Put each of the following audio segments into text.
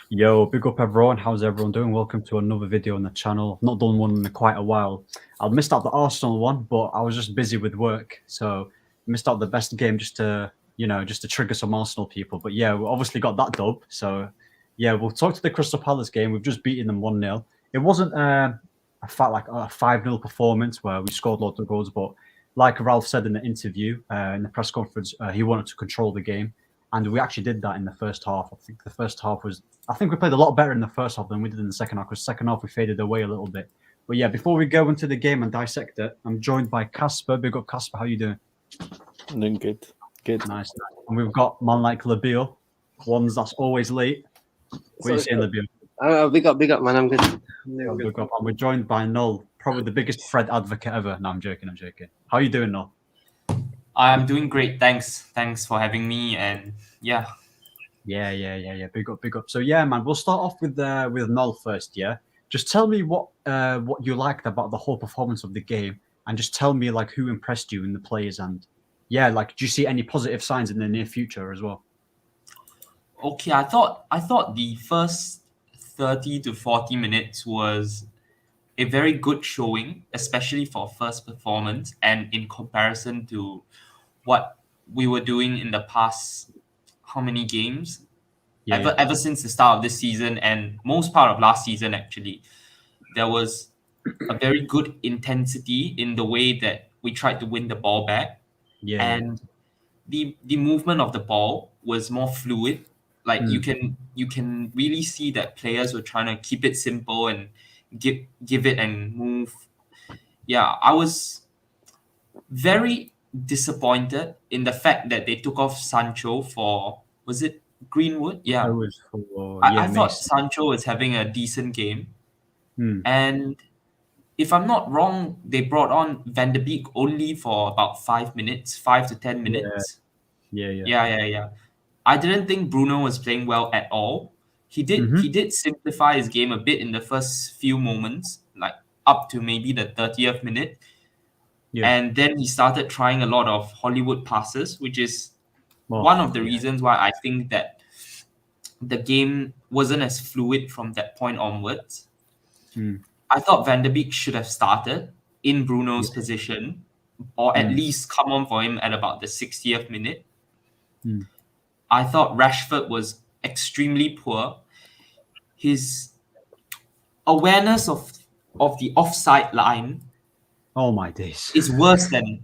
Yo, big up everyone. How's everyone doing? Welcome to another video on the channel. I've not done one in quite a while. I missed out the Arsenal one, but I was just busy with work, so missed out the best game just to trigger some Arsenal people. But yeah, we obviously got that dub. So yeah, we'll talk to the Crystal Palace game. We've just beaten them 1-0. It wasn't a 5-0 performance where we scored lots of goals, but like Ralph said in the interview, in the press conference, he wanted to control the game. And we actually did that in the first half. I think we played a lot better in the first half than we did in the second half, because second half we faded away a little bit. But yeah, before we go into the game and dissect it, I'm joined by Casper. Big up, Casper. How you doing? Doing good. Good. Nice. And we've got man like Labille, ones that's always late. What are you saying, Labille? Big up, man. I'm good. Big up. And we're joined by Null, probably the biggest Fred advocate ever. No, I'm joking. How you doing, Null? I'm doing great. Thanks for having me. And yeah. Yeah. Big up. So yeah, man, we'll start off with Null first. Yeah, just tell me what you liked about the whole performance of the game, and just tell me like who impressed you in the players, and yeah, like do you see any positive signs in the near future as well? Okay, I thought the first 30 to 40 minutes was a very good showing, especially for first performance and in comparison to what we were doing in the past how many games? Ever since the start of this season and most part of last season, actually, there was a very good intensity in the way that we tried to win the ball back. And the movement of the ball was more fluid. Like you can really see that players were trying to keep it simple and give it and move. Yeah, I was very disappointed in the fact that they took off Sancho for, was it Greenwood? Yeah. I thought Sancho was having a decent game. And if I'm not wrong, they brought on Van de Beek only for about 5 to 10 minutes. Yeah. I didn't think Bruno was playing well at all. He did simplify his game a bit in the first few moments, like up to maybe the 30th minute. And then he started trying a lot of Hollywood passes, which is one of the reasons why I think that the game wasn't as fluid from that point onwards. I thought Van de Beek should have started in Bruno's position, or at least come on for him at about the 60th minute. I thought Rashford was extremely poor. His awareness of the offside line, oh my days, is worse than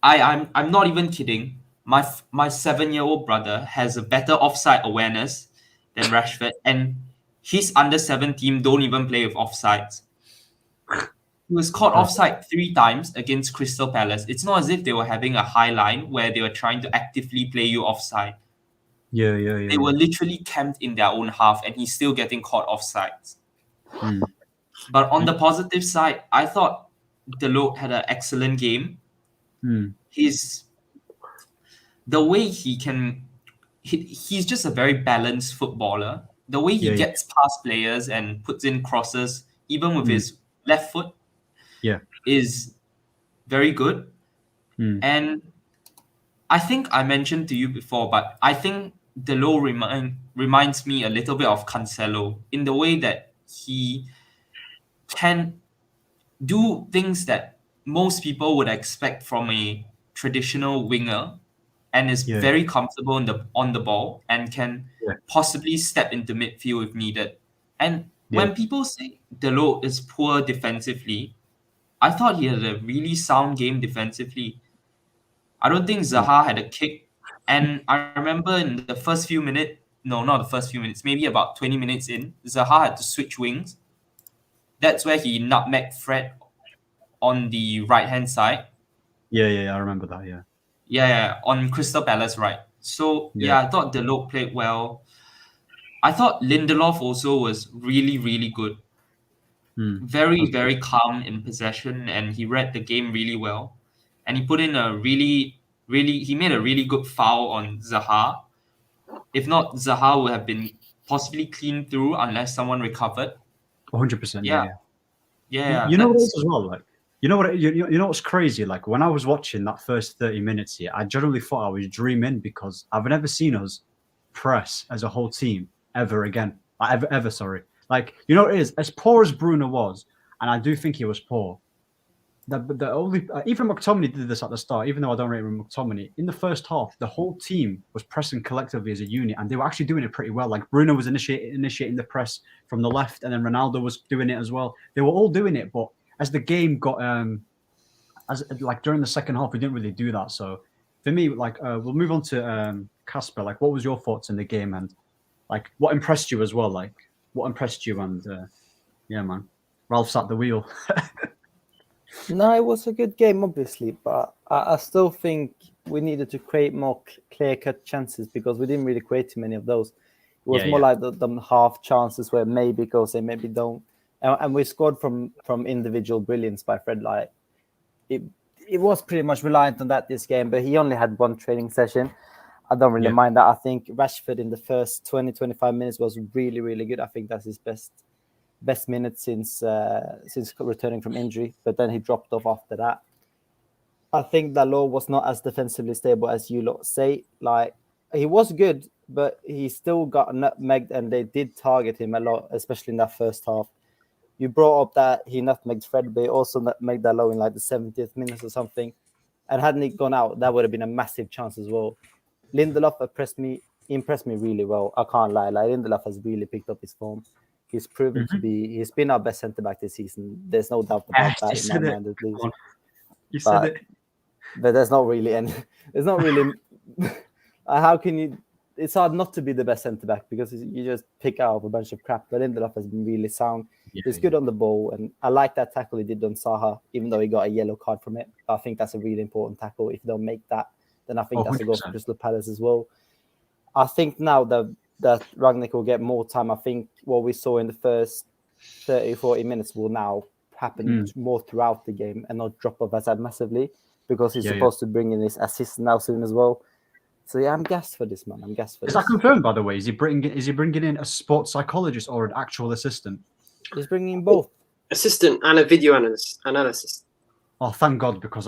I'm not even kidding. My 7-year-old brother has a better offside awareness than Rashford, and his under-7 team don't even play with offsides. He was caught offside 3 times against Crystal Palace. It's not as if they were having a high line where they were trying to actively play you offside. They were literally camped in their own half, and he's still getting caught offsides. But on the positive side, I thought Dalot had an excellent game. The way he's just a very balanced footballer. The way he gets past players and puts in crosses, even with his left foot, is very good. And I think I mentioned to you before, but I think Dalot reminds me a little bit of Cancelo in the way that he can do things that most people would expect from a traditional winger, and is very comfortable on the ball and can possibly step into midfield if needed. And when people say Dalot is poor defensively, I thought he had a really sound game defensively. I don't think Zaha had a kick. And I remember in the first few minutes, no, not the first few minutes, maybe about 20 minutes in, Zaha had to switch wings. That's where he nutmegged Fred on the right-hand side. Yeah, I remember that, Yeah, on Crystal Palace, right. So, I thought Dalot played well. I thought Lindelof also was really, really good. Very, very calm in possession, and he read the game really well. And he put in he made a really good foul on Zaha. If not, Zaha would have been possibly cleaned through unless someone recovered. 100%. Yeah. You know what else as well, like, you know what's crazy? Like when I was watching that first 30 minutes here, I generally thought I was dreaming, because I've never seen us press as a whole team ever again. ever. Sorry, like you know, it is as poor as Bruno was, and I do think he was poor. The only even McTominay did this at the start. Even though I don't rate McTominay, in the first half, the whole team was pressing collectively as a unit, and they were actually doing it pretty well. Like Bruno was initiating the press from the left, and then Ronaldo was doing it as well. They were all doing it, but as the game got as like during the second half, we didn't really do that. So for me, like we'll move on to Casper. Like, what was your thoughts in the game, and like what impressed you as well? Like, what impressed you? And yeah, man, Ralph's at the wheel. No, it was a good game, obviously, but I still think we needed to create more clear-cut chances because we didn't really create too many of those. It was more like the half chances where maybe goes and maybe don't, and we scored from individual brilliance by Fred. Like it was pretty much reliant on that this game, but he only had one training session. I don't really mind that. I think Rashford in the first 20-25 minutes was really, really good. I think that's his best minutes since returning from injury, but then he dropped off after that. I think Dalot was not as defensively stable as you lot say. Like, he was good, but he still got nutmegged, and they did target him a lot, especially in that first half. You brought up that he nutmegged Fred, but he also nutmegged Dalot in like the 70th minute or something. And hadn't he gone out, that would have been a massive chance as well. Lindelof impressed me really well. I can't lie. Like, Lindelof has really picked up his form. He's proven to be. He's been our best centre back this season. There's no doubt about that in my mind, at least. You said it. But there's not really any. There's not really. How can you? It's hard not to be the best centre back because you just pick out a bunch of crap. But Lindelof has been really sound. He's good on the ball, and I like that tackle he did on Saha, even though he got a yellow card from it. I think that's a really important tackle. If you don't make that, then I think that's a goal for Crystal Palace as well. I think now that Rangnick will get more time. I think what we saw in the first 30-40 minutes will now happen more throughout the game and not drop off as that massively because he's supposed to bring in his assist now soon as well. So yeah, I'm gassed for this, man. I'm gassed for this. Is that confirmed, by the way? Is he bringing in a sports psychologist or an actual assistant? He's bringing in both. Assistant and a video analysis. Oh, thank God, because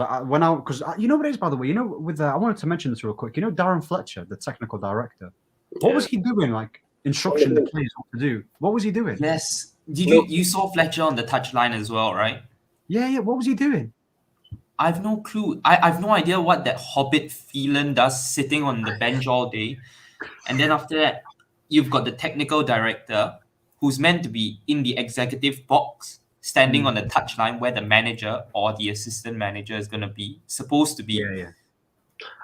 you know what it is, by the way. You know, I wanted to mention this real quick. You know, Darren Fletcher, the technical director. What was he doing? Like instructing the players what to do. What was he doing? Yes. You saw Fletcher on the touchline as well, right? Yeah. What was he doing? I have no clue. I've no idea what that hobbit Phelan does sitting on the bench all day. And then after that, you've got the technical director who's meant to be in the executive box, standing on the touchline where the manager or the assistant manager is going to be supposed to be. Yeah.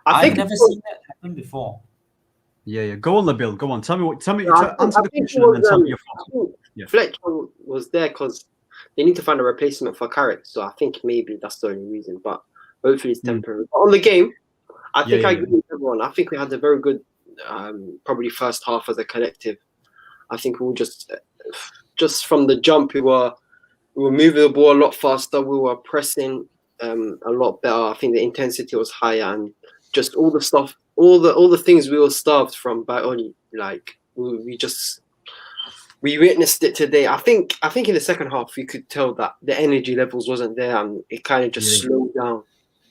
I've never seen that happen before. Yeah. Go on, Nabil. Go on. Tell me. Answer the question and then tell me your thoughts. Fletcher was there because they need to find a replacement for Carrick. So I think maybe that's the only reason. But hopefully it's temporary. But on the game, I think I agree with everyone. I think we had a very good, probably first half as a collective. I think we were just from the jump, we were moving the ball a lot faster. We were pressing a lot better. I think the intensity was higher, and just all the stuff, all the things we were starved from by Oli. Like we witnessed it today. I think in the second half we could tell that the energy levels wasn't there, and it kind of just slowed down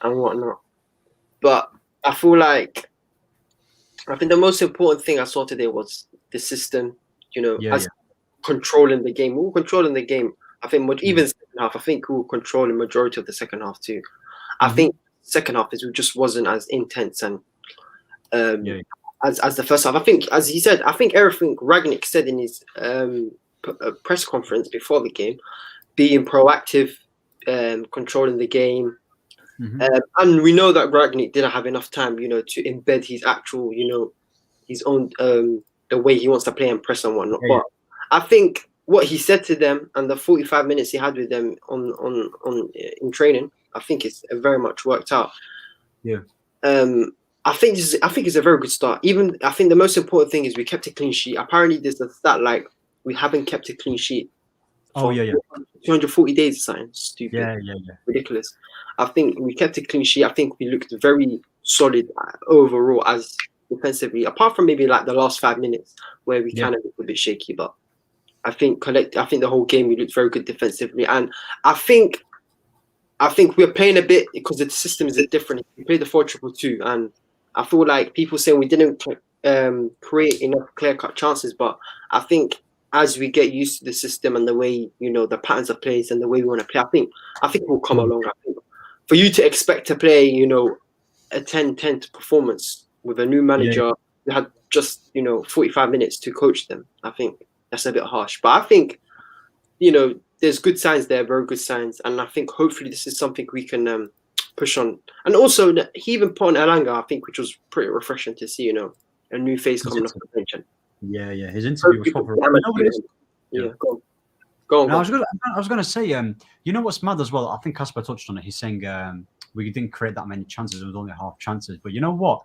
and whatnot. But I think the most important thing I saw today was the system. Controlling the game. We were controlling the game. I think even second half, I think we were controlling majority of the second half too. I think second half just wasn't as intense and as the first half. I think, as he said, I think everything Rangnick said in his press conference before the game, being proactive, controlling the game. And we know that Rangnick didn't have enough time, to embed his actual, his own the way he wants to play and press and whatnot. But I think what he said to them and the 45 minutes he had with them in training, I think it's very much worked out. Yeah. I think it's a very good start. Even I think the most important thing is we kept a clean sheet. Apparently, there's a stat like we haven't kept a clean sheet. 240 days or something. Stupid. Yeah. Ridiculous. I think we kept a clean sheet. I think we looked very solid overall as defensively, apart from maybe like the last 5 minutes where we kind of looked a bit shaky. But I think the whole game we looked very good defensively, and I think we're playing a bit because the system is different. We played the 4-2-2, and I feel like people saying we didn't create enough clear-cut chances, but I think as we get used to the system and the way, the patterns of plays and the way we want to play, I think we'll come along. I think for you to expect to play, a 10-10 performance with a new manager who had just, 45 minutes to coach them, I think that's a bit harsh. But I think, there's good signs there, very good signs. And I think hopefully this is something we can push on. And also, he even put on Elanga, I think, which was pretty refreshing to see, a new face coming off the bench. Yeah, his interview was proper. Go on. I was going to say, you know what's mad as well? I think Casper touched on it. He's saying we didn't create that many chances. It was only half chances. But you know what?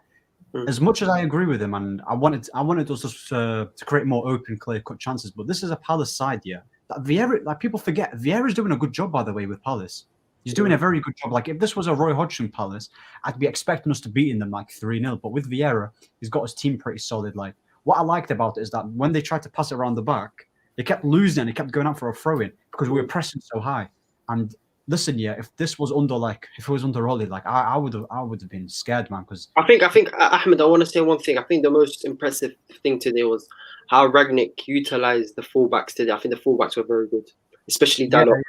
As much as I agree with him, and I wanted us to create more open, clear-cut chances. But this is a Palace side, that Vieira, like people forget, Vieira's doing a good job, by the way, with Palace. He's doing a very good job. Like, if this was a Roy Hodgson Palace, I'd be expecting us to beat them like 3-0. But with Vieira, he's got his team pretty solid. Like, what I liked about it is that when they tried to pass it around the back, they kept losing and they kept going out for a throw-in because we were pressing so high. And listen, if this was under Oli, like I would have been scared, man. Because I think Ahmed, I want to say one thing. I think the most impressive thing today was how Rangnick utilized the fullbacks today. I think the fullbacks were very good, especially Dalot.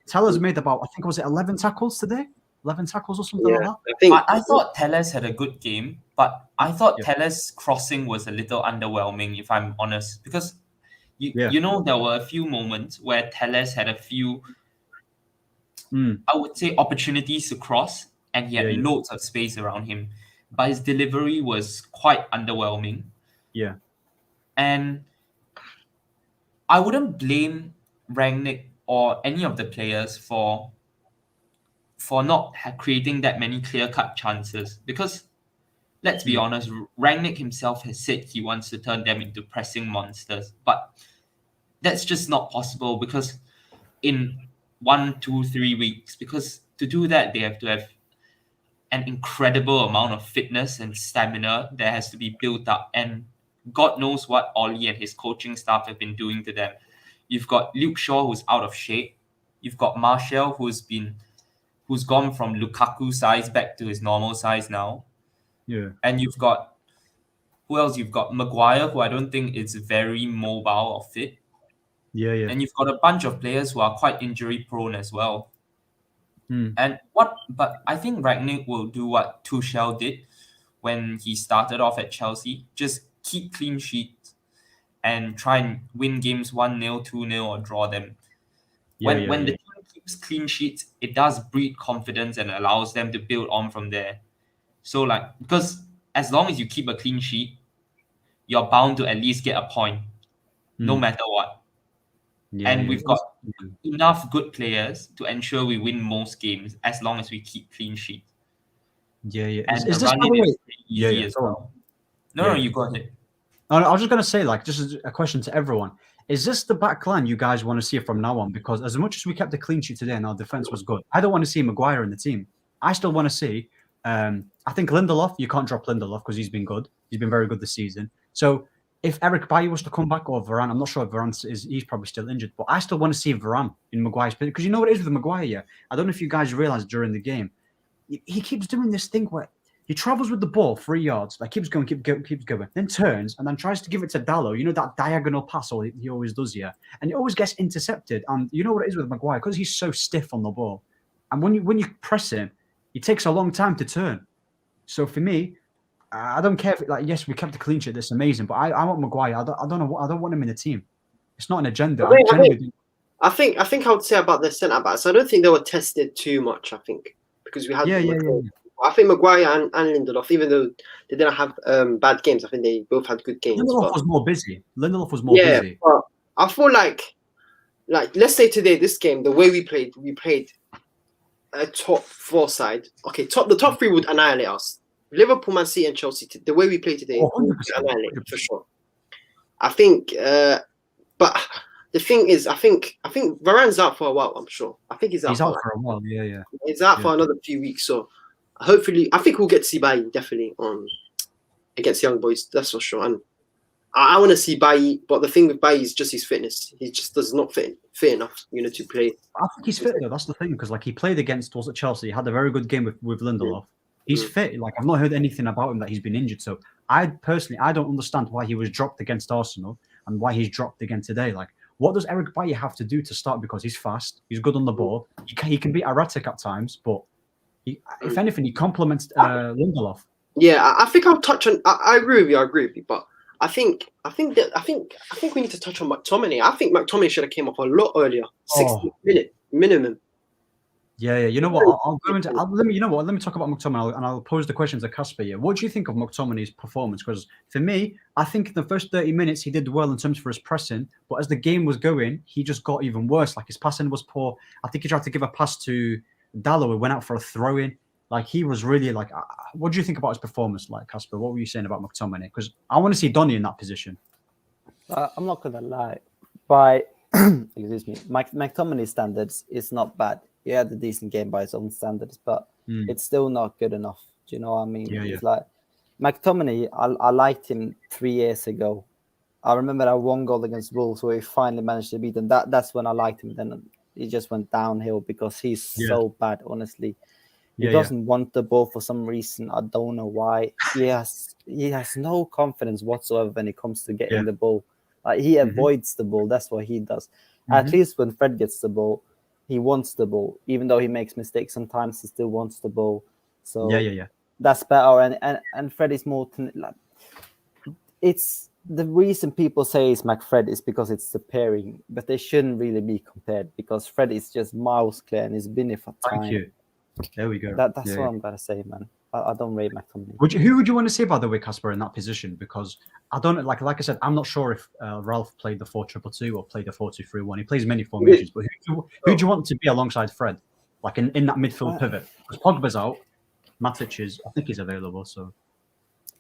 Tellers made about, I think, was it 11 tackles today? 11 tackles or something like that? I thought Telles had a good game, but I thought Telles' crossing was a little underwhelming, if I'm honest, because you know there were a few moments where Telles had a few, I would say, opportunities to cross, and he had loads of space around him, but his delivery was quite underwhelming. Yeah. And I wouldn't blame Rangnick or any of the players for not creating that many clear-cut chances, because let's be honest, Rangnick himself has said he wants to turn them into pressing monsters, but that's just not possible because in 1, 2, 3 weeks, because to do that they have to have an incredible amount of fitness and stamina that has to be built up, and God knows what Oli and his coaching staff have been doing to them. You've got Luke Shaw, who's out of shape. You've got Martial, who's gone from Lukaku size back to his normal size now. Yeah. And you've got, who else? You've got Maguire, who I don't think is very mobile or fit. Yeah. And you've got a bunch of players who are quite injury prone as well. But I think Rangnick will do what Tuchel did when he started off at Chelsea. Just keep clean sheets and try and win games 1-0, 2-0, or draw them. When the team keeps clean sheets, it does breed confidence and allows them to build on from there. So, because as long as you keep a clean sheet, you're bound to at least get a point, no matter what. And we've got enough good players to ensure we win most games as long as we keep clean sheets. Yeah. And is this easy as well. No, you go ahead. I was just going to say, just as a question to everyone. Is this the back line you guys want to see from now on? Because as much as we kept the clean sheet today and our defense was good, I don't want to see Maguire in the team. I still want to see, I think Lindelof, you can't drop Lindelof because he's been good. He's been very good this season. So if Eric Bailly was to come back, or Varane, I'm not sure if he's probably still injured, but I still want to see Varane in Maguire's place. Because you know what it is with Maguire, I don't know if you guys realized during the game, he keeps doing this thing where he travels with the ball 3 yards, keeps going, then turns and then tries to give it to Dalot. You know that diagonal pass he always does here, and he always gets intercepted. And you know what it is with Maguire, because he's so stiff on the ball, and when you press him, he takes a long time to turn. So for me, I don't care if yes, we kept the clean sheet. That's amazing, but I want Maguire. I don't want him in the team. It's not an agenda. I think I would say about the centre backs, I don't think they were tested too much. I think because we had I think Maguire and Lindelof, even though they didn't have bad games, I think they both had good games. Lindelof was more busy. But I feel like let's say today, this game, the way we played a top 4 side. Okay, the top 3 would annihilate us. Liverpool, Man City, and Chelsea. The way we play today, would annihilate for sure. I think, but the thing is, I think Varane's out for a while. I'm sure. I think he's out for a while. Yeah. He's out for another few weeks. So hopefully, I think we'll get to see Bailly definitely against Young Boys. That's for sure. And I want to see Bailly, but the thing with Bailly is just his fitness. He just does not fit enough, to play. I think he's fit though. That's the thing, because he played against Chelsea. He had a very good game with Lindelof. He's fit. Like I've not heard anything about him that he's been injured. So I don't understand why he was dropped against Arsenal and why he's dropped again today. Like, what does Eric Bailly have to do to start? Because he's fast, he's good on the ball. He can be erratic at times, but if anything, he complements Lindelof. Yeah, I think I'll touch on. I agree with you. But I think we need to touch on McTominay. I think McTominay should have came up a lot earlier. 60 minutes minimum. Yeah. You know what? I'll go into. Let me talk about McTominay, and I'll pose the question to Casper here. What do you think of McTominay's performance? Because for me, I think in the first 30 minutes he did well in terms of his pressing, but as the game was going, he just got even worse. Like his passing was poor. I think he tried to give a pass to Dalot. He went out for a throw-in. Like he was really like. What do you think about his performance, like Casper? What were you saying about McTominay? Because I want to see Donny in that position. I'm not gonna lie, by excuse me, McTominay's standards is not bad. He had a decent game by his own standards, but it's still not good enough. Do you know what I mean? It's like McTominay. I liked him 3 years ago. I remember that one goal against Wolves where he finally managed to beat them. That's when I liked him. Then he just went downhill because he's so bad. Honestly, he doesn't want the ball for some reason. I don't know why. He has no confidence whatsoever when it comes to getting the ball. Like he avoids the ball. That's what he does. At least when Fred gets the ball, he wants the ball. Even though he makes mistakes sometimes, he still wants the ball. So that's better. And Fred is more like, it's the reason people say it's McFred is because it's the pairing, but they shouldn't really be compared because Fred is just miles clear and he's been here for time. Thank you. There we go. That's what I'm gonna say, man. I don't rate McTominay. Who would you want to see, by the way, Casper, in that position? Because I don't like I said, I'm not sure if Ralph played the 4-2-2 or played the 4-2-3-1. He plays many formations, but who do you want to be alongside Fred, like in that midfield pivot? Because Pogba's out, Matic I think he's available. So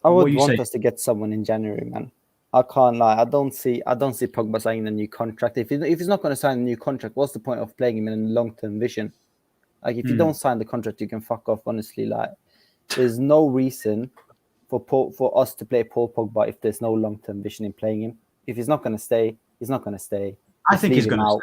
I would want us to get someone in January, man. I can't lie. I don't see Pogba signing a new contract. If he's not going to sign a new contract, what's the point of playing him in a long-term vision? Like if you don't sign the contract, you can fuck off. Honestly, like there's no reason for us to play Paul Pogba if there's no long-term vision in playing him. If he's not going to stay, he's not going to stay. I think he's going to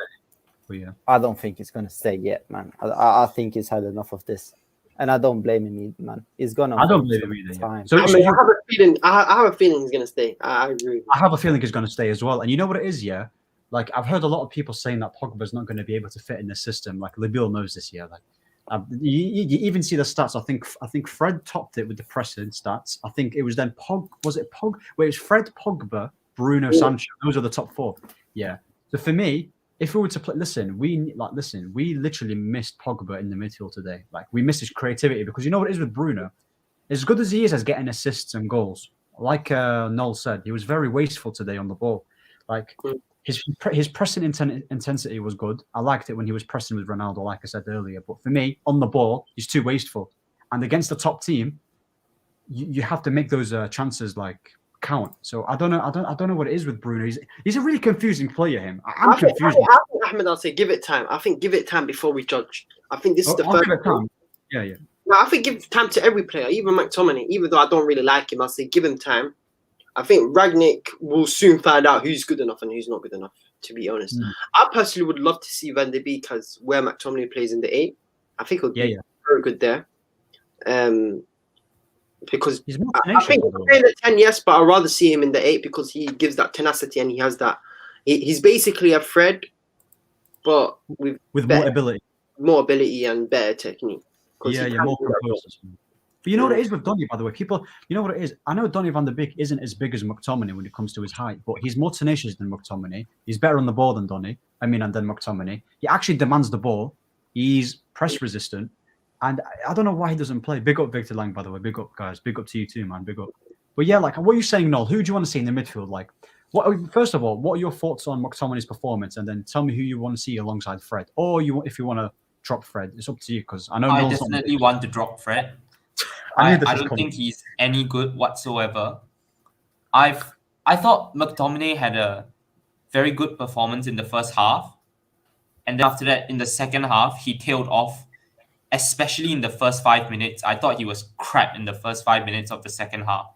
stay. I don't think he's going to stay yet, man. I think he's had enough of this, and I don't blame him, man. He's gonna. I don't blame him either. Time. So I have a feeling. I have a feeling he's going to stay. I agree. I have a feeling he's going to stay as well. And you know what it is, yeah. Like I've heard a lot of people saying that Pogba's not going to be able to fit in the system. Like Labille knows this year. Like you even see the stats. I think Fred topped it with the pressing stats. I think it was then Pog. Was it Pog? Where it was Fred, Pogba, Bruno, Sancho. Those are the top four. Yeah. So for me, if we were to play, we literally missed Pogba in the midfield today. Like we missed his creativity because you know what it is with Bruno. As good as he is as getting assists and goals, like Noel said, he was very wasteful today on the ball. Like his pressing intensity was good. I liked it when he was pressing with Ronaldo, like I said earlier. But for me, on the ball, he's too wasteful. And against the top team, you have to make those chances like count. So I don't know what it is with Bruno. He's a really confusing player. I'm confused. I think Ahmed, I'll say give it time. I think give it time before we judge. I think this is the first time. Yeah. No, I think give time to every player, even McTominay. Even though I don't really like him, I'll say give him time. I think Rangnick will soon find out who's good enough and who's not good enough, to be honest. I personally would love to see Van de Beek as where McTominay plays in the 8. I think it would be very good there. Because I think in the 10, yes, but I'd rather see him in the 8 because he gives that tenacity and he has that. He's basically a Fred, but with more ability and better technique. Yeah, more composed. But you know what it is with Donny, by the way? People, you know what it is? I know Donny van de Beek isn't as big as McTominay when it comes to his height, but he's more tenacious than McTominay. He's better on the ball than Donny. And then McTominay. He actually demands the ball. He's press resistant. And I don't know why he doesn't play. Big up Victor Lang, by the way. Big up, guys. Big up to you too, man. Big up. But yeah, like, what are you saying, Noel? Who do you want to see in the midfield? Like, first of all, what are your thoughts on McTominay's performance? And then tell me who you want to see alongside Fred. Or if you want to drop Fred. It's up to you because I know I definitely want to drop Fred. I don't think he's any good whatsoever. I thought McTominay had a very good performance in the first half. And then after that, in the second half, he tailed off, especially in the first 5 minutes. I thought he was crap in the first 5 minutes of the second half.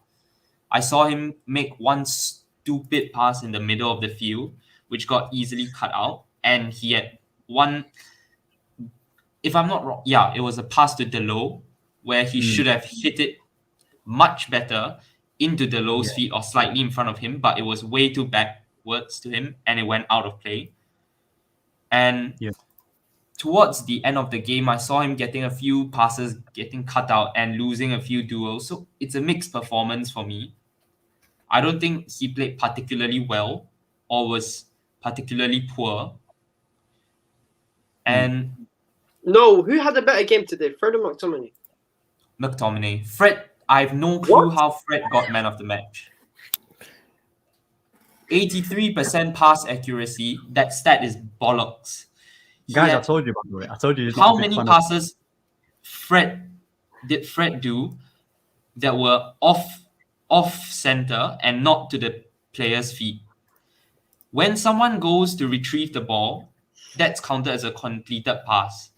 I saw him make one stupid pass in the middle of the field, which got easily cut out. And he had one, if I'm not wrong, it was a pass to Dalot, where he should have hit it much better into the low's feet or slightly in front of him, but it was way too backwards to him and it went out of play. And towards the end of the game, I saw him getting a few passes getting cut out and losing a few duels. So it's a mixed performance for me. I don't think he played particularly well or was particularly poor. And no, who had a better game today, Fred or McTominay? McTominay. Fred, I have no clue how Fred got man of the match. 83% pass accuracy. That stat is bollocks. Guys, I told you, by the way. I told you. How many passes did Fred do that were off center and not to the player's feet? When someone goes to retrieve the ball, that's counted as a completed pass.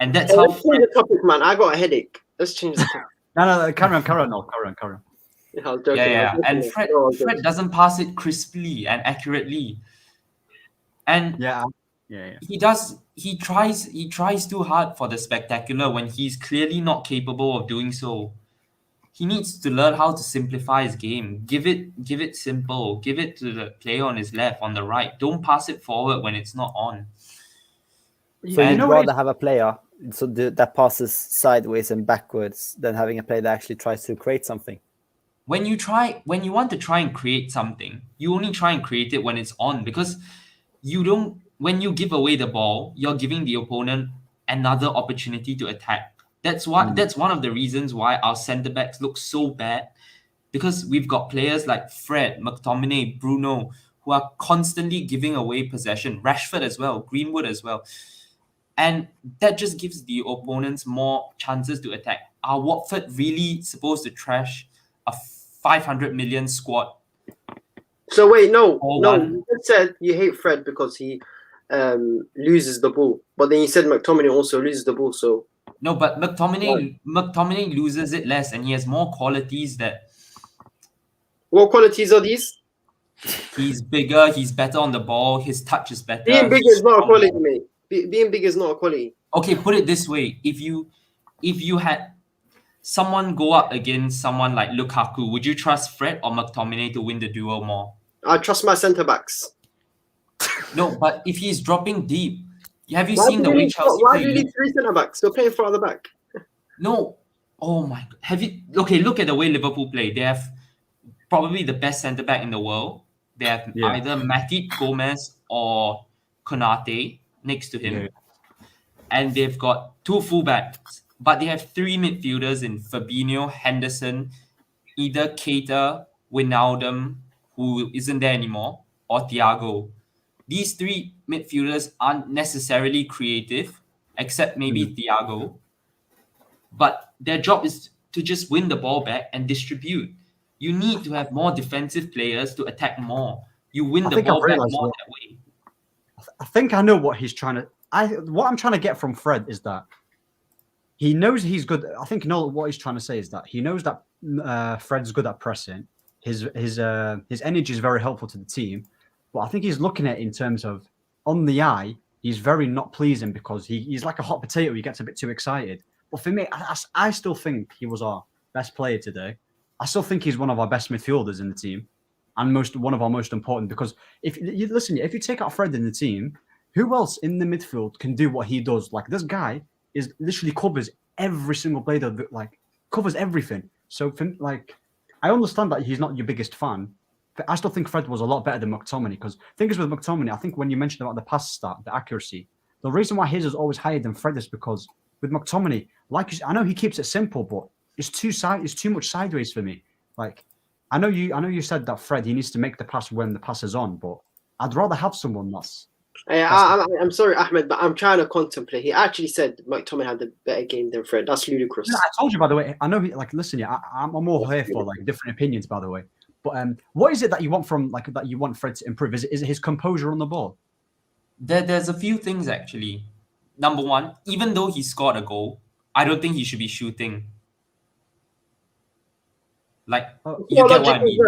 And that's how Let's change the topic, man. I got a headache. Let's change the topic. No, carry on. Carry on. I was joking. Yeah. And Fred doesn't pass it crisply and accurately. And he tries too hard for the spectacular when he's clearly not capable of doing so. He needs to learn how to simplify his game. Give it simple. Give it to the player on his left, on the right. Don't pass it forward when it's not on. So you'd rather have a player that passes sideways and backwards than having a player that actually tries to create something. When you want to try and create something, you only try and create it when it's on, because when you give away the ball, you're giving the opponent another opportunity to attack. That's one of the reasons why our centre backs look so bad, because we've got players like Fred, McTominay, Bruno, who are constantly giving away possession. Rashford as well, Greenwood as well. And that just gives the opponents more chances to attack. Are Watford really supposed to trash a 500 million squad? So wait, no. You just said you hate Fred because he loses the ball, but then you said McTominay also loses the ball. So no, but McTominay loses it less, and he has more qualities that. What qualities are these? He's bigger. He's better on the ball. His touch is better. Being big is not a quality, mate. Being big is not a quality. Okay, put it this way: if you had someone go up against someone like Lukaku, would you trust Fred or McTominay to win the duel more? I trust my centre backs. No, but if he's dropping deep, have you seen the way Chelsea Why play? do you need 3 centre backs? You're playing 4 at the back. No. Oh my God. Have you? Okay, look at the way Liverpool play. They have probably the best centre back in the world. They have either Matip, Gomez, or Konate next to him, and they've got 2 fullbacks. But they have 3 midfielders in Fabinho, Henderson, either Keita, Wijnaldum, who isn't there anymore, or Thiago. These 3 midfielders aren't necessarily creative, except maybe Thiago. But their job is to just win the ball back and distribute. You need to have more defensive players to attack more. You win the ball back more that way. I think I know what he's trying to. What I'm trying to get from Fred is that he knows he's good. I think what he's trying to say is that he knows that Fred's good at pressing. His energy is very helpful to the team, but I think he's looking at it in terms of on the eye. He's very not pleasing because he's like a hot potato. He gets a bit too excited. But for me, I still think he was our best player today. I still think he's one of our best midfielders in the team, and one of our most important. Because if you take out Fred in the team, who else in the midfield can do what he does? Like this guy is literally covers every single blade of covers everything. So I understand that he's not your biggest fan, but I still think Fred was a lot better than McTominay. Because the thing is with McTominay, I think when you mentioned about the pass start, the accuracy, the reason why his is always higher than Fred is because with McTominay, I know he keeps it simple, but it's too much sideways for me. Like I know you said that Fred, he needs to make the pass when the pass is on, but I'd rather have someone that's. I'm sorry, Ahmed, but I'm trying to contemplate. He actually said McTominay had a better game than Fred. That's ludicrous. No, I told you, by the way. I know. Listen, I'm more here for different opinions, by the way. But what is it that you want from that you want Fred to improve? Is it his composure on the ball? There's a few things actually. Number one, even though he scored a goal, I don't think he should be shooting. You get what I mean?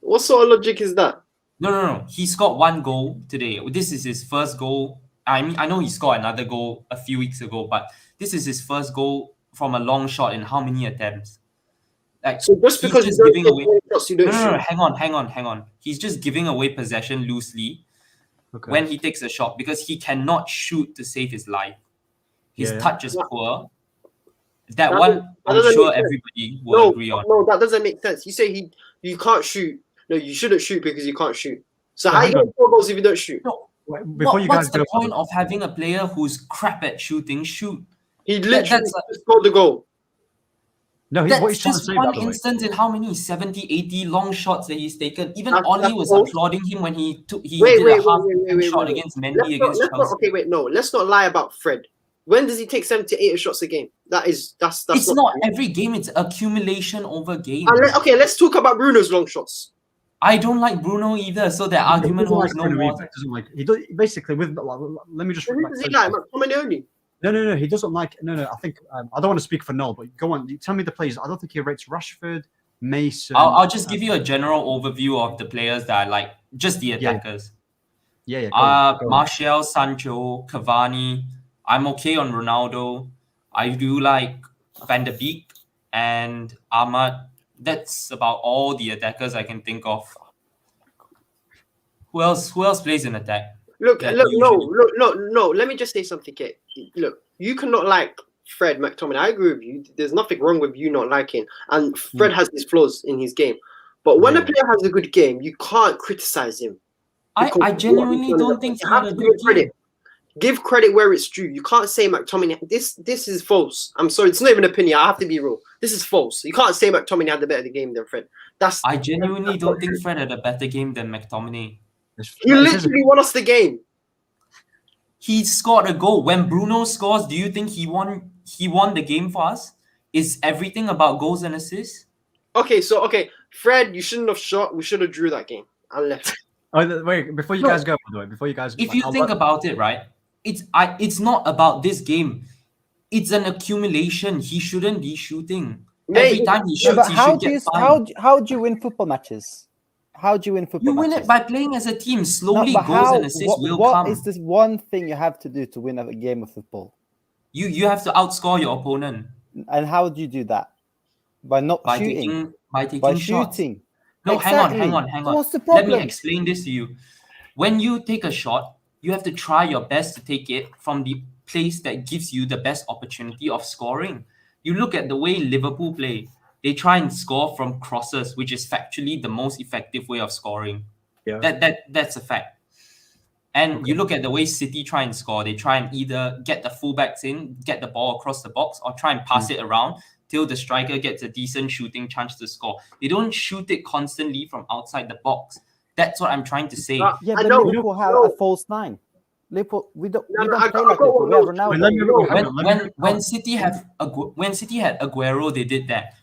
What sort of logic is that? No. He scored 1 goal today. This is his first goal. I mean, I know he scored another goal a few weeks ago, but this is his first goal from a long shot in how many attempts? Like, So just he's because you just don't giving take away. long shots, you don't No, shoot. hang on. He's just giving away possession loosely Okay. when he takes a shot because he cannot shoot to save his life. His Yeah. touch is poor. That That one, that I'm doesn't sure make sense. everybody will agree on. No, that doesn't make sense. You say you can't shoot. No, you shouldn't shoot because you can't shoot. So So how you hang on. going to score goals if you don't shoot? No, Before you guys what's the go, point of having a player who's crap at shooting shoot? He literally that's just scored the goal. no, what That's he's trying to just say, by one the way. instance in how many 70, 80 long shots that he's taken. Even That's Ollie was false. applauding him when he did Wait, a half shot wait. against Mendy against Let's not. Chelsea. Okay, wait. No, let's not lie about Fred. When does he take 70-80 shots a game? That's It's not every game, it's accumulation over game. Okay, let's talk about Bruno's long shots. I don't like Bruno either, so that argument He holds doesn't no like Bruno water. either. He doesn't like. He does basically with. Let me just. Who does he like? McTominay only. No. He doesn't like. No. I think I don't want to speak for Noel, but go on. Tell me the players. I don't think he rates Rashford, Mason. I'll just give you a general overview of the players that I like, just the attackers. Yeah. Go on. Martial, Sancho, Cavani. I'm okay on Ronaldo. I do like Van der Beek and Ahmad. That's about all the attackers I can think of. Who else plays in attack? Look, that no. Let me just say something, Kate. Look, you cannot like Fred McTominay. I agree with you. There's nothing wrong with you not liking, and Fred has his flaws in his game. But when a player has a good game, you can't criticize him. I genuinely don't think he had a good game. Give credit where it's due. You can't say McTominay. This is false. I'm sorry. It's not even an opinion. I have to be real. This is false. You can't say McTominay had the better game than Fred. I genuinely don't think Fred had a better game than McTominay. He literally won us the game. He scored a goal. When Bruno scores, do you think he won the game for us? Is everything about goals and assists? Okay, Fred, you shouldn't have shot. We should have drew that game and left. Oh, wait, before you guys go, by the way, before you guys. If you think about it, right, it's not about this game. It's an accumulation. He shouldn't be shooting. Every time he shoots, but he how should do you get fined. how do you win football matches? How do you win football You win matches? it by playing as a team. Slowly, No, but goals and assists will come. What is this one thing you have to do to win a game of football? You have to outscore your opponent And how do you do that? By not shooting. By taking By shots. shooting. No, Exactly. hang on. What's the Let me problem? explain this to you. When you take a shot, you have to try your best to take it from the place that gives you the best opportunity of scoring. You look at the way Liverpool play. They try and score from crosses, which is factually the most effective way of scoring. Yeah. That's a fact. And you look at the way City try and score. They try and either get the fullbacks in, get the ball across the box, or try and pass it around till the striker gets a decent shooting chance to score. They don't shoot it constantly from outside the box. That's what I'm trying to say. Yeah, I but know, Liverpool have no. a false nine. Liverpool, we don't No, play I like got Liverpool. We have one. Ronaldo. When City had Aguero, they did that.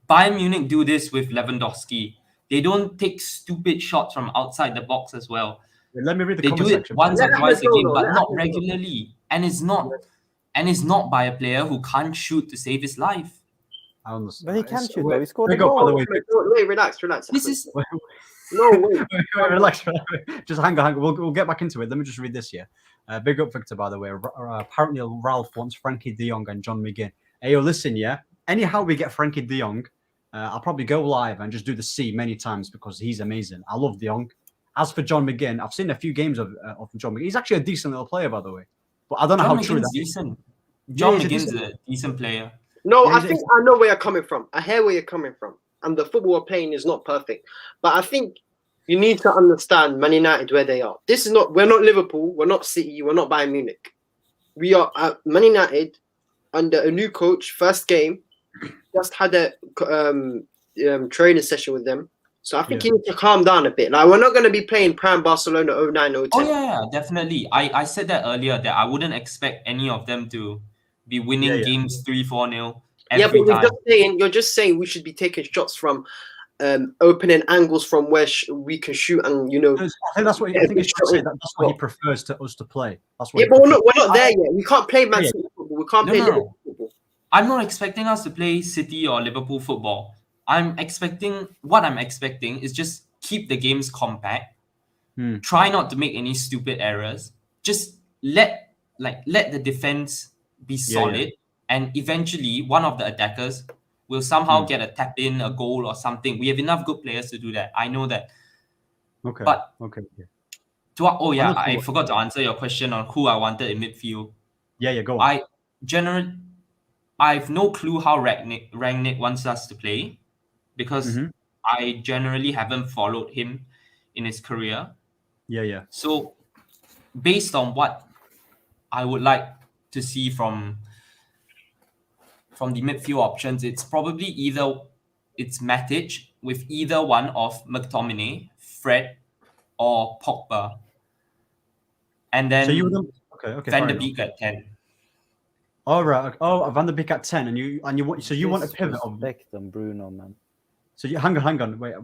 Bayern Munich do this with Lewandowski. They don't take stupid shots from outside the box as well. Let me read the They comment do it section. once or Let twice a Ahmed go, game, though. but Let not Ahmed go. regularly. And it's not by a player who can't shoot to save his life. I understand. But he can shoot, Wait, though. He scored a wait, go, by the goal. way. Wait, relax. This is No, wait. Relax. Just hang on. We'll get back into it. Let me just read this here. Big up, Victor, by the way. Apparently, Ralph wants Frankie de Jong and John McGinn. Hey, yo, listen, yeah? Anyhow we get Frankie de Jong, I'll probably go live and just do the C many times because he's amazing. I love de Jong. As for John McGinn, I've seen a few games of John McGinn. He's actually a decent little player, by the way. But I don't know John how true McGinn's that is. decent. John he's a McGinn's decent- a decent player. No, Yeah, I think I know where you're coming from. I hear where you're coming from. And the football we're playing is not perfect. But I think you need to understand Man United where they are. We're not Liverpool, we're not City, we're not Bayern Munich. We are at Man United under a new coach, first game. Just had a training session with them. So I think you need to calm down a bit. Like, we're not going to be playing Prime Barcelona 09, 010. Oh yeah, definitely. I said that earlier that I wouldn't expect any of them to be winning games 3-4-0 every but time. you're just saying we should be taking shots from opening angles from where we can shoot, and I think that's what I think it's trying to say. That's what he prefers to us to play. That's what. Yeah, but we're not there yet. We can't play Man City football. We can't play Liverpool football. I'm not expecting us to play City or Liverpool football. What I'm expecting is just keep the games compact. Try not to make any stupid errors. Just let the defense be solid and eventually one of the attackers will somehow get a tap in, a goal, or something. We have enough good players to do that. I know that. Okay. But okay. I Honestly, forgot to answer your question on who I wanted in midfield. Yeah, go on. I've no clue how Rangnick wants us to play because I generally haven't followed him in his career. Yeah. So based on what I would like to see from the midfield options, it's probably it's Matic with either one of McTominay, Fred, or Pogba. And then So you would okay. Van fair der enough. Beek at 10. All right. Oh, Van der Beek at 10, and you want a pivot of. Respect on Bruno, man. So you hang on. Wait.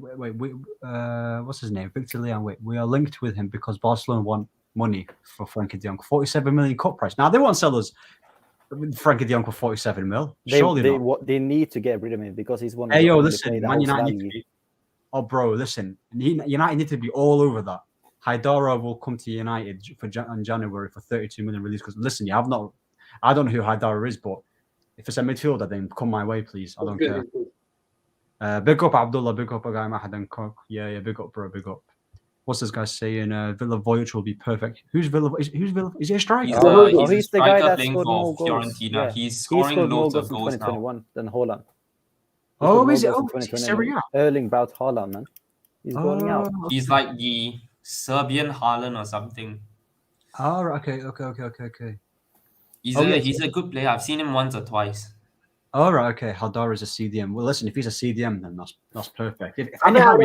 What's his name? Victor Leon. Wait, we are linked with him because Barcelona want money for Frankie De Jong. 47 million cut price. Now they won't sell us Frankie De Jong for 47 mil. Surely not. They need to get rid of him because he's one. Hey yo, listen, Man United. Oh, bro, listen. United need to be all over that. Haidara will come to United in January for 32 million release. Because listen, I don't know who Haidara is, but if it's a midfielder, then come my way, please. I don't care. Big up Abdullah, big up Agai Mahad Cook. Yeah, big up, bro, big up. What's this guy saying? Villa Vojic will be perfect. Who's Villa? Who's Villa? Is he a striker? He's the guy that playing for Fiorentina. Yeah. He's scoring loads of goals in 2021 now. Than Haaland. Is it? Serie A? Erling Braut Haaland, man. He's going out. He's like the Serbian Haaland or something. Oh, okay. He's a good player. I've seen him once or twice. All right, okay. Haidara is a CDM. Well, listen, if he's a CDM, then that's perfect. Haidara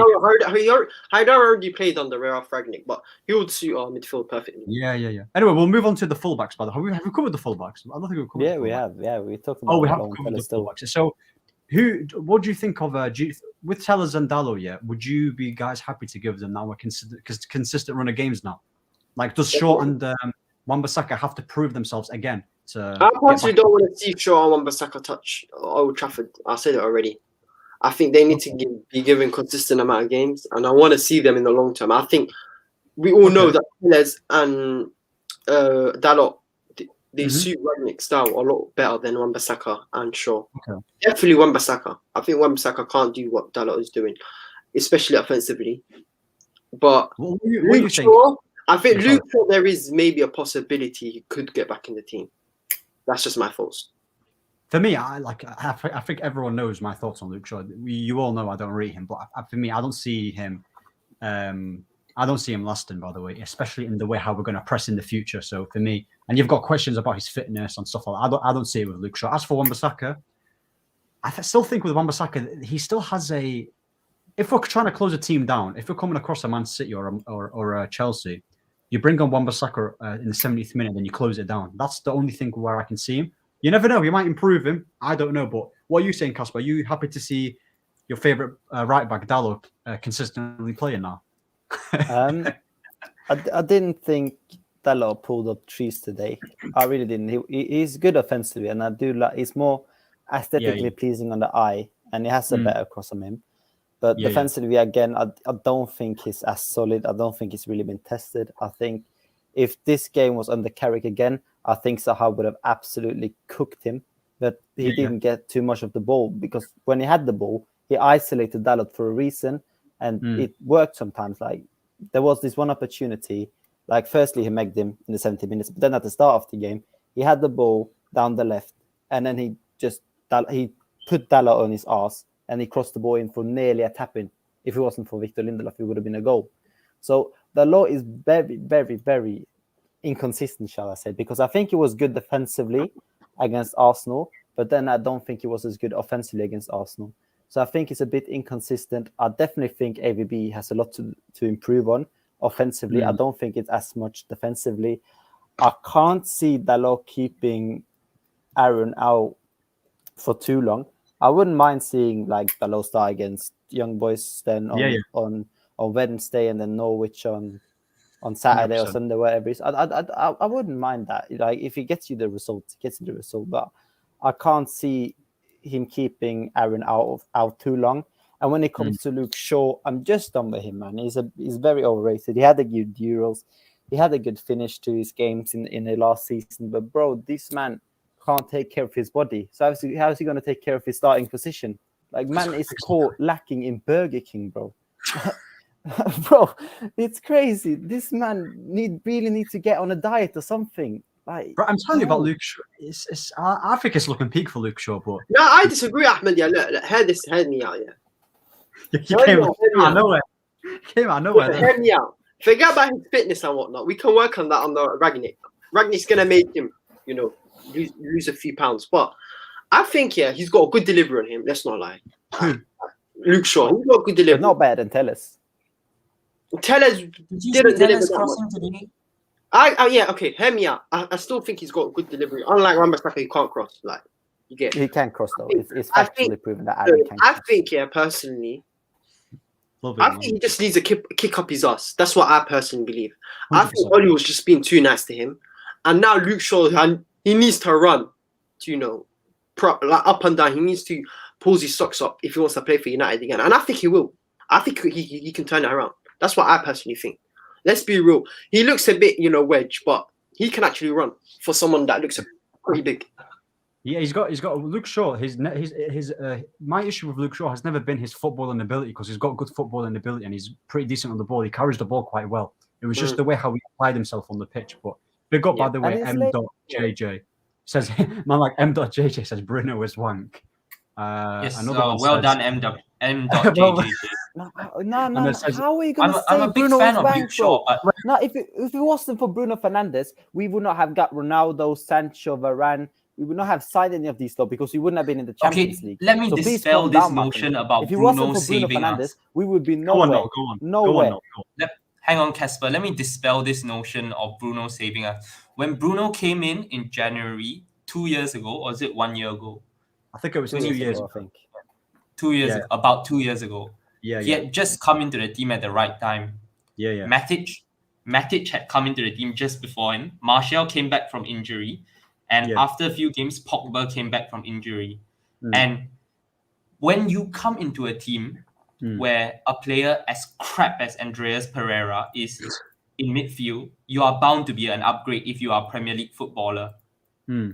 already played on the Real Rangnick, but he would suit our midfield perfectly. Yeah. Anyway, we'll move on to the fullbacks. By the way, have we covered the fullbacks? I don't think we've covered. Yeah, we have. Yeah, we talked about. We have covered the fullbacks. So, what do you think of with Tellers and Dalot? Yeah, would you be guys happy to give them now a consistent run of games now? Like, does Shaw and Wan-Bissaka have to prove themselves again? I personally don't want to see Shaw and Wan-Bissaka touch Old Trafford. I said it already. I think they need to be given consistent amount of games, and I want to see them in the long term. I think we all know that Tellez and Dalot they suit Rangnick's style a lot better than Wan-Bissaka and Shaw. Okay. Definitely Wan-Bissaka. I think Wan-Bissaka can't do what Dalot is doing, especially offensively. But what do you think? I think Luke Shaw, there is maybe a possibility he could get back in the team. That's just my thoughts. For me, I think everyone knows my thoughts on Luke Shaw. You all know I don't rate him, but for me, I don't see him. I don't see him lasting, by the way, especially in the way how we're going to press in the future. So for me, and you've got questions about his fitness and stuff like that. I don't see it with Luke Shaw. As for Wan-Bissaka, I still think with Wan-Bissaka, he still has a. If we're trying to close a team down, if we're coming across a Man City or a Chelsea, you bring on Wan-Bissaka in the 70th minute, then you close it down. That's the only thing where I can see him. You never know. You might improve him. I don't know. But what are you saying, Casper? Are you happy to see your favourite right back, Dalot, consistently playing now? I didn't think Dalot pulled up trees today. I really didn't. He's good offensively, and I do like. He's more aesthetically pleasing on the eye, and he has a better cross on him. But defensively, again, I don't think he's as solid. I don't think he's really been tested. I think if this game was under Carrick again, I think Zaha would have absolutely cooked him. But he didn't get too much of the ball because when he had the ball, he isolated Dalot for a reason, and it worked sometimes. Like there was this one opportunity. Like firstly, he megged him in the 70 minutes, but then at the start of the game, he had the ball down the left, and then he put Dalot on his arse. And he crossed the ball in for nearly a tap-in. If it wasn't for Victor Lindelof, it would have been a goal. So Dalot is very, very, very inconsistent, shall I say, because I think he was good defensively against Arsenal, but then I don't think he was as good offensively against Arsenal. So I think it's a bit inconsistent. I definitely think AVB has a lot to improve on offensively. I don't think it's as much defensively. I can't see Dalot keeping Aaron out for too long. I wouldn't mind seeing like Dalot start against Young Boys then on Wednesday and then Norwich on Saturday 100%. Or Sunday, whatever it is. I wouldn't mind that. Like if he gets you the result, But I can't see him keeping Aaron out too long. And when it comes to Luke Shaw, I'm just done with him, man. He's very overrated. He had a good Euros. He had a good finish to his games in the last season. But bro, this man can't take care of his body. So how is he going to take care of his starting position? Like, man is caught lacking in Burger King, bro. Bro, it's crazy. This man really needs to get on a diet or something. Like, bro, I'm telling you about Luke Shaw. I think it's looking peak for Luke Shaw, but No, I disagree, Ahmed. Yeah, look, hear me out. Yeah, he came out of nowhere. Came out of nowhere. then. hear me out. Forget about his fitness and whatnot. We can work on that on the Ragnick. Ragnick's gonna make him, lose a few pounds. But I think he's got a good delivery on him. Let's not lie. Luke Shaw, he's got a good but delivery. not better than Tellez. Tellez Did you didn't see deliver Tellez that much. crossing today? Okay, hear me out. I still think he's got a good delivery. Unlike Wan-Bissaka, he can't cross. Like, you get. He can cross though. It's I think- factually proven that Aaron can. I Cross. think, personally, Love it, I man. think he just needs to kick up his ass. That's what I personally believe. I 100%. think Oli was just being too nice to him, and now Luke Shaw, he needs to run, to up and down. He needs to pulls his socks up if he wants to play for United again, and I think he will. I think he can turn it around. That's what I personally think. Let's be real. He looks a bit, wedge, but he can actually run for someone that looks pretty big. Yeah, he's got Luke Shaw. My issue with Luke Shaw has never been his footballing ability, because he's got good footballing ability and he's pretty decent on the ball. He carries the ball quite well. It was just the way how he applied himself on the pitch. But big up, by the way, And it's M.JJ says, man, like M.JJ says Bruno is wank. Yes, another one well says- done, M.JJ. No. it says- How are you going to I'm say a big Bruno fan is of wank, Luke Shaw, bro? but No, if it wasn't for Bruno Fernandes, we would not have got Ronaldo, Sancho, Varane. We would not have signed any of these though, because we wouldn't have been in the Champions League. let me So please dispel calm this down, my notion friend. about If it Bruno wasn't for Bruno saving Fernandes, us. we would be Go on, nowhere. no, go on. Nowhere. Go on. Hang on, Casper. Let me dispel this notion of Bruno saving us. When Bruno came in January 2 years ago, or is it 1 year ago? I think it was 2 2 years years. ago, I think. 2 years Yeah. ago, about 2 years ago. Yeah, He had just come into the team at the right time. yeah. Matic had come into the team just before him. Martial came back from injury. And Yeah. after a few games, Pogba came back from injury. Mm. And when you come into a team where a player as crap as Andreas Pereira is in midfield, you are bound to be an upgrade if you are a Premier League footballer.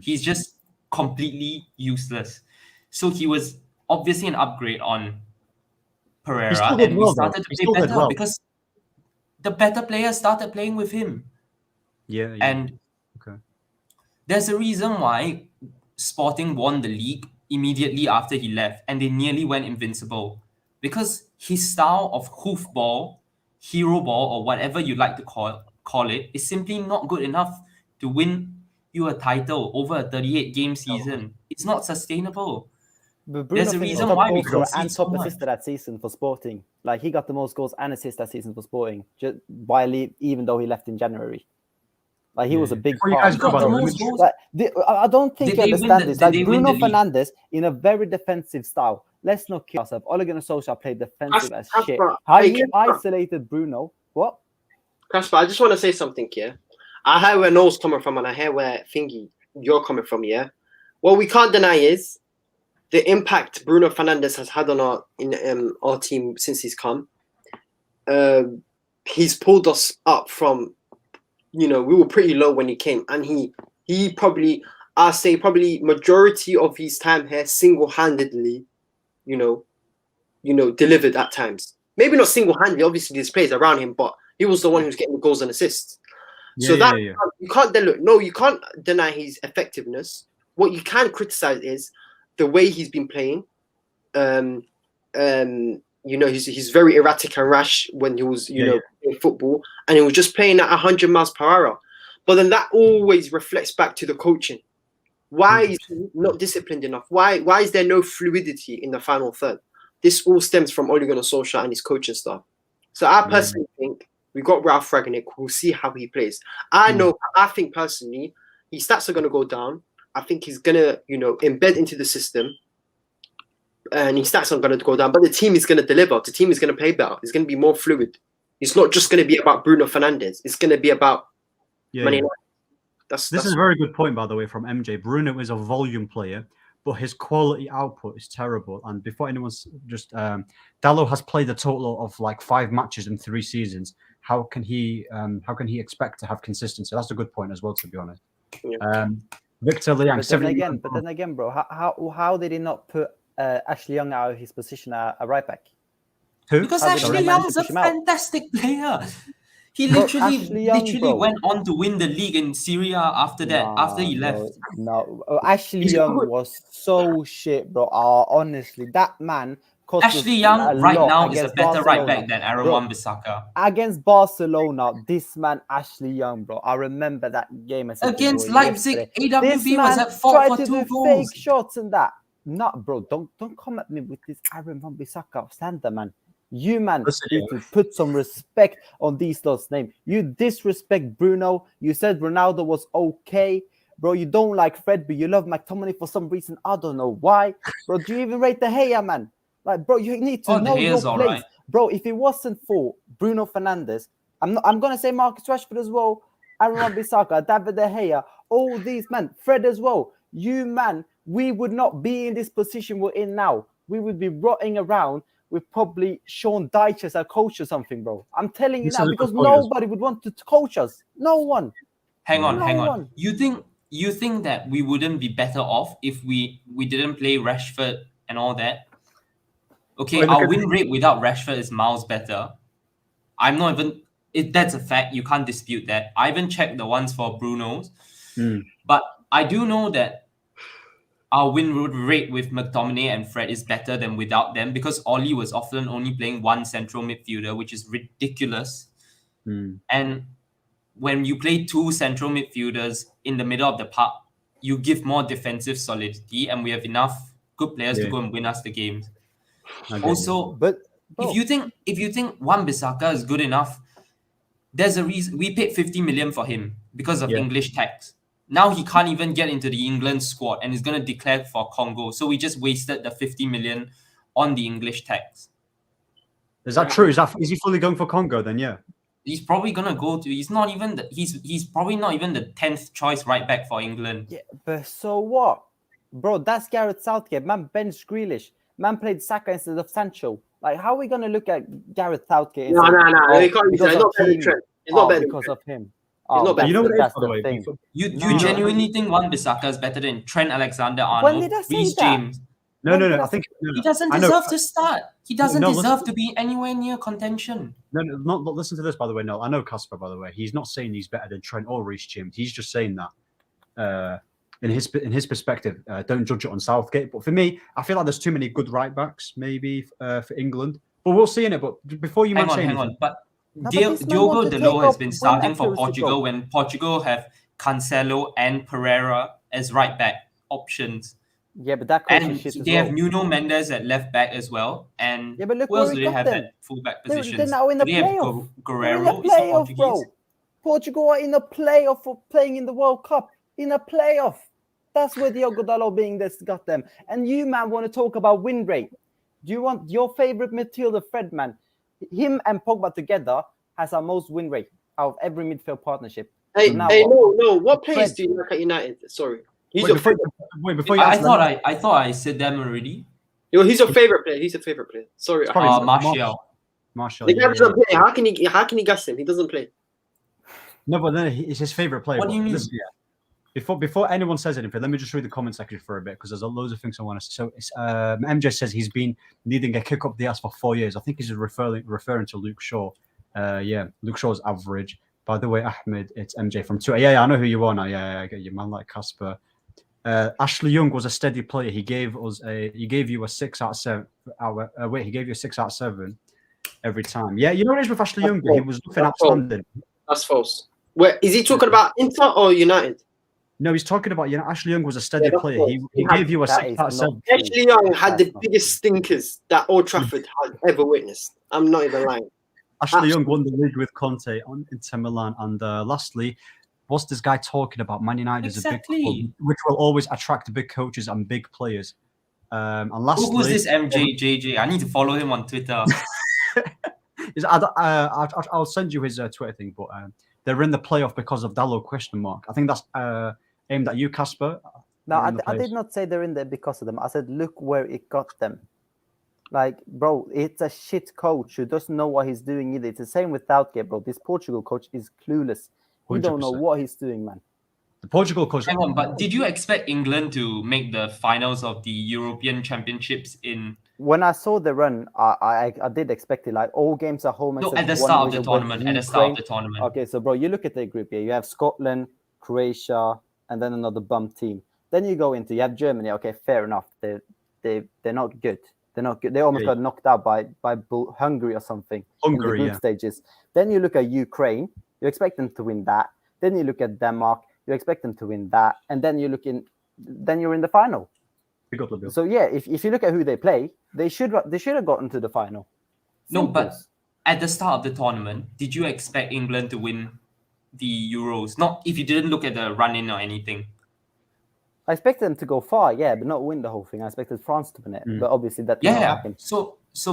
He's just completely useless. So he was obviously an upgrade on Pereira, still did and well, we started though. to He play still did better well. because the better players started playing with him. Yeah. And Okay. there's a reason why Sporting won the league immediately after he left, and they nearly went invincible, because his style of hoofball, hero ball, or whatever you like to call it, is simply not good enough to win you a title over a 38 game season. It's not sustainable. But There's a finished reason top why we goal scorer concede and so top much. assist that season for Sporting. Like, he got the most goals and assists that season for Sporting, even though he left in January. Like, he was a big Before you part. guys of go, by the way, most goals. Like, I don't think Did you they win understand the- this. did Like, they win Bruno the league? Fernandes in a very defensive style. Let's not kill ourselves. Ole Gunnar Solskjaer played defensive as shit. Casper, How hey, you Casper. isolated Bruno? What? Casper, I just want to say something here. I hear where Noel's coming from, and I hear where you're coming from. Yeah. What we can't deny is the impact Bruno Fernandes has had on our team since he's come. He's pulled us up from, we were pretty low when he came, and he probably, I say probably majority of his time here single-handedly, delivered at times. Maybe not single-handedly. Obviously, there's players around him, but he was the one who was getting the goals and assists. So that you can't you can't deny his effectiveness. What you can criticize is the way he's been playing. He's very erratic and rash when he was playing football, and he was just playing at 100 miles per hour. But then that always reflects back to the coaching. Why is he not disciplined enough? Why is there no fluidity in the final third? This all stems from Ole Gunnar Solskjaer and his coaching staff. So I personally think we got Ralph Rangnick. We'll see how he plays. I think personally, his stats are going to go down. I think he's going to, embed into the system. And his stats are going to go down. But the team is going to deliver. The team is going to play better. It's going to be more fluid. It's not just going to be about Bruno Fernandes. It's going to be about Man United. This is a very good point, by the way, from MJ. Bruno is a volume player, but his quality output is terrible. And before anyone's Dalot has played a total of like 5 matches in 3 seasons. How can he expect to have consistency? That's a good point as well, to be honest. Yeah. Victor Liang, But then again, bro, how did he not put Ashley Young out of his position at right back? Who? Because How did Ashley they Young manage is to a push him out? fantastic player. He Bro, literally Ashley Young, bro. went on to win the league in Syria after that, after he left. No, Ashley He's Young good. was so shit, bro. Honestly, that man cost us Ashley a Young right lot now is a against better right Barcelona. back than Aaron Bro, Wan-Bissaka. Against Barcelona, this man Ashley Young, bro. I remember that game as if it Against were Leipzig, yesterday. AWB This was man at fault tried for to 2 do goals. fake shots and that. No, bro, don't come at me with this Aaron Wan-Bissaka slander, man. You, man, Listen, need to put some respect on these lot's name. You disrespect Bruno. You said Ronaldo was okay. Bro, you don't like Fred, but you love McTominay for some reason. I don't know why. Bro, do you even rate De Gea, man? Like, bro, you need to De know your Gea's all place. right. Bro, if it wasn't for Bruno Fernandes, I'm gonna say Marcus Rashford as well, Aaron Wan-Bissaka, David De Gea, all these men, Fred as well. You, man, we would not be in this position we're in now. We would be rotting around with probably Sean Dyche as our coach or something, bro. I'm telling you He's now, a because good coach. nobody would want to coach us. No one. Hang on, No hang on. one. You think that we wouldn't be better off if we didn't play Rashford and all that? Okay, Wait, look our at win rate without Rashford is miles better. I'm not even. That's a fact. You can't dispute that. I even checked the ones for Bruno's, but I do know that our win rate with McTominay and Fred is better than without them, because Oli was often only playing one central midfielder, which is ridiculous. And when you play two central midfielders in the middle of the park, you give more defensive solidity, and we have enough good players to Yeah. go and win us the games. I get you. Also, But bro, if you think Wan-Bissaka is good enough, there's a reason we paid 50 million for him because of Yeah. English tax. Now he can't even get into the England squad and is going to declare for Congo. So we just wasted the 50 million on the English tax. Is that true? Is he fully going for Congo then? Yeah. He's probably going to go to. He's not even. He's probably not even the 10th choice right back for England. yeah, but so what? Bro, that's Gareth Southgate. Man benched Grealish. Man played Saka instead of Sancho. Like, how are we going to look at Gareth Southgate? and No, say, no, no. oh, He can't use because that. It's of not better than him. Trent. It's not better than because Trent. of him. not Oh, better. You know what it is, that's by the way? thing. You No. genuinely think Wan-Bissaka is better than Trent Alexander-Arnold, When did I say Reece that? James? No. When I think He doesn't I know. deserve to start. He doesn't No, deserve listen- to be anywhere near contention. No, not listen to this, by the way. No, I know Casper, by the way. He's not saying he's better than Trent or Reece James. He's just saying that in his perspective. Don't judge it on Southgate. But for me, I feel like there's too many good right backs, maybe for England. But we'll see in it. But before you Hang say on. anything, But No, but this man Diogo wants to Dalot take has off been win starting for accuracy, Portugal bro. when Portugal have Cancelo and Pereira as right back options. Yeah, but that coach And is shit as they well. have Nuno Mendes at left back as well. And Yeah, but look who else where do he they got have them. at full back They're positions? now in the Do they have playoff. They're in Guerrero? the Is he playoff, Portuguese? bro. Portugal are in the playoff for playing in the World Cup. In a playoff. That's where Diogo Dalot being this got them. And you, man, want to talk about win rate. Do you want your favorite midfielder, Fred, man? Him and Pogba together has our most win rate out of every midfield partnership. Hey, So now hey, what? no. What players Fred. do you like at United? Sorry, he's wait, your before, favorite. before you I answer, thought I said them already. He's your favorite player. He's your favorite player. Sorry, probably Martial. Martial. the guy Yeah. doesn't play. How can he guess him? He doesn't play. No, but then it's his favorite player. What do you But mean? listen, before anyone says anything, let me just read the comment section for a bit because there's loads of things I want to say. So it's, MJ says he's been needing a kick up the ass for 4 years. I think he's referring to Luke Shaw. Yeah, Luke Shaw's average. By the way, Ahmed, it's MJ from Twitter. Yeah, I know who you are now. Yeah, I get you, man. Like Casper. Ashley Young was a steady player. He gave you a 6 out of 7. He gave you a 6 out of 7 every time. Yeah, you know what it is with Ashley Young? He was nothing That's false. outstanding. That's false. Where is he talking about? Inter or United? No, he's talking about, Ashley Young was a steady that's player. false. He gave you a That 6 is out of 7. not- Ashley Young had the That's not biggest stinkers that Old Trafford has ever witnessed. I'm not even lying. Ashley Young won the league with Conte on Inter Milan. And lastly, what's this guy talking about? Man United is a big Exactly. club, which will always attract big coaches and big players. And lastly, Who's this MJJJ? I need to follow him on Twitter. I'll send you his Twitter thing, but they're in the playoff because of Dalot ? I think that's aimed at you, Casper. No, They're in the I did playoffs. not say they're in there because of them. I said, look where it got them. Like, bro, it's a shit coach who doesn't know what he's doing either. It's the same with Southgate, bro. This Portugal coach is clueless. He don't know 100%. what he's doing, man. The Portugal coach. Hang on, but did you expect England to make the finals of the European Championships in? When I saw the run, I did expect it. Like all games at home. No, except at the one start of the with tournament. At the start of Ukraine. the tournament. Okay, so bro, you look at the group here. You have Scotland, Croatia, and then another bum team. Then you go into you have Germany. Okay, fair enough. They're not good. They're not good. They almost got knocked out by Hungary or something in the group stages. Then you look at Ukraine. You expect them to win that. Then you look at Denmark. You expect them to win that, and then you're in the final. So yeah, if you look at who they play, they should have gotten to the final. No, but at the start of the tournament, did you expect England to win the Euros? Not if you didn't look at the run-in or anything. I expected them to go far, yeah, but not win the whole thing. I expected France to win it, but obviously that didn't happen.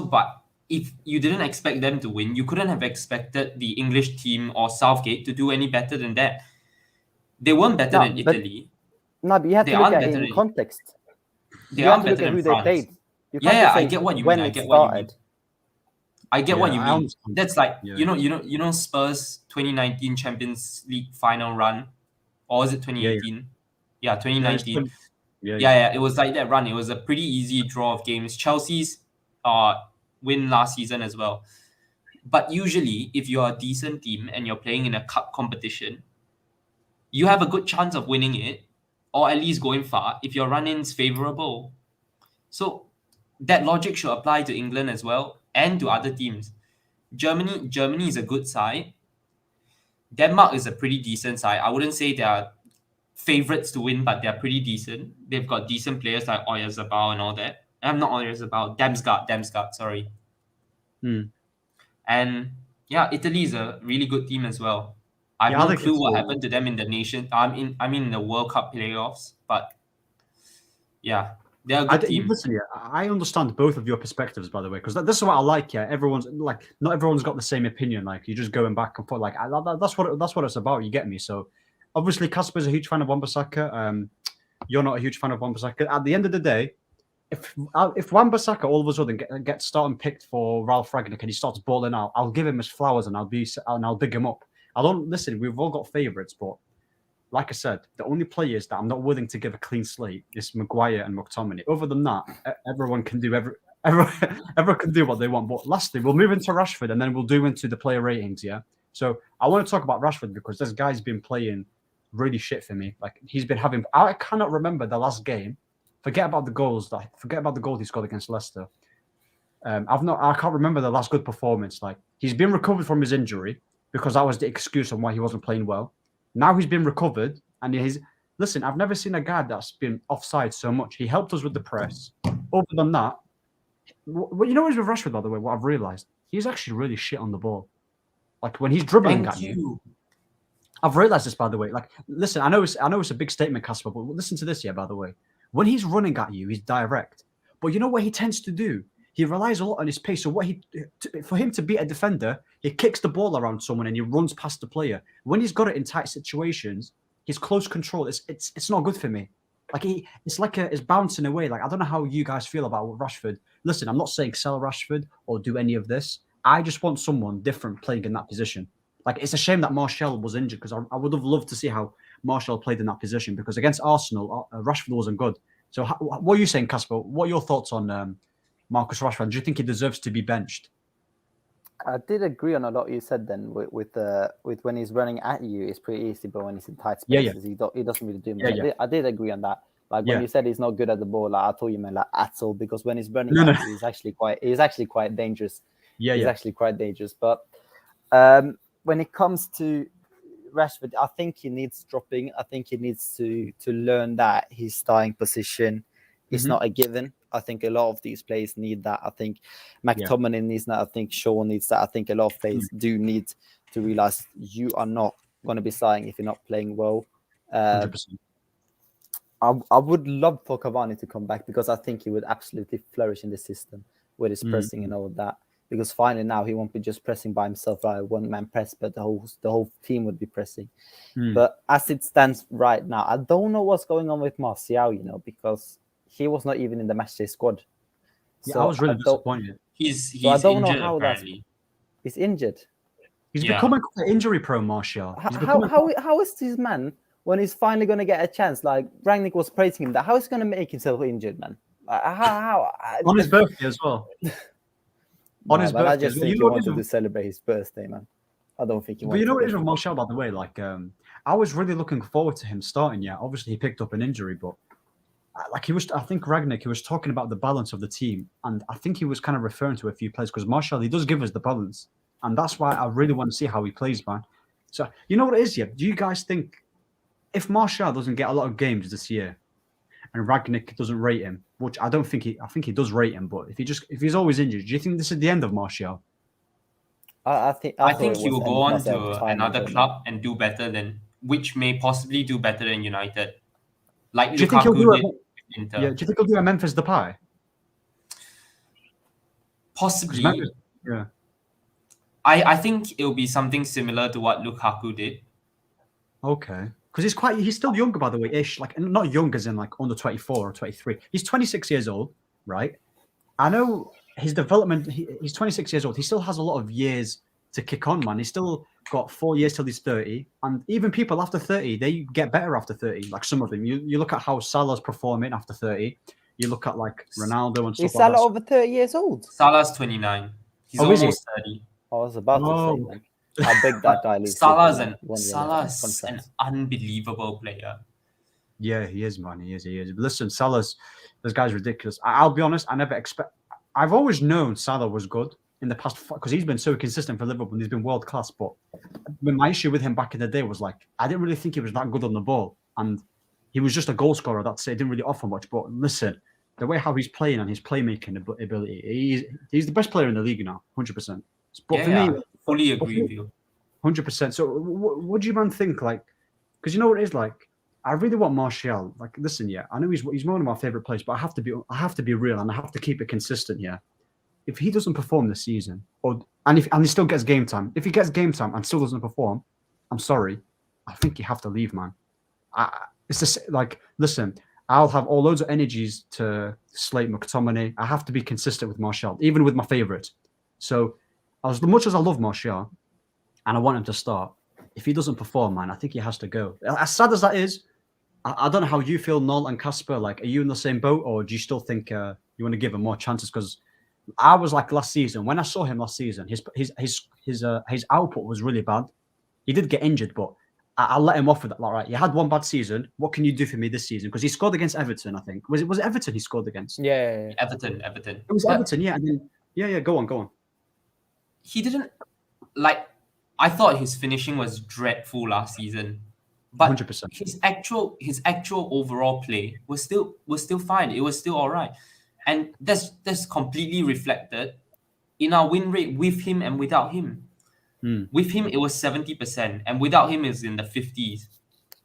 But if you didn't expect them to win, you couldn't have expected the English team or Southgate to do any better than that. They weren't better than Italy. But you have to look at it in context. They are better than France. They played. I get what you mean. I get what you mean. I get what you mean. That's like you know Spurs 2019 Champions League final run, or was it 2018? Yeah, 2019. Yeah, it was like that run. It was a pretty easy draw of games. Chelsea's win last season as well. But usually, if you're a decent team and you're playing in a cup competition, you have a good chance of winning it, or at least going far if your run-in's favorable. So that logic should apply to England as well and to other teams. Germany is a good side. Denmark is a pretty decent side. I wouldn't say they are favorites to win, but they're pretty decent. They've got decent players like Oyarzabal and all that. I'm not Oyarzabal, Damsgaard, sorry. And yeah, Italy is a really good team as well. I have no clue what happened to them in the in the World Cup playoffs, but yeah, they're a good team. Listen, I understand both of your perspectives, by the way, because this is what I like. Yeah, everyone's like, not everyone's got the same opinion. Like, you're just going back and forth. Like, that's what it's about. You get me? So, obviously, Casper's a huge fan of Wan-Bissaka. You're not a huge fan of Wan-Bissaka. At the end of the day, if Wan-Bissaka all of a sudden gets starting picked for Ralph Ragnick and he starts balling out, I'll give him his flowers and I'll big him up. I don't listen. We've all got favourites, but like I said, the only players that I'm not willing to give a clean slate is Maguire and McTominay. Other than that, everyone can do everyone can do what they want. But lastly, we'll move into Rashford and then we'll do into the player ratings. Yeah. So I want to talk about Rashford because this guy's been playing really shit for me. Like he's been having. I cannot remember the last game. Forget about the goals he scored against Leicester. I can't remember the last good performance. Like he's been recovered from his injury, because that was the excuse on why he wasn't playing well. Now he's been recovered, and listen, I've never seen a guy that's been offside so much. He helped us with the press. Other than that, what you know is with Rashford, by the way, what I've realised, he's actually really shit on the ball. Like when he's dribbling at you. I've realised this, by the way. Like, listen, I know it's a big statement, Casper, but listen to this, by the way. When he's running at you, he's direct. But you know what he tends to do? He relies a lot on his pace. So for him to beat a defender, he kicks the ball around someone and he runs past the player. When he's got it in tight situations, his close control, it's not good for me. Like it's bouncing away. Like I don't know how you guys feel about Rashford. Listen, I'm not saying sell Rashford or do any of this. I just want someone different playing in that position. Like it's a shame that Martial was injured because I would have loved to see how Martial played in that position because against Arsenal, Rashford wasn't good. So what are you saying, Casper? What are your thoughts on Marcus Rashford? Do you think he deserves to be benched? I did agree on a lot you said then with when he's running at you, it's pretty easy, but when he's in tight spaces, he doesn't really do much. I did agree on that. Like when you said he's not good at the ball, like, I thought you meant like at all because when he's running at you, he's actually quite dangerous. He's actually quite dangerous. But when it comes to Rashford, I think he needs dropping. I think he needs to learn that his starting position is not a given. I think a lot of these players need that. I think McTominay needs that. I think Shaw needs that. I think a lot of players do need to realize you are not going to be starting if you're not playing well. 100%. I would love for Cavani to come back because I think he would absolutely flourish in the system with his pressing and all of that. Because finally now he won't be just pressing by himself, like a one-man press, but the whole team would be pressing. But as it stands right now, I don't know what's going on with Martial, because he was not even in the matchday squad. Yeah, so I was really disappointed. He's I don't injured, know how apparently. He's injured. He's becoming injury prone, Martial. How is this man when he's finally going to get a chance, like Rangnick was praising him, that how is he going to make himself injured, man? How? On his birthday as well. On his But I birthday. just as well. think You he know what wanted it to is- celebrate his birthday, man. I don't think he But wanted you know what it to. is with Martial, by the way? Like, I was really looking forward to him starting. Yeah, obviously he picked up an injury, but like he was, I think Ragnick, he was talking about the balance of the team, and I think he was kind of referring to a few players because Martial, he does give us the balance, and that's why I really want to see how he plays, man. So you know what it is, yeah? Do you guys think if Martial doesn't get a lot of games this year, and Ragnick doesn't rate him, which I don't think I think he does rate him, but if he's always injured, do you think this is the end of Martial? I think he will go on to another club and do better than, which may possibly do better than United, like Do you think he'll Lukaku do did it? with Inter. Yeah, do you think he'll do a Memphis Depay? Possibly. Memphis, yeah. I think it'll be something similar to what Lukaku did. Okay. Because he's still younger, by the way, ish. Like, not young as in like under 24 or 23. He's 26 years old, right? I know his development, he's 26 years old. He still has a lot of years to kick on, man. He's still got 4 years till he's 30. And even people after 30, they get better after 30. Like some of them. You look at how Salah's performing after 30. You look at like Ronaldo and stuff Is like Salah that. over 30 years old? Salah's 29. He's Oh, is he? almost 30. I was about to Oh. say, man. I beg that guy leaves. Salah's City, an man. 1 year Salah's an contract. unbelievable player. Yeah, he is, man. He is. But listen, this guy's ridiculous. I'll be honest. I've always known Salah was good in the past because he's been so consistent for Liverpool and he's been world class. But my issue with him back in the day was like I didn't really think he was that good on the ball, and he was just a goal scorer. That's it. Didn't really offer much. But listen, the way how he's playing and his playmaking ability, he's the best player in the league now, 100%. But for me, fully agree with you. 100%. So what do you man think? Like, because you know what it is like. I really want Martial. Like, listen, yeah, I know he's one of my favorite players, but I have to be real and I have to keep it consistent. Yeah, if he doesn't perform this season, and he still gets game time, if he gets game time and still doesn't perform, I'm sorry, I think you have to leave, man. It's just like, listen, I'll have all loads of energies to slate McTominay. I have to be consistent with Martial, even with my favorite. So, as much as I love Martial, and I want him to start, if he doesn't perform, man, I think he has to go. As sad as that is, I don't know how you feel, Noel and Casper. Like, are you in the same boat, or do you still think you want to give him more chances? Because I was like last season when I saw him last season, his output was really bad. He did get injured, but I let him off with that. Like, right, you had one bad season. What can you do for me this season? Because he scored against Everton, I think. Was it Everton he scored against? Yeah. Everton. It was Everton, yeah. And then, yeah. Go on. He didn't like. I thought his finishing was dreadful last season, but 100%. his actual overall play was still fine. It was still all right, and that's completely reflected in our win rate with him and without him. With him, it was 70%, and without him, it's in the 50s.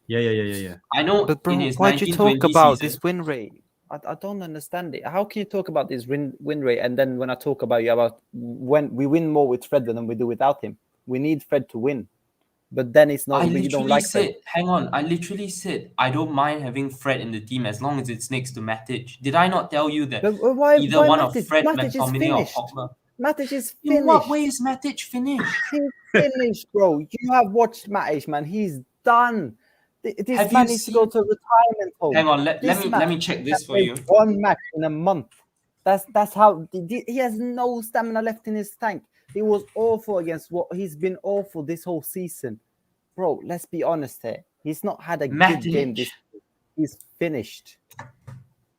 Yeah. I know. But bro, in his why'd you talk 1920 about season, this win rate? I don't understand it. How can you talk about this win rate and then when I talk about when we win more with Fred than we do without him? We need Fred to win, but then it's not. You don't like Fred. Hang on, I literally said I don't mind having Fred in the team as long as it's next to Matic. Did I not tell you that But why one Matic? of Fred, Matic is McTominay, or finished. Pogba? Matic is finished. In what way is Matic finished? He's finished, bro. You have watched Matic, man. He's done. This Have man you needs to go to a retirement home. Hang on, let me check this for you. One match in a month. That's how he has no stamina left in his tank. He was awful against what he's been awful this whole season, bro. Let's be honest here. He's not had a good game this season. He's finished.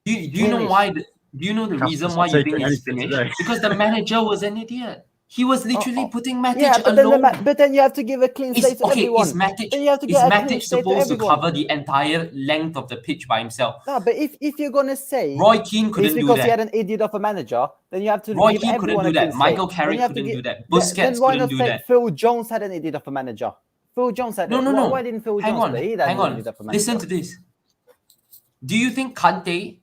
Do you know why? Do you know the reason why you think he's finished? Today. Because the manager was an idiot. He was literally putting Matic Yeah, alone. but then you have to give a clean slate to everyone. Is Matic, then you have to is get a clean Matic slate to supposed to everyone. cover the entire length of the pitch by himself? No, but if you're gonna say Roy Keane couldn't it's do because that. he had an idiot of a manager, then you have to Roy give Keane couldn't everyone do a clean that. Michael slate. Carrick Then you have to couldn't give- do that. Then Busquets why couldn't not do say that. Phil Jones had an idiot of a manager? Phil Jones had No. Why didn't Phil Hang Jones on, play? He had hang an on. idiot of a manager. Listen to this. Do you think Kante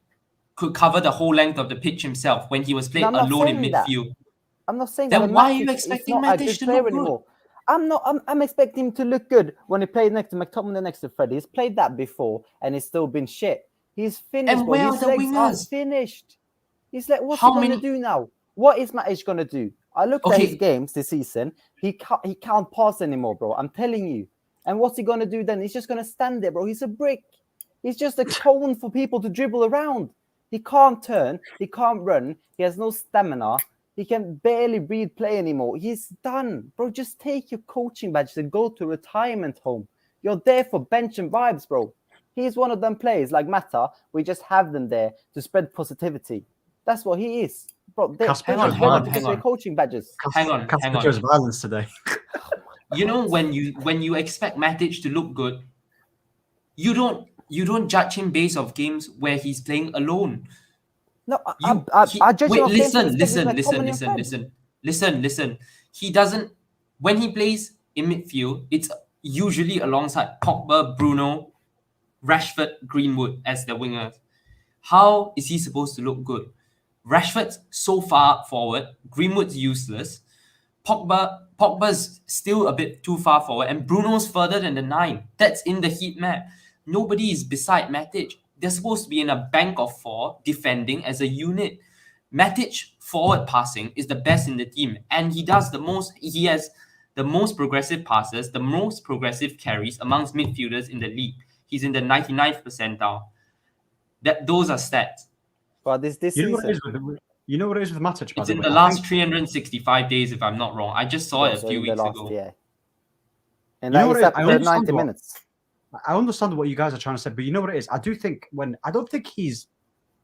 could cover the whole length of the pitch himself when he was playing No, I'm not alone in saying that. midfield? I'm not saying Then that. but why are you Matic is expecting not a Matic good to player look good? anymore. I'm expecting him to look good when he played next to McTominay, next to Freddie. He's played that before, and it's still been shit. He's finished. And bro. where His are the legs are wingers? finished. He's like, what's How he many- gonna do now? What is Matic gonna do? I looked at Okay. his games this season. He can't pass anymore, bro. I'm telling you. And what's he gonna do then? He's just gonna stand there, bro. He's a brick. He's just a cone for people to dribble around. He can't turn. He can't run. He has no stamina. He can barely read play anymore. He's done, bro. Just take your coaching badges and go to a retirement home. You're there for bench and vibes, bro. He's one of them players like Mata. We just have them there to spread positivity. That's what he is, bro. They're just ready to get their coaching badges. Hang on. Chose violence today. You know, when you expect Matic to look good, you don't judge him based off games where he's playing alone. No, I judge him. Listen. He doesn't. When he plays in midfield, it's usually alongside Pogba, Bruno, Rashford, Greenwood as the wingers. How is he supposed to look good? Rashford's so far forward. Greenwood's useless. Pogba's still a bit too far forward, and Bruno's further than the 9. That's in the heat map. Nobody is beside Matic. They're supposed to be in a bank of 4, defending as a unit. Matic forward passing is the best in the team, and he does the most. He has the most progressive passes, the most progressive carries amongst midfielders in the league. He's in the 99th percentile. Those are stats. But this season. You know what it is with Matic? It's in the last 365 days, if I'm not wrong. I just saw it a few weeks ago. Yeah. And that is after 90 minutes. I understand what you guys are trying to say, but you know what it is? I don't think he's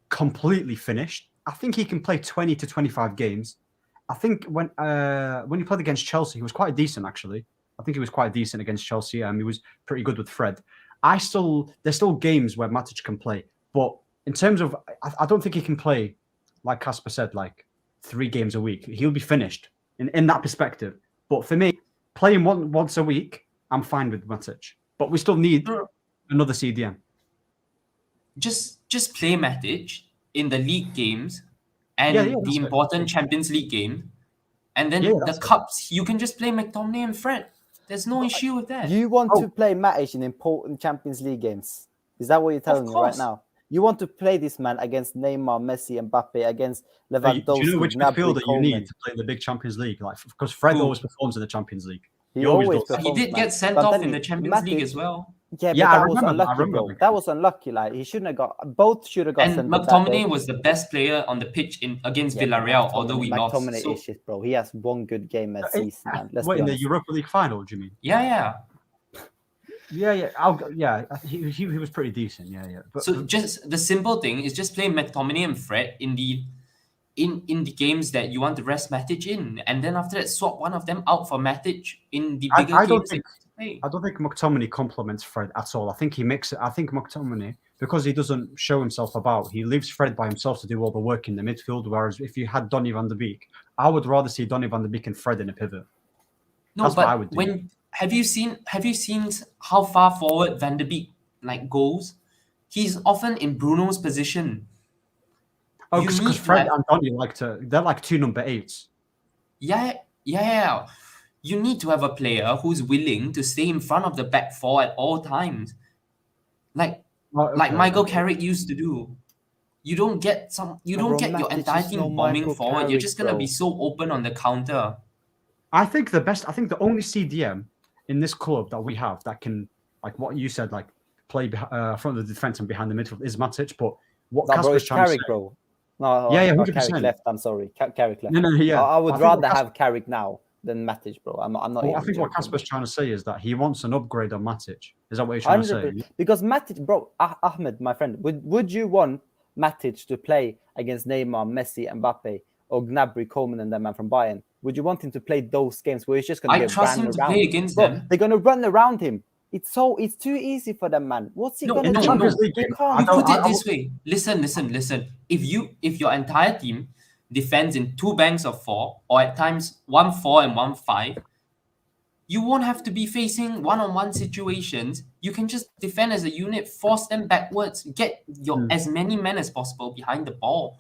completely finished. I think he can play 20 to 25 games. I think when he played against Chelsea, he was quite decent, actually. I think he was quite decent against Chelsea. He was pretty good with Fred. There's still games where Matic can play, but in terms of, I don't think he can play, like Casper said, like 3 games a week. He'll be finished in that perspective. But for me, playing once a week, I'm fine with Matic. But we still need another CDM. Just play Matic in the league games and the important Champions League game. And then the cups, you can just play McTominay and Fred. There's no issue with that. You want to play Matic in important Champions League games? Is that what you're telling me right now? You want to play this man against Neymar, Messi, Mbappe, against Lewandowski. Do you know which midfielder you need to play in the big Champions League? Like, because Fred always performs in the Champions League. He always performs. He did get sent off in the Champions League as well. Yeah, but that was unlucky, bro. That was unlucky. Like, he shouldn't have got. Both should have got sent off. And McTominay was the best player on the pitch against Villarreal, although we lost. McTominay is shit, bro. He has one good game at season, man. Let's be in honest. the Europa League final, do you mean? Yeah. He was pretty decent. Yeah. But, so just the simple thing is just play McTominay and Fred in the games that you want to rest Matic in, and then after that swap one of them out for Matic in the bigger games. I don't think McTominay complements Fred at all. I think he makes it. I think McTominay, because he doesn't show himself about, he leaves Fred by himself to do all the work in the midfield. Whereas if you had Donny van de Beek, I would rather see Donny van de Beek and Fred in a pivot. No, that's what I would do. Have you seen how far forward Van de Beek goes? He's often in Bruno's position. Oh, because Fred and Donny they're like 2 number 8s. Yeah. You need to have a player who's willing to stay in front of the back 4 at all times. Like Michael Carrick used to do. You don't get your entire team bombing forward. You're just gonna be so open on the counter. I think the only CDM in this club that we have that can, like what you said, like play front of the defense and behind the midfield is Matic. But what Casper's trying to say, bro. No, 100%. Carrick left. I'm sorry, Carrick left. No, yeah. I would rather have Carrick now than Matic, bro. I'm not. Well, I think what Casper's trying to say is that he wants an upgrade on Matic. Is that what you're trying to say? Because Matic, bro, Ahmed, my friend, would you want Matic to play against Neymar, Messi, Mbappe, or Gnabry, Coleman, and that man from Bayern? Would you want him to play those games where he's just going to get trust him around? To play against them. They're going to run around him. It's too easy for them, man. What's he going to do? You put it this way. Listen. If your entire team defends in 2 banks of 4, or at times 1 4 and 1 5, you won't have to be facing one-on-one situations. You can just defend as a unit, force them backwards, get as many men as possible behind the ball.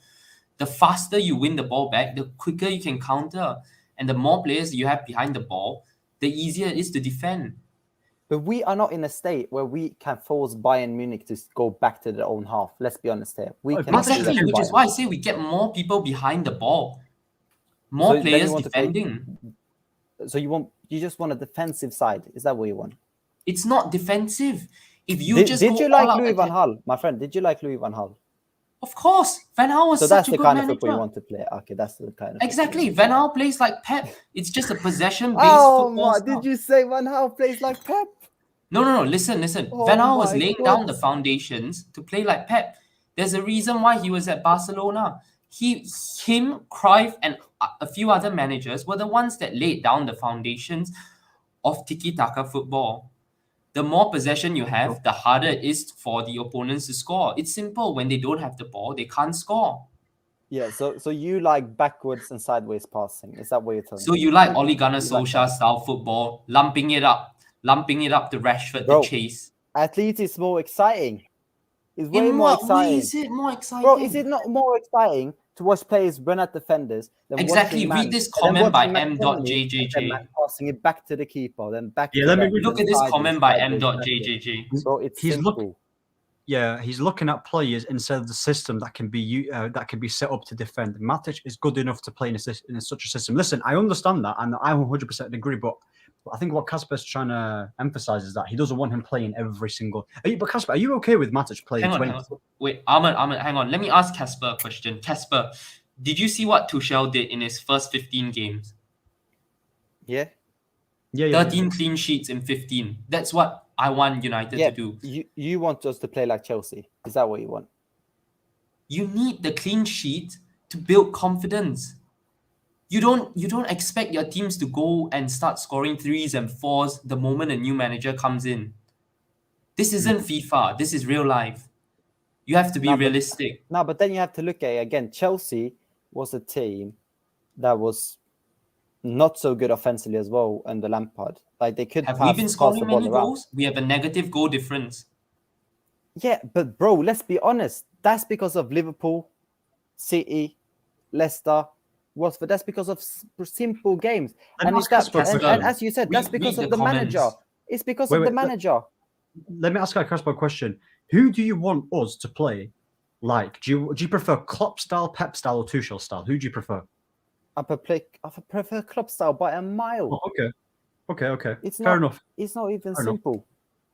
The faster you win the ball back, the quicker you can counter. And the more players you have behind the ball, the easier it is to defend. But we are not in a state where we can force Bayern Munich to go back to their own half. Let's be honest here. Exactly, which is why I say we get more people behind the ball. More players defending. So you just want a defensive side? Is that what you want? It's not defensive. If you Did just you go like all out Louis van attack- Gaal, my friend? Did you like Louis van Gaal? Of course, Van Gaal was So such that's a the good kind of manager. football you want to play. Okay, that's the kind of Exactly. Van Gaal plays like Pep. It's just a possession-based Oh football my! style. Did you say Van Gaal plays like Pep? No. Listen. Oh Van Gaal was my laying God. down the foundations to play like Pep. There's a reason why he was at Barcelona. Him, Cruyff, and a few other managers were the ones that laid down the foundations of tiki-taka football. The more possession you have, the harder it is for the opponents to score. It's simple. When they don't have the ball, they can't score. Yeah. So you like backwards and sideways passing? Is that what you're telling So me? you like Ole Gunnar You like Solskjaer style football, lumping it up to Rashford Bro, to chase. At least it's more exciting. It's way In more what way exciting. is it more exciting? Bro, is it not more exciting to watch players run at defenders than Exactly. watching Read this and then comment by watching McTominay and then M.JJJ. passing it back to the keeper, then back Yeah, to let me them, read- Look then at this sideways, comment by sideways, sideways. M.JJJ. Bro, it's He's simple. he's looking at players instead of the system that can be set up to defend. Matic is good enough to play in such a system. Listen, I understand that, and I 100% agree. But I think what Casper's trying to emphasize is that he doesn't want him playing every single. But Casper, are you okay with Matic playing Hang on, 20? hang on. Wait, Ahmed, hang on. Let me ask Casper a question. Casper, did you see what Tuchel did in his first 15 games? Yeah. Yeah. 13 clean sheets in 15. That's what I want United Yeah. to do. You want us to play like Chelsea? Is that what you want? You need the clean sheet to build confidence. You don't expect your teams to go and start scoring 3s and 4s the moment a new manager comes in. This isn't FIFA. This is real life. You have to be realistic. No, but then you have to look at it again. Chelsea was a team that was not so good offensively as well under Lampard. Like they could Have we been pass scoring the ball many around. goals? We have a negative goal difference. Yeah, but bro, let's be honest. That's because of Liverpool, City, Leicester, Watford. That's because of simple games. And And, it's that, Casper, and as you said, that's read because the of the manager. comments. It's because Wait, of the wait, manager. Let me ask Casper a question. Who do you want us to play like? Do you prefer Klopp style, Pep style, or Tuchel style? Who do you prefer? I prefer club style by a mile. Oh, okay. It's Fair not. enough. It's not even Fair enough. simple.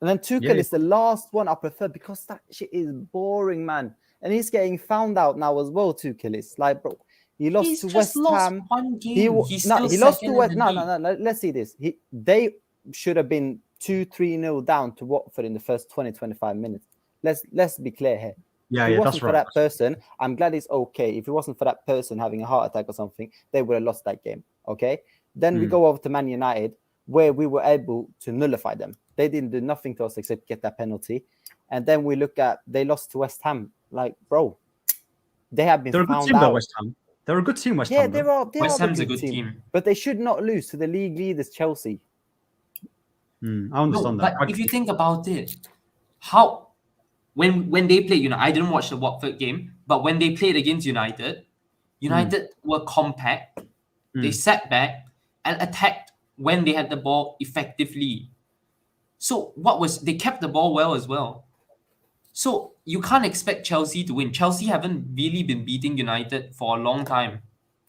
And then Tuchel Yeah. is the last one I prefer because that shit is boring, man. And he's getting found out now as well. Tuchel is like, bro, he lost He's to just West lost Ham. one game. He He's no, still he lost second to in West. the No. league. Let's see this. They should have been 2-3-0 down to Watford in the first 20-25 minutes. Let's be clear here. Yeah, If it yeah, wasn't that's for right. that person, I'm glad it's okay. If it wasn't for that person having a heart attack or something, they would have lost that game. Okay. Then we go over to Man United, where we were able to nullify them. They didn't do nothing to us except get that penalty. And then we look at they lost to West Ham. Like, bro, they have been They're a good found team, though, out. West Ham. They're a good team, West Yeah, Ham. they though. are. They West are Ham's a a good good team, team. but they should not lose to the league leaders, Chelsea. I No, understand but that. if you think about it, how when they played, I didn't watch the Watford game, but when they played against United were compact. They sat back and attacked when they had the ball effectively. So they kept the ball well as well. So you can't expect Chelsea to win. Chelsea haven't really been beating United for a long time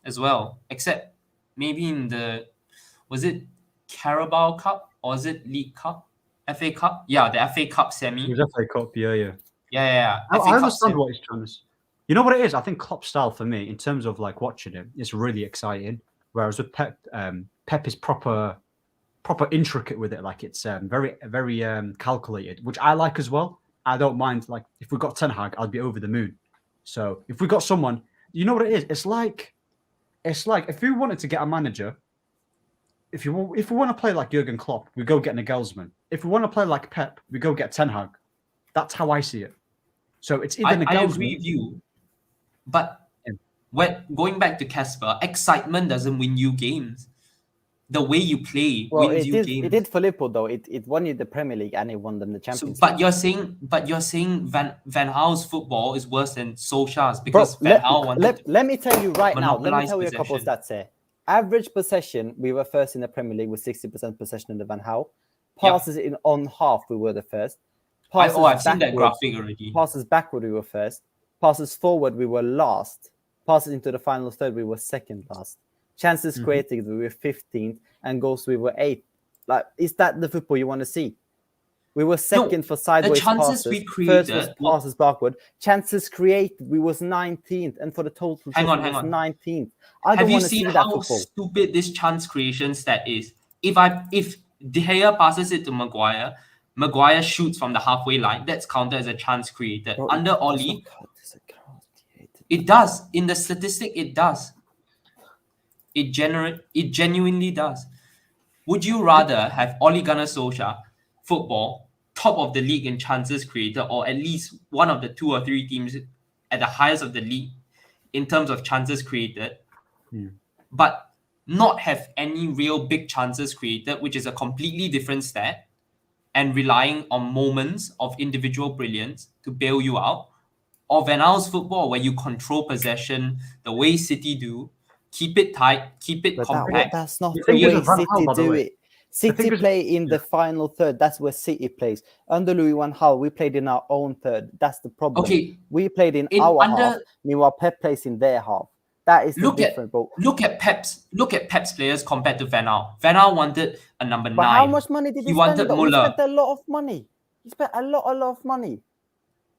as well, except maybe in was it Carabao Cup or is it League Cup? FA Cup? Yeah, the FA Cup semi. It was FA Cup, yeah. Yeah. I FA Cup understand semi. what he's trying to say. You know what it is? I think Klopp style for me, in terms of like watching him, is really exciting. Whereas with Pep, Pep is proper intricate with it. Like it's very calculated, which I like as well. I don't mind. Like if we got Ten Hag, I'd be over the moon. So if we got someone, you know what it is? It's like if we wanted to get a manager. If we want to play like Jurgen Klopp, we go get Nagelsmann. If we want to play like Pep, we go get Ten Hag. That's how I see it. So it's either I Nagelsmann. agree with you, but when going back to Casper, excitement doesn't win you games. The way you play Well, wins it you did. games. It did for Liverpool though. It won you the Premier League and it won them the So, Champions League. but you're saying Van Gaal's football is worse than Solskjaer's because Bro, Van Gaal wanted to let me tell you right now. Let me monopolize tell you a couple of possession. stats here. Average possession, we were first in the Premier League with 60% possession in the Van Gaal. Yeah. Passes in on half, we were the first. I've Passes seen that backward, graphic already. Passes backward, we were first. Passes forward, we were last. Passes into the final third, we were second last. Chances created, we were 15th, and goals, we were 8th. Like, is that the football you want to see? We were second for sideways chances passes. we First was created- passes backward. Chances created, we was 19th, and for the total, Hang on. 19th. I Have don't you want to see seen that how football. stupid this chance creation stat is? If De Gea passes it to Maguire shoots from the halfway line, that's counted as a chance created. Bro, Under it does Oli, not count as a chance created. it does. In the statistic, it does. It genuinely does. Would you rather have Ole Gunnar Solskjaer, football, top of the league in chances created, or at least one of the 2 or 3 teams at the highest of the league in terms of chances created, but not have any real big chances created, which is a completely different stat, and relying on moments of individual brilliance to bail you out, or Van Gaal's football where you control possession the way City do, keep it tight, keep it But compact. that's not The the thing is way with Van Gaal, City by the do way, it. City thing is- play in the final third. That's where City plays. Under Louis van Gaal, we played in our own third. That's the problem. Okay, We played in in our under- half. Meanwhile, Pep plays in their half. That is the Look at difference, bro. look at Pep's players compared to Van Gaal. Van Gaal wanted a number But 9. how much money did He he wanted spend? Though? He Muller. spent a lot of money. He spent a lot of money.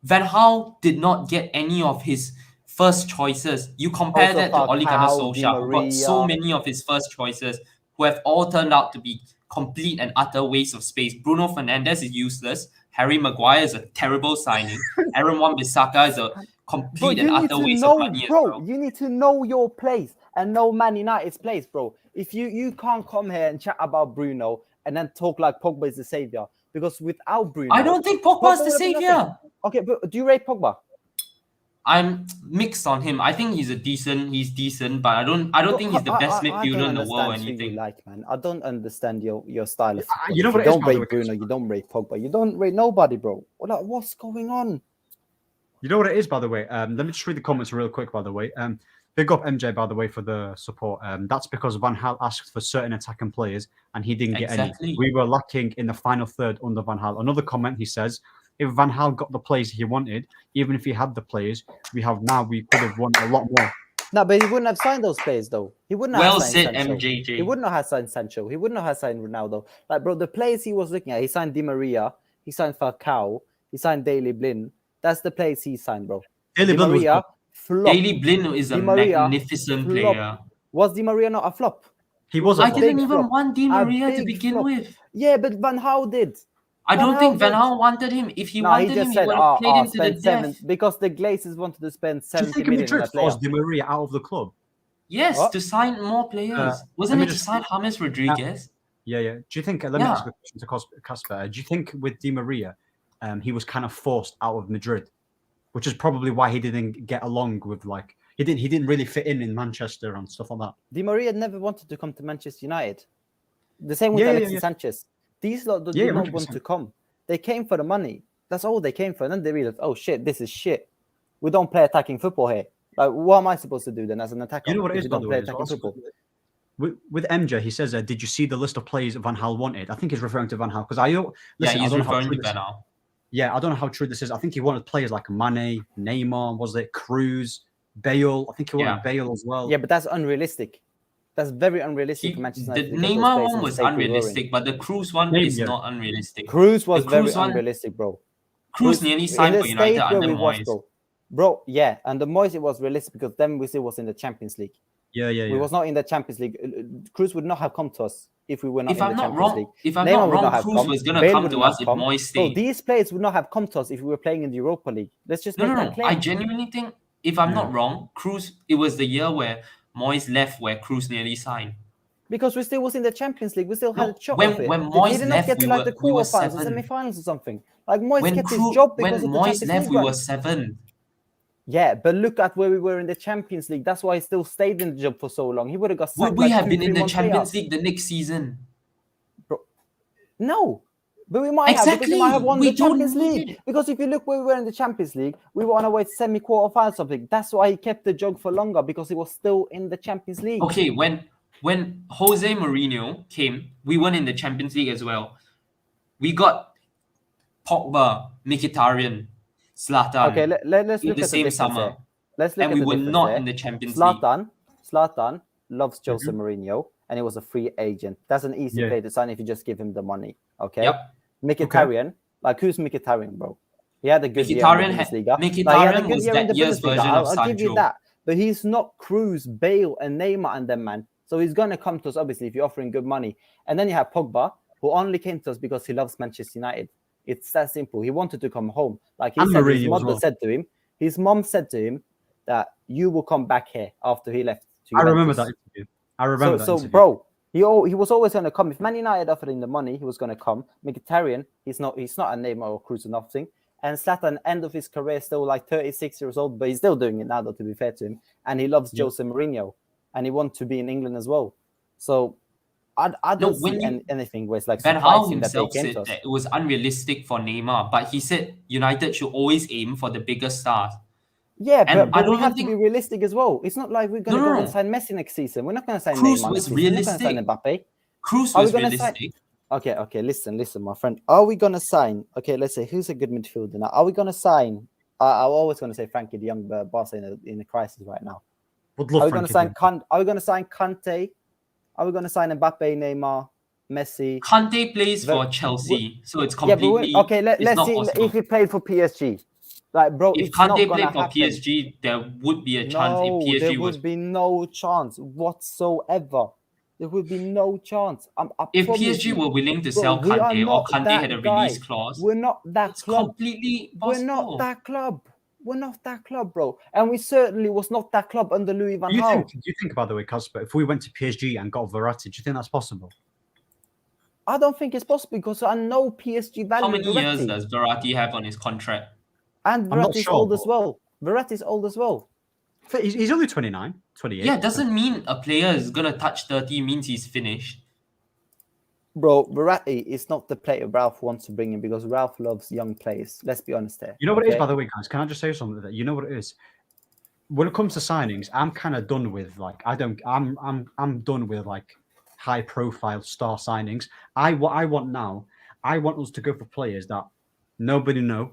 Van Gaal did not get any of his first choices. You compare Also that to Ole Gunnar Falcao, Di Solskjaer, who got so Maria. many of his first choices who have all turned out to be complete and utter waste of space. Bruno Fernandes is useless. Harry Maguire is a terrible signing. Aaron Wan-Bissaka is a Bro, complete you and need utter to waste know, of money as bro. well. You need to know your place and know Man United's place, bro. If you can't come here and chat about Bruno and then talk like Pogba is the savior, because without Bruno, I don't think Pogba's Pogba the will be nothing. savior. Okay, but do you rate Pogba? I'm mixed on him. I think he's decent, but I don't think he's the best midfielder in the world or Who you anything. like, man. I don't understand your style of football. you know If what it you is, don't by the rate way? Bruno, you don't rate Pogba, you don't rate nobody, bro. What's going on? You know what it is, by the way? Let me just read the comments real quick, by the way. Big up MJ, by the way, for the support. That's because Van Gaal asked for certain attacking players and he didn't get Exactly. any. We were lacking in the final third under Van Gaal. Another comment, he says, if Van Gaal got the players he wanted, even if he had the players we have now, we could have won a lot more. No, but he wouldn't have signed those players, though. He wouldn't Well have signed said, Sancho. MJJ. He wouldn't have signed Sancho. He wouldn't have signed Ronaldo. Like, bro, the players he was looking at, he signed Di Maria, he signed Falcao, he signed Daley Blind. That's the players he signed, bro. Daley Di Blind was Maria, good. flop. Daily Blind is a Di Maria, magnificent flop. player. Was Di Maria not a flop? He was. I A didn't big even flop. want Di A Maria to big begin flop. with. Yeah, but Van Gaal did. I Van don't Gaal think Van did. Gaal wanted him. If he No, wanted he him, just he said, would have played him to the spend seven, death. because the Glazers wanted to spend Do you 70 think million on Madrid a player. forced Di Maria out of the club? Yes, What? to sign more players. let Wasn't me it to just- sign James Rodriguez? Yeah. Do you think? Let me Yeah. ask a question to Casper. Do you think with Di Maria, he was kind of forced out of Madrid, which is probably why he didn't get along with he didn't really fit in Manchester and stuff like that. Di Maria never wanted to come to Manchester United. The same with Yeah, Alexis yeah. Sanchez. These lot did Yeah, not want 100%. to come. They came for the money. That's all they came for. And then they realized, oh shit, this is shit. We don't play attacking football here. Like, what am I supposed to do then as an attacker? You know what it if is, we by don't the play way. as attacking well? football. With MJ, he says, "Did you see the list of players Van Gaal wanted?" I think he's referring to Van Gaal because I don't. Yeah, Listen, I he's don't know how referring true to this Van is. Gaal. Yeah, I don't know how true this is. I think he wanted players like Mane, Neymar, was it Cruz, Bale? I think he wanted Yeah. Bale as well. Yeah, but that's unrealistic. That's very unrealistic for The Manchester United. to get those Neymar players one and was stay roaring. unrealistic, but the Cruz one Name, is yeah. not unrealistic. Cruz was The very Cruz one- unrealistic, bro. Cruz nearly in signed the for United stage where under we watched, Moyes. bro, yeah, and the Moyes it was realistic because then we still was in the Champions League. yeah. We was not in the Champions League. Cruz would not have come to us if we were not If in I'm the not Champions League. wrong, if I'm Neymar not would not wrong, have Cruz come. was gonna Bale come would to not us have if come. Moyes Bro, stayed. these players would not have come to us if we were playing in the Europa League. Let's just make that clear. I genuinely think, if I'm not wrong, Cruz, it was the year where Moyes left where Cruz nearly signed. Because we still was in the Champions League, we still had No, a shot when- of it. when They Moyes did not left, get to we like were- the we were quarterfinals or seventh. semi-finals or something. Like Moyes When kept his Cruz, job when because of the Moyes Champions left, League we run. were seventh. Yeah, but look at where we were in the Champions League. That's why he still stayed in the job for so long. He would have got sacked Would we like have 2, been 3 in the months Champions later. League the next season? No, but we might have because we might have won We the Champions don't need League. it. Because if you look where we were in the Champions League, we were on our way to semi-quarterfinal something. That's why he kept the job for longer because he was still in the Champions League. Okay, when Jose Mourinho came, we won in the Champions League as well. We got Pogba, Mkhitaryan, Zlatan. Okay, let's in look the at the same difference summer. here. Let's look And at we the were difference not here. in the Champions League. Zlatan loves Jose Mourinho, and he was a free agent. That's an easy Yeah. player to sign if you just give him the money. Okay. Yep. Mkhitaryan Like who's Mkhitaryan, bro? He had a good year in the Bundesliga. Like, he had a Mkhitaryan good was year in that the year's Bundesliga. version of I'll give you Sancho. that. But he's not Cruz, Bale, and Neymar and them, man. So he's gonna come to us, obviously, if you're offering good money. And then you have Pogba, who only came to us because he loves Manchester United. It's that simple. He wanted to come home. Like he And said, Mourinho his as mother well. said to him, his mom said to him that you will come back here after he left. I remember that interview. I remember that So, interview. bro, he was always going to come. If Man United offered him the money, he was going to come. Mkhitaryan, he's not a Neymar or Cruz or nothing. And Zlatan, end of his career, still like 36 years old, but he's still doing it now, though, to be fair to him. And he loves Jose Mourinho, and he wants to be in England as well. So I don't see anything where it's like Van Gaal surprising that they himself came said to us. that it was unrealistic for Neymar, but he said United should always aim for the bigger stars. Yeah, And but I we don't have to think- be realistic as well. It's not like we're going to No, go no. and sign Messi next season. We're not going to sign Cruz Neymar was next season. We're not going to sign realistic. Mbappe. Cruz Are we was gonna realistic. Okay, listen, my friend. Are we gonna sign? Okay, let's say who's a good midfielder now? Are we gonna sign? I'm always gonna say Frankie de Jong, but Barca in a crisis right now. Would love Are we gonna Frankie sign? Are we gonna sign Kante? Are we gonna sign Mbappe, Neymar, Messi? Kante plays But- for Chelsea, so it's Yeah, but completely okay. it's Let's not see possible. if he played for PSG. Like, bro, If it's not Kante gonna played for happen. PSG, there would be a chance No, if PSG there was. would be no chance whatsoever. There would be no chance. I If promise PSG you. were willing to Bro, sell we are Kante or not Kante that had a guy. release clause, We're not that it's club. completely We're possible. not that club. We're not that club, bro. And we certainly was not that club under Louis van Do Gaal. you think, by the way, Casper, if we went to PSG and got Verratti, do you think that's possible? I don't think it's possible because I know PSG value How many years Verratti. does Verratti have on his contract? And I'm not Verratti's sure, old as but- well. Verratti's old as well. He's only 29, 28. Yeah, doesn't mean a player is gonna touch 30 means he's finished. Bro, Verratti is not the player Ralph wants to bring in because Ralph loves young players. Let's be honest here. You know what it is, okay? by the way, guys? Can I just say something? That you know what it is. When it comes to signings, I'm kind of done with like I'm done with like high profile star signings. What I want now, I want us to go for players that nobody know,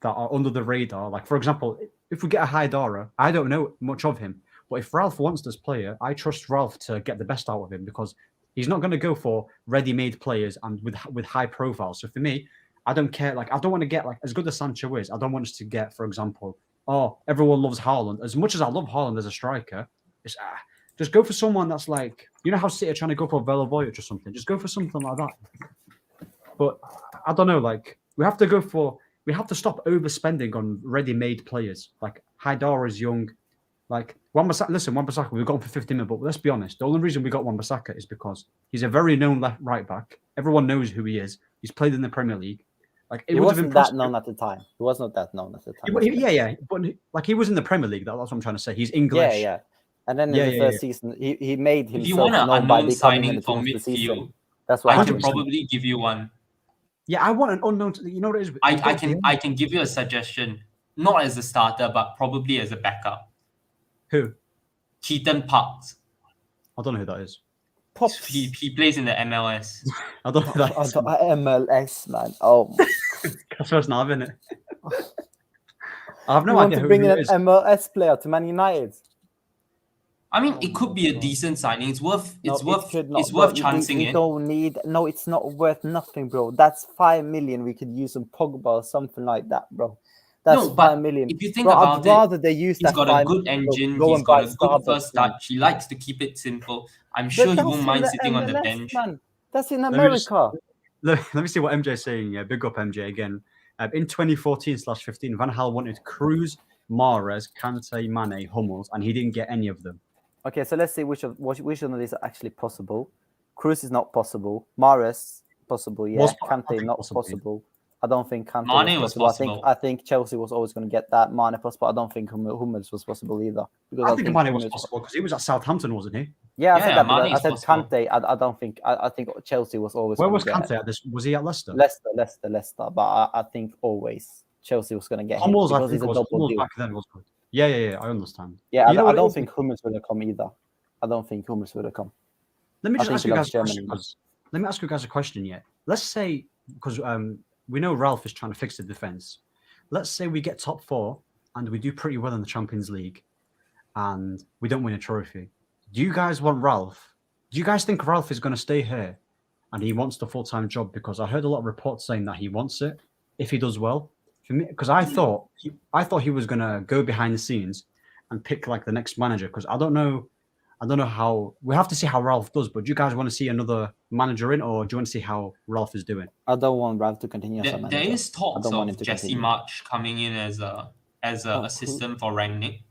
that are under the radar. Like for example, if we get a Haidara, I don't know much of him, but if Ralph wants this player, I trust Ralph to get the best out of him because he's not going to go for ready-made players and with high profiles. So for me, I don't care. Like I don't want to get like as good as Sancho is. I don't want us to get, for example, oh, everyone loves Haaland. As much as I love Haaland as a striker, it's just go for someone that's like, you know how City are trying to go for Vela Voyage or something. Just go for something like that. But I don't know. Like we have to stop overspending on ready-made players. Like Haidara is young. Like Wan-Bissaka, we got him for 15 minutes, but let's be honest. The only reason we got Wan-Bissaka is because he's a very known left right back. Everyone knows who he is. He's played in the Premier League. Like He wasn't that known at the time. He was not that known at the time. Yeah, but like he was in the Premier League. That's what I'm trying to say. He's English. Yeah. And then in the first season, he made If you himself want an known by unknown becoming signing in the for team of the season. midfield, That's what I can 100%. probably give you one. Yeah, I want an unknown. You know what it is? I can give you a suggestion, not as a starter, but probably as a backup. Who? Keaton Parks. I don't know who that is. Pops. He plays in the MLS. I don't know who that is. MLS, man. Oh, That's first not having it. I have you no want idea to who bring in it an is. MLS player to Man United? I mean, it could be a decent signing. It's worth It's chancing we it. don't need. No, it's not worth nothing, bro. That's 5 million. We could use on Pogba or something like that, bro. That's No, but 5 million. if you think Bro, about I'd it, rather they use he's that got a 5 good million, bro. engine. Go He's and got buy a good Starbucks, first man. touch. He likes to keep it simple. I'm But sure he that's won't in mind the sitting on the MLS, bench. man. That's in me just- America. Let me see what MJ's saying. Yeah, big up MJ again. In 2014/15, Van Gaal wanted Cruz, Mahrez, Kante, Mane, Hummels, and he didn't get any of them. Okay, so let's see which of these are actually possible. Cruz is not possible. Mahrez possible, yeah. Was- I Kante think not possible, possible. I don't think Kante Mane was was possible. possible. I think Chelsea was always going to get that. Mane possible. I don't think Hummels was possible either. Because I think Mane was Hummels- possible because he was at Southampton, wasn't he? Yeah, I said Yeah, that. But Mane I is said possible. Kante. I don't think. I think Chelsea was always. Where gonna was get Kante at this? Was he at Leicester? Leicester. But I think always Chelsea was going to get him Hummels, I because think he's a was double Hummels deal. back then was good. Yeah, I understand. Yeah, You know I what it don't is? think Hummels would have come either. I don't think Hummels would have come. Let me I just think ask he you loves guys a question. Germany. 'Cause- Let me ask you guys a question. Yeah, let's say because we know Ralph is trying to fix the defense. Let's say we get top 4 and we do pretty well in the Champions League, and we don't win a trophy. Do you guys want Ralph? Do you guys think Ralph is going to stay here, and he wants the full-time job? Because I heard a lot of reports saying that he wants it. if he does well. For me, because I thought he was gonna go behind the scenes and pick like the next manager. Because I don't know how we have to see how Ralph does. But do you guys want to see another manager in, or do you want to see how Ralph is doing? I don't want Ralph to continue as a There, manager. there is I talks don't want him of to Jesse continue. March coming in as a assistant for Rangnick.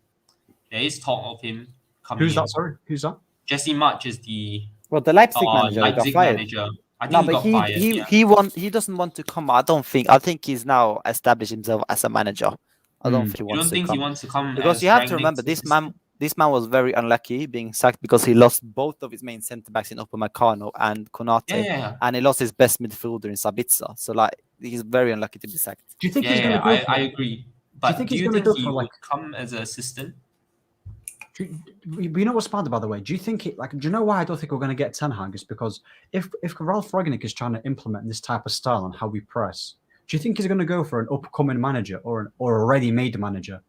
There is talk of him coming Who's in. that? Sorry, who's that? Jesse March is the Well, the Leipzig manager got Leipzig fired. manager. I think No, he but got fired. Yeah. he doesn't want to come. I don't think. I think he's now established himself as a manager. I don't think he You wants don't to think come he wants to come because as you have to Rangnick's remember assistant? this man was very unlucky being sacked because he lost both of his main centre backs in Upamecano and Konate, Yeah. and he lost his best midfielder in Sabitzer. So like he's very unlucky to be sacked. Do you think he's Yeah, going to go? I agree. But think do he's you gonna think go he for, like- would come as an assistant? You know what's bad, by the way? Do you think it like? Do you know why I don't think we're going to get Ten Hag? Is because if Ralph Rangnick is trying to implement this type of style on how we press, do you think he's going to go for an upcoming manager or a ready-made manager?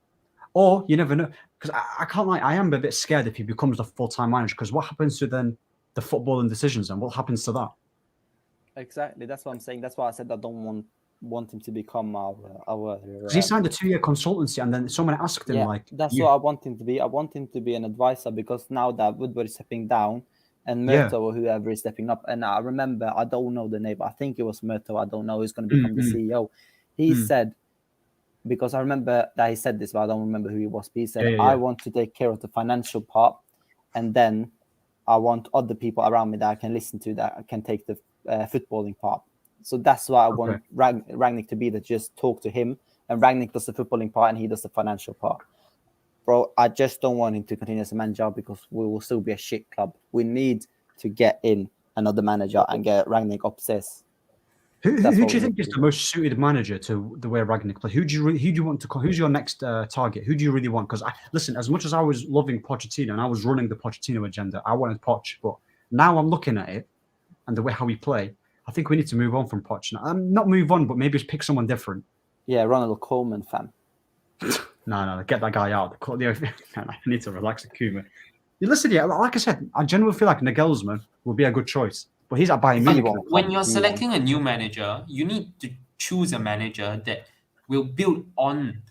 Or you never know, because I can't lie, I am a bit scared if he becomes the full-time manager. Because what happens to then the footballing decisions, and what happens to that? Exactly. That's what I'm saying. That's why I said I don't want him to become our. Because he signed a 2-year consultancy, and then someone asked him like, that's what I want him to be. I want him to be an advisor because now that Woodward is stepping down and Murto or whoever is stepping up, and I remember, I don't know the name, but I think it was Murto. I don't know who's going to become the CEO. He said, because I remember that he said this, but I don't remember who he was. But he said, I want to take care of the financial part, and then I want other people around me that I can listen to, that I can take the footballing part. So that's why I want Rangnick to be that. Just talk to him, and Rangnick does the footballing part and he does the financial part. Bro, I just don't want him to continue as a manager because we will still be a shit club. We need to get in another manager and get Rangnick obsessed. Who do you think is the most suited manager to the way Rangnick plays? Who do you want to call? Who's your next target? Who do you really want? Because listen, as much as I was loving Pochettino and I was running the Pochettino agenda, I wanted Poch, but now I'm looking at it and the way how we play, I think we need to move on from Poch. Not move on, but maybe just pick someone different. Yeah, Ronald Koeman fan. No, get that guy out. I need to relax, Koeman. You listen, like I said, I genuinely feel like Nagelsmann will be a good choice, but he's at Bayern Munich. When you're selecting a new manager, you need to choose a manager that will build on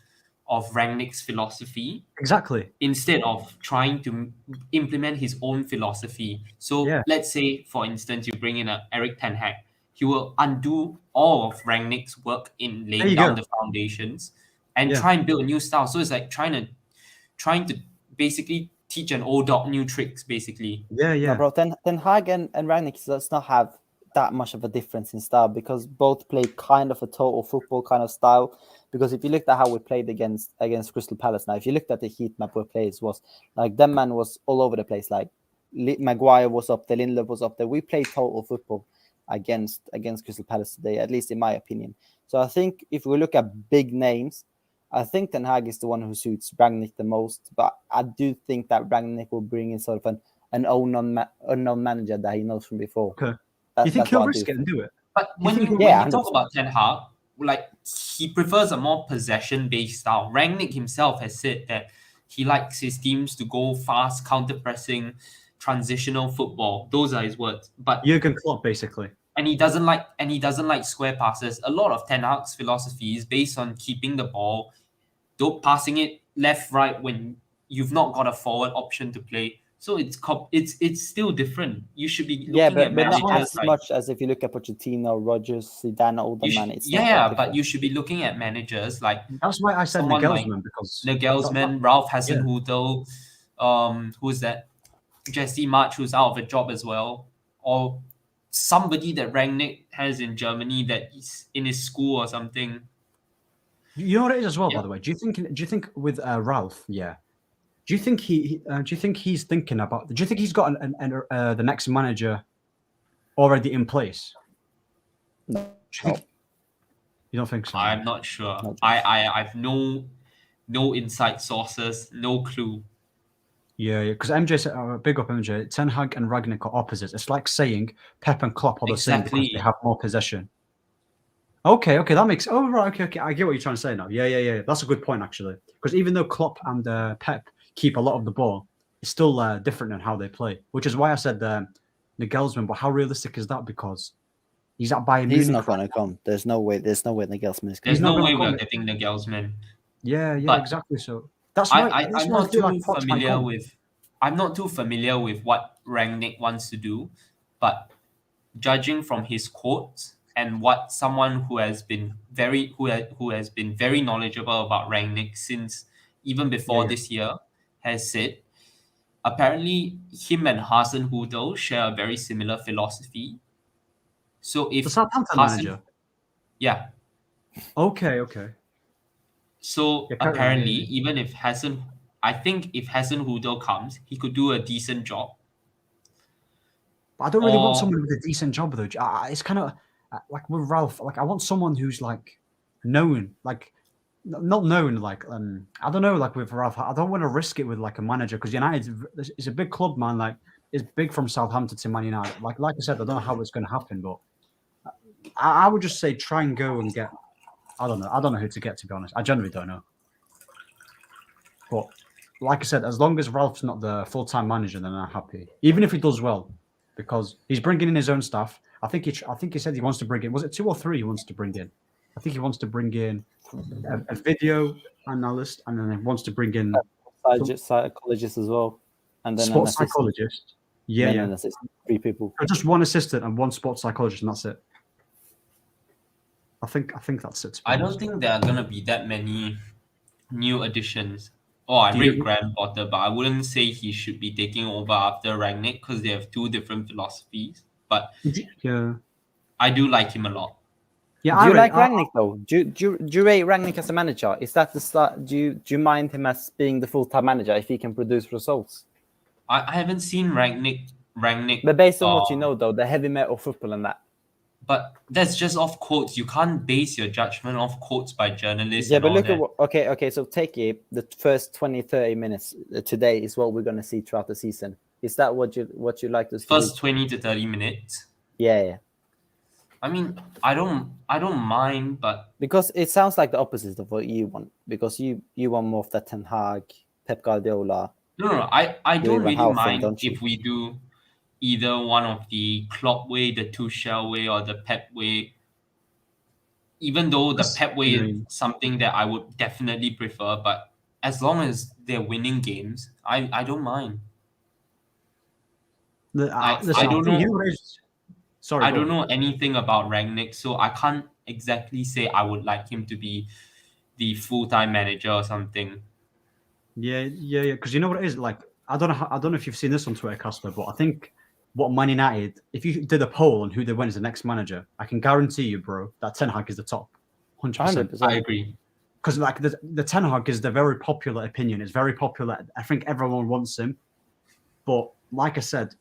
of Rangnick's philosophy. Exactly. Instead of trying to implement his own philosophy. So let's say, for instance, you bring in Erik ten Hag. He will undo all of Rangnick's work in laying down the foundations and try and build a new style. So it's like trying to basically teach an old dog new tricks, basically. Yeah. No, bro, Ten Hag and Rangnick does not have that much of a difference in style because both play kind of a total football kind of style. Because if you looked at how we played against Crystal Palace now, if you looked at the heat map we played, was like that man was all over the place. Like Maguire was up there, Lindelof was up there. We played total football against Crystal Palace today, at least in my opinion. So I think if we look at big names, I think Ten Hag is the one who suits Rangnick the most. But I do think that Rangnick will bring in sort of an unknown manager that he knows from before. Okay. You think he'll risk it and do it? But when you talk about Ten Hag, like he prefers a more possession-based style. Rangnick himself has said that he likes his teams to go fast, counter-pressing, transitional football. Those are his words. But Jurgen Klopp, basically. And he doesn't like square passes. A lot of Ten Hag's philosophy is based on keeping the ball, passing it left, right when you've not got a forward option to play. So it's still different. You should be looking at managers not as much as if you look at Pochettino, Rodgers, Zidane, all the man. But you should be looking at managers like. That's why I said Nagelsmann, because Nagelsmann, Ralph Hasenhüttl, who's that? Jesse March, who's out of a job as well, or somebody that Rangnick has in Germany that is in his school or something. You know what it is as well, by the way. Do you think with Ralph? Yeah. Do you think he's thinking about? Do you think he's got the next manager already in place? No. You don't think so? I'm not sure. I've no inside sources, no clue. Yeah, because MJ said, big up MJ. Ten Hag and Rangnick are opposites. It's like saying Pep and Klopp are the same because they have more possession. Okay, that makes. Oh right, okay. I get what you're trying to say now. Yeah. That's a good point actually. Because even though Klopp and Pep keep a lot of the ball, it's still different in how they play. Which is why I said Nagelsmann. But how realistic is that? Because He's at Bayern He's Munich. not going to come. There's no way. There's no way Nagelsmann is There's coming. not no gonna way we're come. getting the Nagelsmann. Yeah, But exactly. So that's why I'm not too Poch might familiar come. with. I'm not too familiar with what Rangnick wants to do, but judging from his quotes and what someone who has been very knowledgeable about Rangnick since even before Yeah. this year has said, apparently him and Hasan Hudel share a very similar philosophy. So if The Southampton Hasan, manager. yeah. Okay. So Yeah, carry on, apparently, yeah. even if I think if Hasan Hudel comes, he could do a decent job. But I don't really want Or- someone with a decent job though. It's kind of like with Ralph. Like I want someone who's like known, like not known. Like I don't know. Like with Ralph, I don't want to risk it with like a manager because United is a big club, man. Like it's big from Southampton to Man United. Like I said, I don't know how it's going to happen, but I would just say try and go and get. I don't know who to get, to be honest. I generally don't know. But like I said, as long as Ralph's not the full-time manager, then I'm happy. Even if he does well, because he's bringing in his own staff. I think he said he wants to bring in. Was it 2 or 3 he wants to bring in? I think he wants to bring in a video analyst, and then he wants to bring in Psychologist as well, and then sports an assistant. psychologist. Yeah, Then yeah. an assistant. 3 people. Just one assistant and one sports psychologist, and that's it. I think that's it. to be I don't honest. think there are gonna be that many new additions. Oh, I Do you- rate Graham Potter, but I wouldn't say he should be taking over after Rangnick because they have 2 different philosophies. But Yeah. I do like him a lot. Yeah, Do you I like rate- Rangnick though? Do you rate Rangnick as a manager? Is that the start? Do you mind him as being the full-time manager if he can produce results? I haven't seen Rangnick. But based on what you know, though, the heavy metal football and that. But that's just off quotes. You can't base your judgment off quotes by journalists. Yeah, and but all look that. at what. Okay. So take it. The first 20-30 minutes today is what we're gonna see throughout the season. Is that what you like to see? First 20 to 30 minutes. Yeah. I mean, I don't mind, but Because it sounds like the opposite of what you want. Because you want more of that Ten Hag, Pep Guardiola. no. I don't Van really Hal thing, mind don't you? if we do either one of the Klopp way, the Tuchel way, or the Pep way. Even though the Pep way is something that I would definitely prefer, but as long as they're winning games, I don't mind. Listen, I I don't think know. you know what it is. Sorry, I go don't on. know anything about Rangnick, so I can't exactly say I would like him to be the full-time manager or something. Yeah. Because you know what it is. Like I don't know if you've seen this on Twitter, Casper, but I think what Man United, if you did a poll on who they win as the next manager, I can guarantee you, bro, that Ten Hag is the top, 100%. 100%. I agree. Because like the Ten Hag is the very popular opinion. It's very popular. I think everyone wants him, but like I said,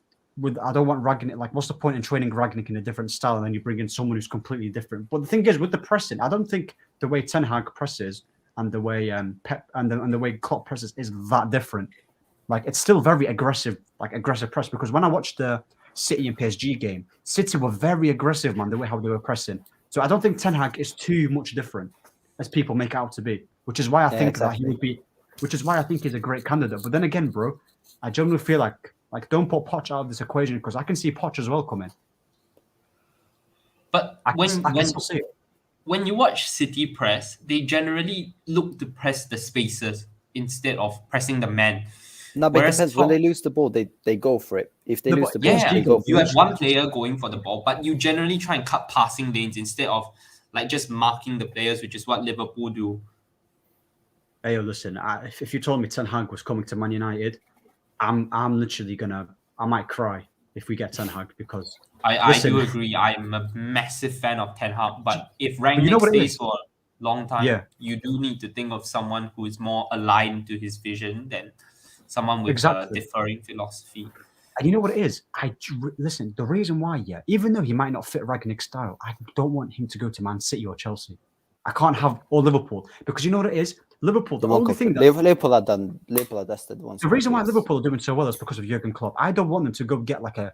I don't want Ragnick. Like, what's the point in training Ragnick in a different style and then you bring in someone who's completely different? But the thing is, with the pressing, I don't think the way Ten Hag presses and the way Pep and the way Klopp presses is that different. Like, it's still very aggressive press. Because when I watched the City and PSG game, City were very aggressive, man. The way how they were pressing. So I don't think Ten Hag is too much different as people make out to be. Which is why I think that he would be. Which is why I think he's a great candidate. But then again, bro, I generally feel like don't put Poch out of this equation because I can see Poch as well coming. But I can still see it. when you watch City press, they generally look to press the spaces instead of pressing the man. No, but it Whereas depends. When Klopp- they lose the ball, they go for it. If they No, lose but the ball, Yeah, they go for you it. have one player going for the ball, but you generally try and cut passing lanes instead of like just marking the players, which is what Liverpool do. Hey, listen, if you told me Ten Hag was coming to Man United, I'm literally I might cry if we get Ten Hag because I Listen. do agree. I'm a massive fan of Ten Hag, but if you Rangnick know what it stays is? for a long time, Yeah. you do need to think of someone who is more aligned to his vision than someone with Exactly. a differing philosophy. And you know what it is? Listen, the reason why, even though he might not fit Ragnick's style, I don't want him to go to Man City or Chelsea. I can't have or Liverpool because you know what it is? Liverpool, the only thing that Liverpool are destined once. the reason why Liverpool are doing so well is because of Jurgen Klopp. I don't want them to go get like a.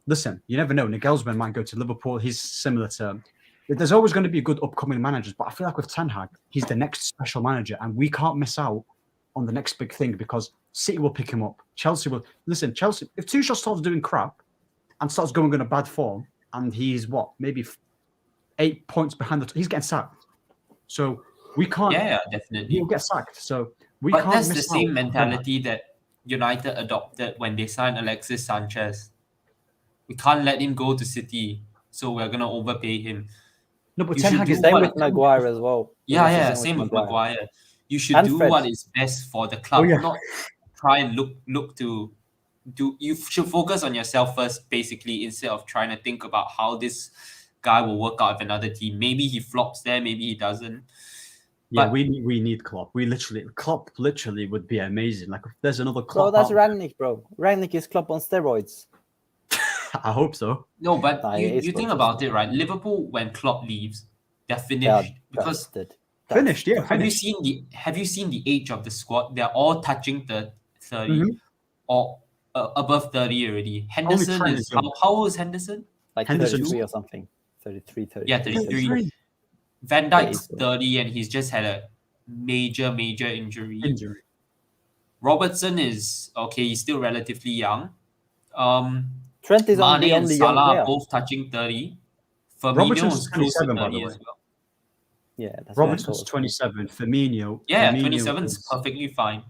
Listen, you never know. Nagelsmann might go to Liverpool. He's similar to. There's always going to be good upcoming managers, but I feel like with Ten Hag, he's the next special manager, and we can't miss out on the next big thing because City will pick him up. Chelsea will listen. Chelsea, if Tuchel starts doing crap and starts going in a bad form, and he's maybe 8 points behind he's getting sacked. So we can't. Yeah, definitely. He'll get sacked. So we But can't. that's the miss same out. mentality that United adopted when they signed Alexis Sanchez. We can't let him go to City, so we're gonna overpay him. No, but You Ten should Hag do is Same what- with Maguire as well. Yeah, same with Maguire. You should And do Fred. what is best for the club, yeah. not try and look to do. You should focus on yourself first, basically, instead of trying to think about how this guy will work out with another team. Maybe he flops there, maybe he doesn't. Yeah, But- we need Klopp. Klopp literally would be amazing. Like if there's another Bro, Klopp. that's out- Rangnick, bro. Rangnick is Klopp on steroids. I hope so. No, but Nah, you, it is you think good. about it, right? Liverpool, when Klopp leaves, they're They are finished because dusted. Finished, yeah. have you Finished. seen the age of the squad? They're all touching the 30 Mhm. or above 30 already. Henderson Trent is is young. how old is Henderson? Like Henderson 33 or something. 33, 30. Yeah, 33. Van Yeah, Dijk's he's- 30 and he's just had a major injury. Injury. Robertson is okay, he's still relatively young. Trent is Mane only and the young Salah player. both touching 30. Firmino Robertson's is close to 27, by the 30 way. as well. Yeah, that's what I Robertson's thought. 27. Firmino. Yeah, Firmino 27 is is- perfectly fine.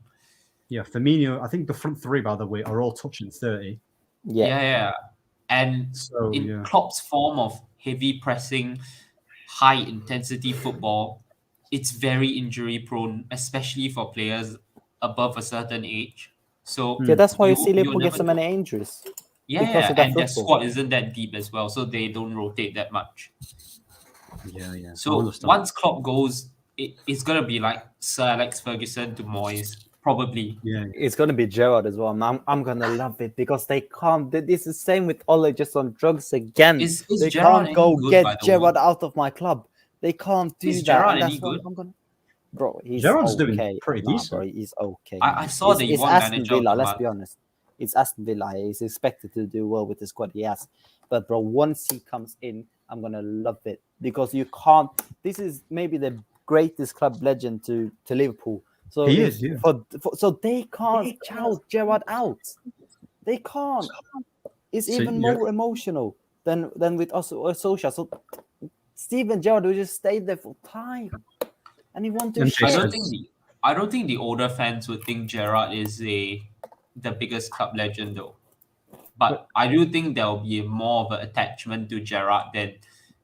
Yeah, Firmino. I think the front three, by the way, are all touching 30. Yeah. And So in yeah, Klopp's form of heavy pressing, high intensity football, it's very injury prone, especially for players above a certain age. So Yeah, that's why you You- see you Liverpool get never so know. many injuries. yeah, because of that and their football. squad isn't that deep as well, so they don't rotate that much. yeah. I So understand. once Klopp goes, it's gonna be like Sir Alex Ferguson to Moyes, probably. Yeah, It's going to be Gerrard as well. And I'm going to love it because they can't. This is the same with Ole, just on drugs again. Is They Gerrard can't go any good, by get the Gerrard way? out of my club. They can't do Is that. Gerrard and any that's why good? I'm gonna... Bro, he's Gerrard's okay. doing pretty Nah, decent. Bro, he's okay. I saw that he it's won Aston manager of Villa, the let's month. be honest. It's Aston Villa. He's expected to do well with the squad he has. But bro, once he comes in, I'm gonna love it because you can't. This is maybe the greatest club legend to Liverpool. So He if- is, yeah. so they can't shout Gerrard out. They can't. It's So, even yeah. more emotional than with us or Solskjaer. So Steven Gerrard will just stay there for time, and he won't do And shit. I don't think the older fans would think Gerrard is the biggest club legend though. But I do think there will be more of an attachment to Gerrard than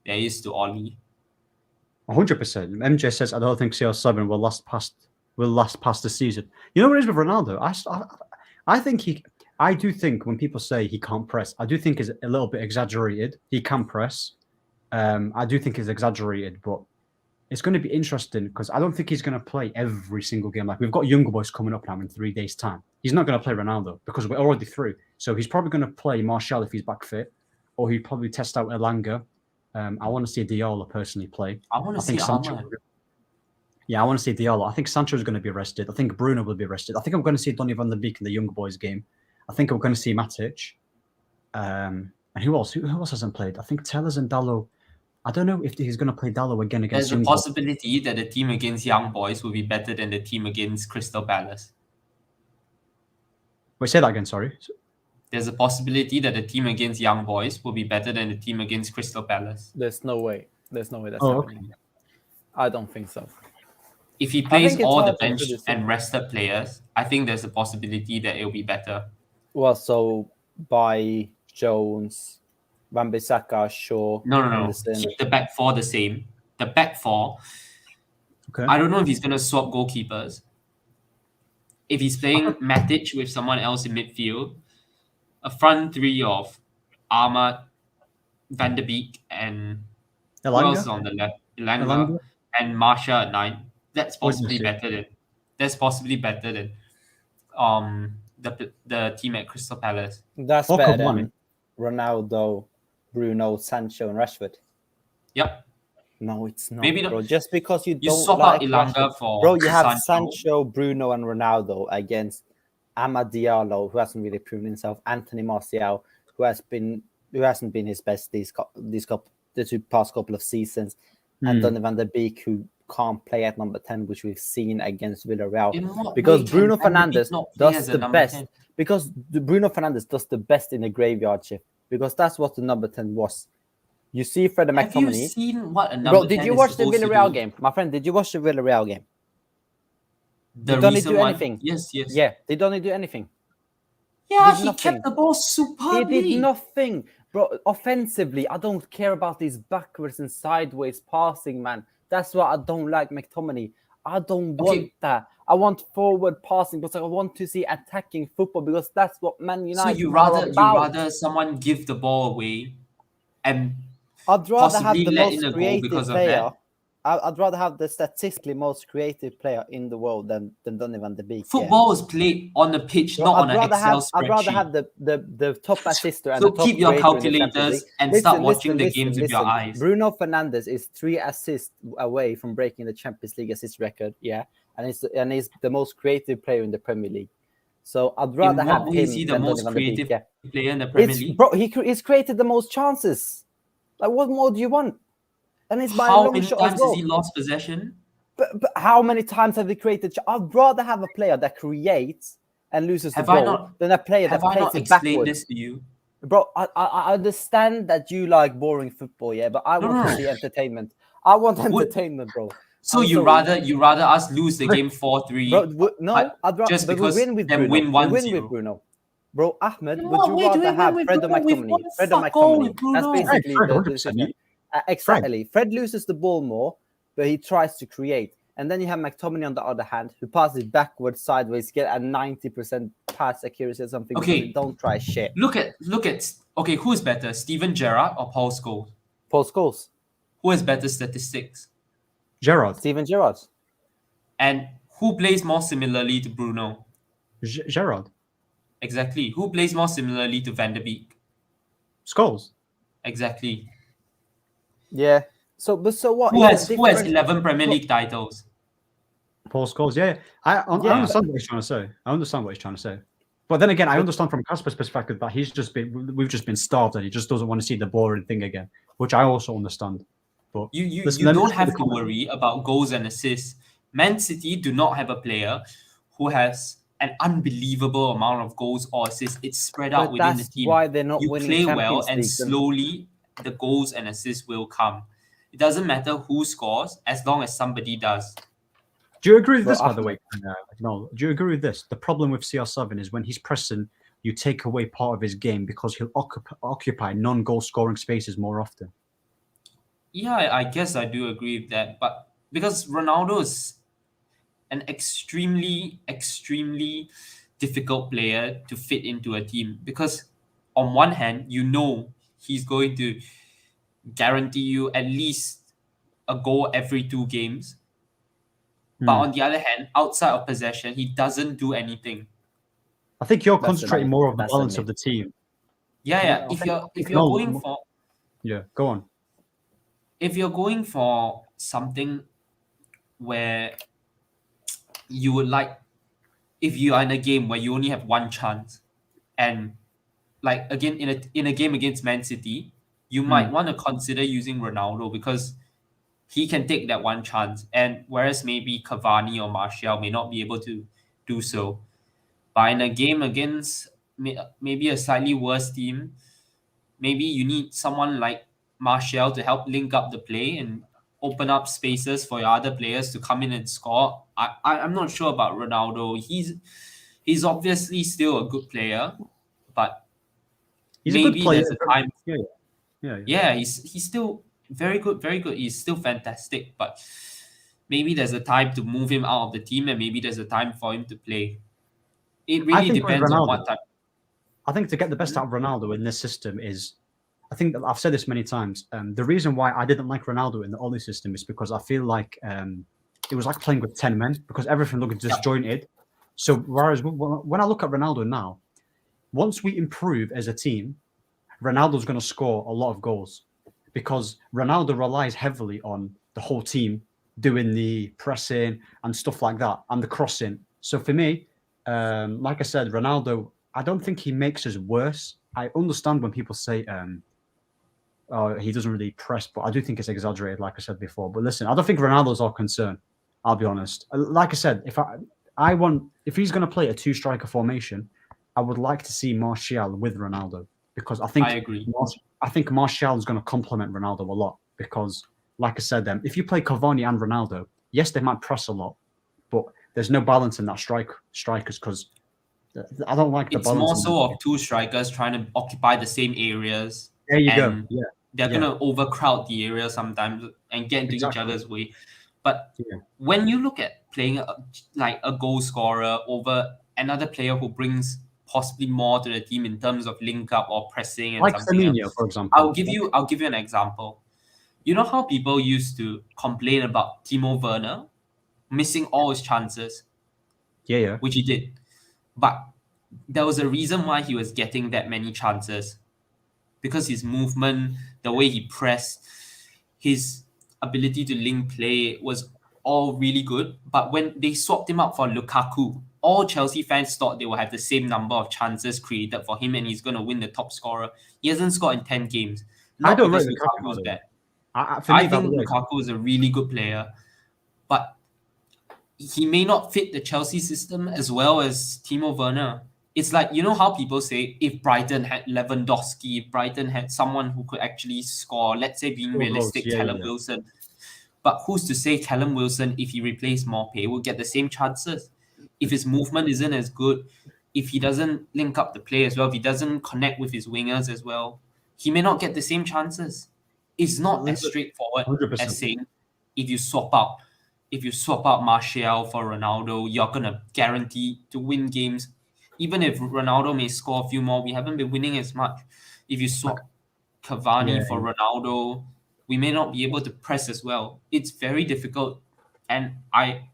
there is to Oli. 100%. MJ says I don't think CR7 will last past the season. You know what it is with Ronaldo? I think I do think when people say he can't press, I do think it's a little bit exaggerated. He can press. I do think it's exaggerated, but it's going to be interesting because I don't think he's going to play every single game. Like we've got Young Boys coming up now in 3 days' time. He's not going to play Ronaldo because we're already through. So he's probably going to play Martial if he's back fit, or he'd probably test out Elanga. I want to see Diallo personally play. I want to I see think Sancho. Ahmad. Yeah, I want to see Diallo. I think Sancho's going to be rested. I think Bruno will be rested. I think I'm going to see Donny van der Beek in the Young Boys game. I think I'm going to see Matic. And who else? Who else hasn't played? I think Tellers and Dallo. I don't know if he's going to play Dallo again against There's a Young Boys. possibility that the team against Young Boys will be better than the team against Crystal Palace. Wait, say that again. Sorry. There's a possibility that the team against Young Boys will be better than the team against Crystal Palace. There's no way. There's no way that's Oh, happening. I don't think so. If he plays think it's all the hard to bench predict. and rested players, I think there's a possibility that it'll be better. Well, so by Jones, Wan-Bissaka, Shaw, No. Henderson. Keep the back four the same. The back four, Okay. I don't know if he's going to swap goalkeepers. If he's playing Matic with someone else in midfield, a front three of Ahmad, Van der Beek, and who else is Elanga. on the left? Elanga, Elanga. and Marsha at 9. That's possibly Witness it. better than. That's possibly better than the team at Crystal Palace. That's Talk better of money. than Ronaldo, Bruno, Sancho, and Rashford. Yep. No, it's not, Maybe not. bro. Just because you You don't swap like out Elanga Rashford. for Bro, you have Sancho. Sancho, Bruno, and Ronaldo against Amad Diallo, who hasn't really proven himself, Anthony Martial, who hasn't been his best the past couple of seasons, and Donny van der Beek, who can't play at number 10, which we've seen against Villarreal. In what Because way can Bruno Van der Beek Fernandes not play does as a the number best. 10? Because Bruno Fernandes does the best in the graveyard shift. Because that's what the number 10 was. You see Fred and Have you McTominay. seen what a number Bro, did 10 you is watch the supposed to Villarreal do? game? My friend, did you watch the Villarreal game? The They don't recent do one? anything. Yes, yes. Yeah, they don't do anything. Yeah, did he nothing. kept the ball He superbly. did nothing. Bro, offensively, I don't care about these backwards and sideways passing, man. That's what I don't like McTominay. I don't want that. I want forward passing because I want to see attacking football because that's what Man United So are you about. rather someone give the ball away and I'd rather have possibly the let in most a goal creative because of player. that. I'd rather have the statistically most creative player in the world than Donny van de Beek. Football is played on the pitch, Bro, not on an Excel I'd rather spreadsheet. have the top assister and So the top keep your creator in the Champions calculators League. and start watching the games with your eyes. Bruno Fernandes is 3 assists away from breaking the Champions League assist record. Yeah, and he's the most creative player in the Premier League. So I'd rather In have what way him is he the than most Donny van de Beek. creative Yeah. player in the Premier League? Bro, he's created the most chances. Like, what more do you want? And it's by a How long many shot times as well. has he lost possession? But how many times have they created? I'd rather have a player that creates and loses the ball than a player that Have I plays not it explained backwards. this to you? Bro, I understand that you like boring football, yeah, but I want No. to see entertainment. I want entertainment, bro. So I'm you sorry. rather us lose the game 4-3? Bro, no, but I'd rather just but we because win with them Bruno. win We 1-0. win with Bruno. Bro, Ahmed, In would what you way do we rather win have with Fred or Bruno? We've McTominay? won Fred or fuck all McTominay. with Bruno. That's basically Fred, the 100%. exactly. Fred loses the ball more, but he tries to create. And then you have McTominay on the other hand, who passes backwards, sideways, get a 90% pass accuracy or something. Okay. Don't try shit. Look at okay, who's better, Steven Gerrard or Paul Scholes? Paul Scholes. Who has better statistics? Gerrard. Steven Gerrard. And who plays more similarly to Bruno? Gerrard. Exactly. Who plays more similarly to Van der Beek? Scholes. Exactly. Yeah. So what? Who Is has the difference- 11 Premier League titles? Paul Scholes. Yeah. I understand what he's trying to say. I understand what he's trying to say. But then again, I understand from Casper's perspective that we've just been starved and he just doesn't want to see the boring thing again, which I also understand. But You listen, let me don't just read have the to comment. worry about goals and assists. Man City do not have a player who has an unbelievable amount of goals or assists. It's spread out But within the that's team. why they're not You winning play Champions well, and League. slowly the goals and assists will come. It doesn't matter who scores as long as somebody does. Do you agree with Bro, this, by the way? No. Do you agree with this? The problem with CR7 is when he's pressing, you take away part of his game because he'll occupy non-goal scoring spaces more often. Yeah, I guess I do agree with that. But because Ronaldo is an extremely, extremely difficult player to fit into a team. Because on one hand, you know he's going to guarantee you at least a goal every 2 games. But on the other hand, outside of possession, he doesn't do anything. I think you're That's concentrating the more on the that's the balance myth. of the team. Yeah. I If think you're no, going no. for Yeah, go on. if you're going for something where you would like, if you are in a game where you only have one chance, and like again in a game against Man City, you might want to consider using Ronaldo because he can take that one chance, and whereas maybe Cavani or Martial may not be able to do so. But in a game against maybe a slightly worse team, maybe you need someone like Martial to help link up the play and open up spaces for your other players to come in and score. I'm not sure about Ronaldo. He's obviously still a good player, but He's maybe a good player. there's a time. Yeah. Yeah, he's still very good, very good. He's still fantastic, but maybe there's a time to move him out of the team, and maybe there's a time for him to play. It really think with depends on Ronaldo- what time. I think to get the best out of Ronaldo in this system is, I think I've said this many times. The reason why I didn't like Ronaldo in the Oli system is because I feel like it was like playing with 10 men because everything looked disjointed. So whereas when I look at Ronaldo now, once we improve as a team, Ronaldo's going to score a lot of goals because Ronaldo relies heavily on the whole team doing the pressing and stuff like that and the crossing. So for me, like I said, Ronaldo, I don't think he makes us worse. I understand when people say he doesn't really press, but I do think it's exaggerated, like I said before. But listen, I don't think Ronaldo's our concern. I'll be honest. Like I said, if he's going to play a 2-striker formation, I would like to see Martial with Ronaldo because I think I agree. I think Martial is going to complement Ronaldo a lot because, like I said, if you play Cavani and Ronaldo, yes, they might press a lot, but there's no balance in that strikers because I don't like the It's balance. more so of two strikers trying to occupy the same areas. There you go. and Yeah. They're gonna overcrowd the area sometimes and get into each other's way. But when you look at playing like a goal scorer over another player who brings possibly more to the team in terms of link up or pressing and Like something Firmino, else, for example. I'll give you an example. You know how people used to complain about Timo Werner missing all his chances, Yeah. which he did, but there was a reason why he was getting that many chances, because his movement, the way he pressed, his ability to link play was all really good. But when they swapped him out for Lukaku, all Chelsea fans thought they will have the same number of chances created for him and he's going to win the top scorer. He hasn't scored in 10 games. Not I don't because rate Lukaku Lukaku, is bad. I think Lukaku is a really good player, but he may not fit the Chelsea system as well as Timo Werner. It's like, you know how people say if Brighton had Lewandowski, if Brighton had someone who could actually score, let's say being realistic, Callum Wilson. But who's to say Callum Wilson, if he replaced Maupay, will get the same chances? If his movement isn't as good, if he doesn't link up the play as well, if he doesn't connect with his wingers as well, he may not get the same chances. It's not as straightforward 100%. as saying if you swap out Martial for Ronaldo, you're gonna guarantee to win games. Even if Ronaldo may score a few more, we haven't been winning as much. If you swap Cavani for Ronaldo, we may not be able to press as well. It's very difficult, and I'm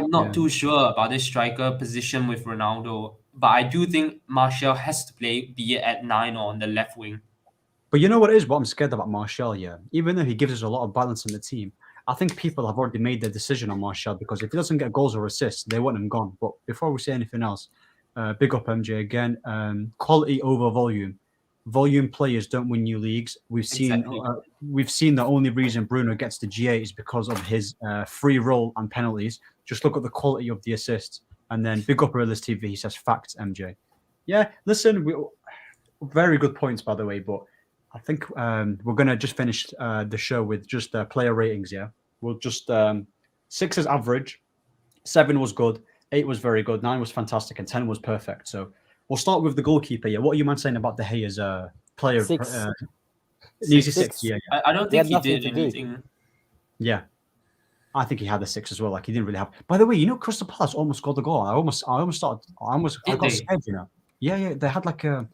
not too sure about this striker position with Ronaldo, but I do think Martial has to play, be it at 9 or on the left wing. But you know what I'm scared about Martial, even though he gives us a lot of balance in the team, I think people have already made their decision on Martial because if he doesn't get goals or assists, they want him gone. But before we say anything else, big up MJ again. Quality over volume. Volume players don't win new leagues. We've seen the only reason Bruno gets the G8 is because of his free roll and penalties. Just look at the quality of the assists. And then big up Realist TV, he says facts, MJ. Yeah, listen, very good points, by the way, but I think we're going to just finish the show with just player ratings, yeah? We'll just... 6 is average, 7 was good, 8 was very good, 9 was fantastic, and 10 was perfect. So we'll start with the goalkeeper, yeah? What are you man saying about De Gea's player? 6. Easy 6, yeah. I don't think he did anything. Yeah. I think he had a 6 as well. Like, he didn't really have... By the way, you know, Crystal Palace almost scored the goal. I got scared, you know? Yeah, they had like a...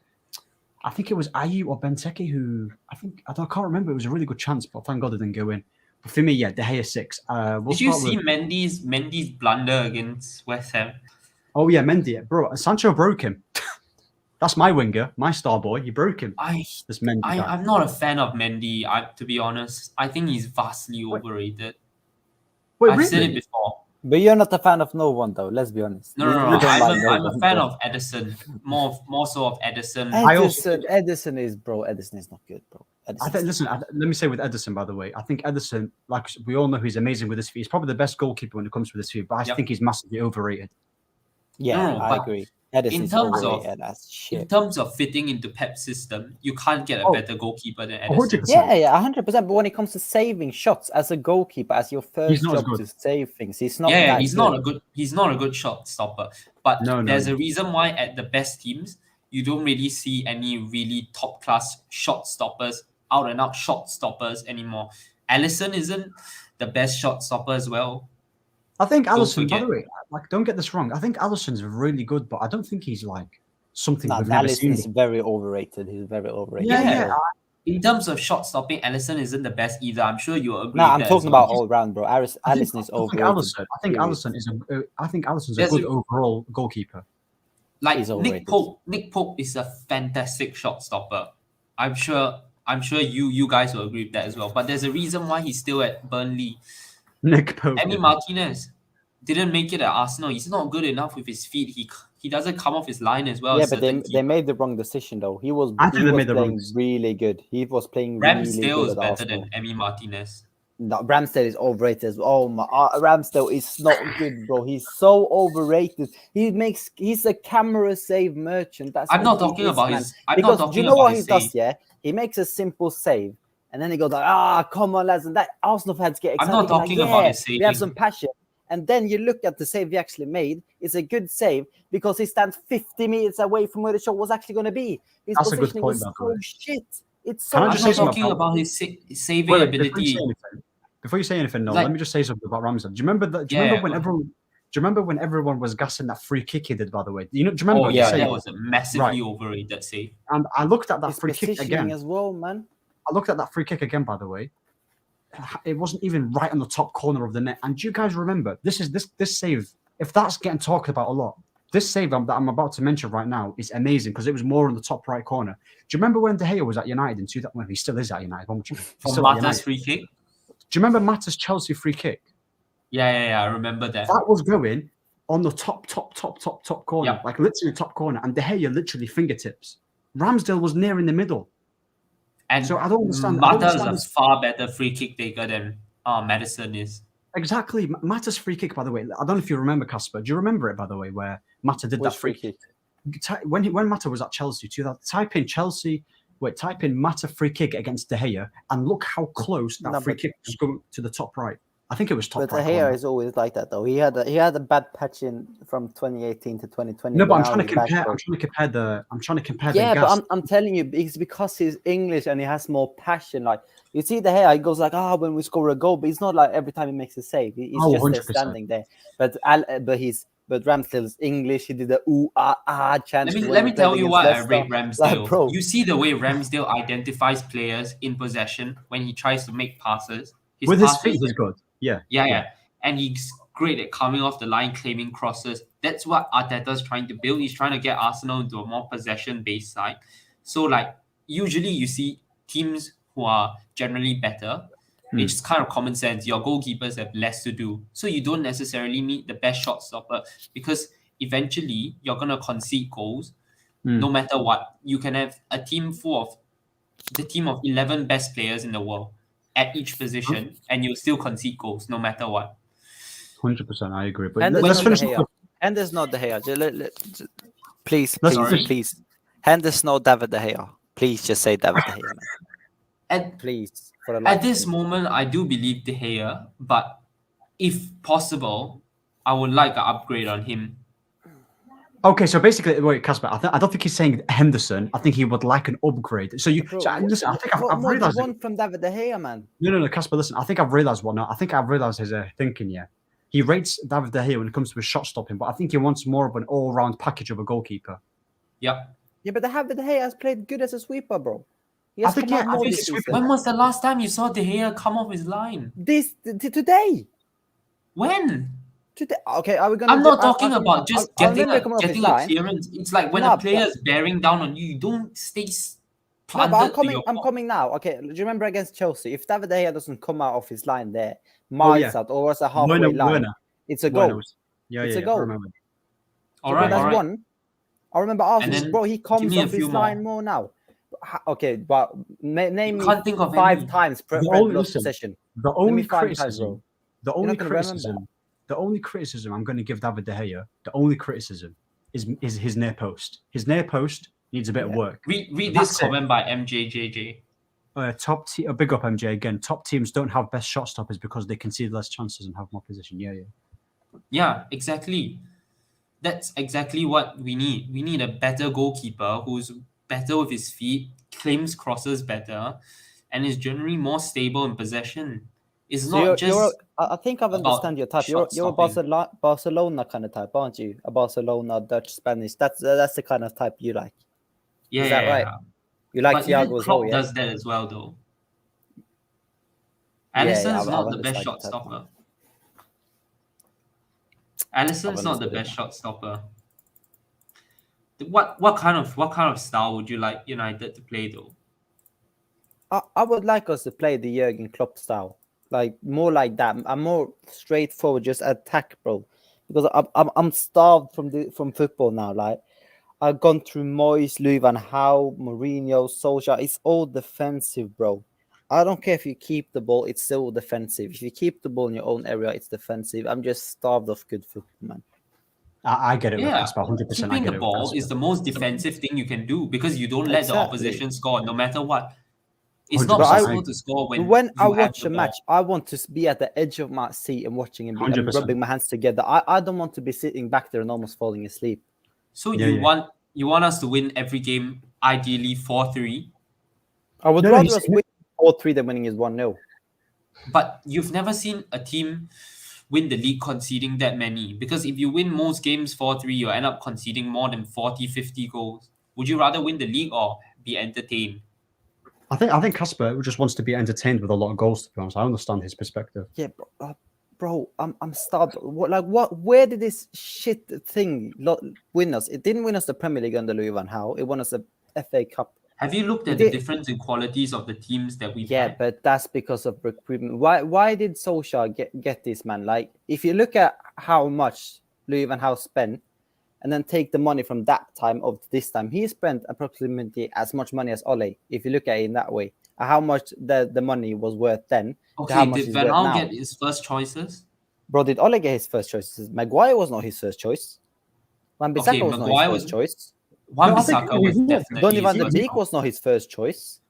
I think it was Ayew or Benteke who I can't remember. It was a really good chance, but thank God it didn't go in. But for me, yeah, De Gea 6. Did you see Mendy's blunder against West Ham? Oh yeah, Mendy, bro. Sancho broke him. That's my winger, my star boy. He broke him. This Mendy guy. I'm not a fan of Mendy. To be honest, I think he's vastly overrated. Wait, I've really? said it before. But you're not a fan of no one, though. Let's be honest. No. I'm a fan of Edison. More so of Edison. Edison is not good, bro. Let me say with Edison, by the way, I think Edison, like we all know, he's amazing with his feet. He's probably the best goalkeeper when it comes to his feet, but I think he's massively overrated. Yeah, I agree. Edison is overrated as shit. In terms of fitting into Pep's system, you can't get a better goalkeeper than Edison. 100%. Yeah, 100%. But when it comes to saving shots as a goalkeeper, as your first job to save things, he's not. Yeah, he's not a good shot stopper. But there's a reason why at the best teams you don't really see any really top class shot stoppers, out and out shot stoppers anymore. Alisson isn't the best shot stopper as well. I think Alisson, by the way, like, don't get this wrong. I think Alisson's really good, but I don't think he's like something we've never seen. Alisson is very overrated. He's very overrated. Yeah. In terms of shot stopping, Alisson isn't the best either. I'm sure you'll agree. No, I'm talking about all round, bro. Alisson is overrated. I think Alisson's a good overall goalkeeper. Like Nick Pope is a fantastic shot stopper. I'm sure you guys will agree with that as well. But there's a reason why he's still at Burnley. Nick Pope. Emi Martinez didn't make it at Arsenal. He's not good enough with his feet. He doesn't come off his line as well. Yeah, but they made the wrong decision though. He was playing really good. He was playing Ramsdale really good. is better than Emi Martinez. No, Ramsdale is overrated as well. Oh my, Ramsdale is not good, bro. He's so overrated. He's a camera save merchant. That's I'm what not he talking is, about man. his. I'm Because not do you talking know about what he his does? save. Yeah, he makes a simple save, and then he goes like, come on, lads, and that Arsenal fans get I'm excited. not They're like, talking about yeah, his we have saving. some passion. And then you look at the save he actually made. It's a good save because he stands 50 meters away from where the shot was actually going to be. His That's a good positioning point, was by the so way. shit. It's so Can I I'm just not say something talking about his saving Wait, ability. before you say anything, no, Like- let me just say something about Ramsdale. Do you remember that? Do you Yeah, remember when go ahead. everyone? Do you remember when everyone was gassing that free kick he did? By the way, do you remember? Oh the yeah, save? that was a massively Right. overrated save. And I looked at that his free kick positioning again. as well, man. I looked at that free kick again, by the way. It wasn't even right on the top corner of the net. And do you guys remember this save? If that's getting talked about a lot, this save that I'm about to mention right now is amazing because it was more on the top right corner. Do you remember when De Gea was at United in 2000? Well, he still is at United. He's From still at Mata's United. free kick. Do you remember Mata's Chelsea free kick? Yeah, I remember that. That was going on the top corner, Yep. like literally top corner, and De Gea literally fingertips. Ramsdale was near in the middle. And So I don't understand. Mata is a far better free kick taker than Madison is. Exactly. Mata's free kick, by the way. I don't know if you remember, Casper. Do you remember it, by the way, where Mata did Which that free kick? When Mata was at Chelsea, type in Mata free kick against De Gea, and look how close that free kick was going to the top right. I think it was top But right. De Gea is always like that, though. He had a bad patch in from 2018 to 2020. No, but I'm now trying to he's compare. back, I'm trying to compare. yeah, the but gas. I'm telling you, it's because he's English and he has more passion. Like you see De Gea, he goes like, when we score a goal, but it's not like every time he makes a save. He's just there 100%. standing there. But Ramsdale's English. He did the chant. Let me tell you why I rate Ramsdale. Like, bro. You see the way Ramsdale identifies players in possession when he tries to make passes. With his feet, he's good. Yeah. And he's great at coming off the line, claiming crosses. That's what Arteta's trying to build. He's trying to get Arsenal into a more possession-based side. So, like, usually you see teams who are generally better. It's just kind of common sense. Your goalkeepers have less to do. So you don't necessarily need the best shot stopper because eventually you're going to concede goals no matter what. You can have a team full of the team of 11 best players in the world at each position and you'll still concede goals no matter what. 100%, I agree. But And let's finish. And there's no De Gea. Please. finish. And there's no David De Gea. Please just say David De Gea, man. Please. At this moment, I do believe De Gea, but if possible, I would like an upgrade on him. Okay, so basically, wait, Casper, I don't think he's saying Henderson. I think he would like an upgrade. So listen, I think I've realized. What do you want from David De Gea, man? No, Casper, listen. I think I've realized what now. I think I've realized his thinking. Yeah, he rates David De Gea when it comes to his shot stopping, but I think he wants more of an all-round package of a goalkeeper. Yeah. Yeah, but David De Gea has played good as a sweeper, bro. I think When was the last time you saw De Gea come off his line? Today. When? Today. Okay, are we gonna? I'm not talking about just getting a clearance. It's like when a player is bearing down on you, you don't stay planted. No, I'm coming now. Okay, do you remember against Chelsea? If David De Gea doesn't come out of his line there, miles out, or was a halfway line, it's a goal. It's a goal. I remember. All right. One. I remember Arsenal, bro. He comes off his line more now. Okay, but name me can't think of 5 times possession. The only criticism I'm going to give David De Gea, the only criticism is his near post. His near post needs a bit of work. Read this comment by MJJJ. Big up MJ again. Top teams don't have best shot stoppers because they concede less chances and have more position. Yeah, exactly. That's exactly what we need. We need a better goalkeeper who's better with his feet, claims crosses better, and is generally more stable in possession. It's not just. I think I understand your type. You're a Barcelona kind of type, aren't you? A Barcelona, Dutch, Spanish. That's the kind of type you like. Yeah, is that right? You like Thiago as well, yeah? Does that as well, though. Alisson is not the best shot stopper. Alisson is not the best shot stopper. What kind of style would you like United to play though? I would like us to play the Jurgen Klopp style, like more like that. I'm more straightforward, just attack, bro. Because I'm starved from football now. Like I've gone through Moyes, Louis van Gaal, Mourinho, Solskjaer. It's all defensive, bro. I don't care if you keep the ball; it's still defensive. If you keep the ball in your own area, it's defensive. I'm just starved of good football, man. I get it with Yeah, Casper, 100%. I keeping get the it with ball Casper. is the most defensive thing you can do because you don't let the Exactly. opposition score no matter what. It's not 100%. possible to score when I you have watch the a ball. match, I want to be at the edge of my seat and watching and 100%. rubbing my hands together. I don't want to be sitting back there and almost falling asleep. So Yeah, you yeah. want us to win every game, ideally 4-3, I would No, rather he's- us win 4-3 than winning is 1-0. but you've never seen a team win the league conceding that many. Because if you win most games 4-3, you end up conceding more than 40, 50 goals. Would you rather win the league or be entertained? I think Casper just wants to be entertained with a lot of goals. To be honest, I understand his perspective. Yeah, bro, I'm starved. Where did this shit thing win us? It didn't win us the Premier League under Louis van Gaal. It won us the FA Cup. Have you looked at the difference in qualities of the teams that we've Yeah, had? but that's because of recruitment. Why did Solskjaer get this, man? Like, if you look at how much Louis van Gaal spent, and then take the money from that time of this time, he spent approximately as much money as Ole. If you look at it in that way, how much the money was worth then to how Okay, much did it's Van worth Gaal now. get his first choices? Bro, did Ole get his first choices? Maguire was not his first choice. Wan-Bissaka Okay, was not Maguire his first choice. Wan-Bissaka was he was. definitely Donny his van de first Beek choice. was not his first choice.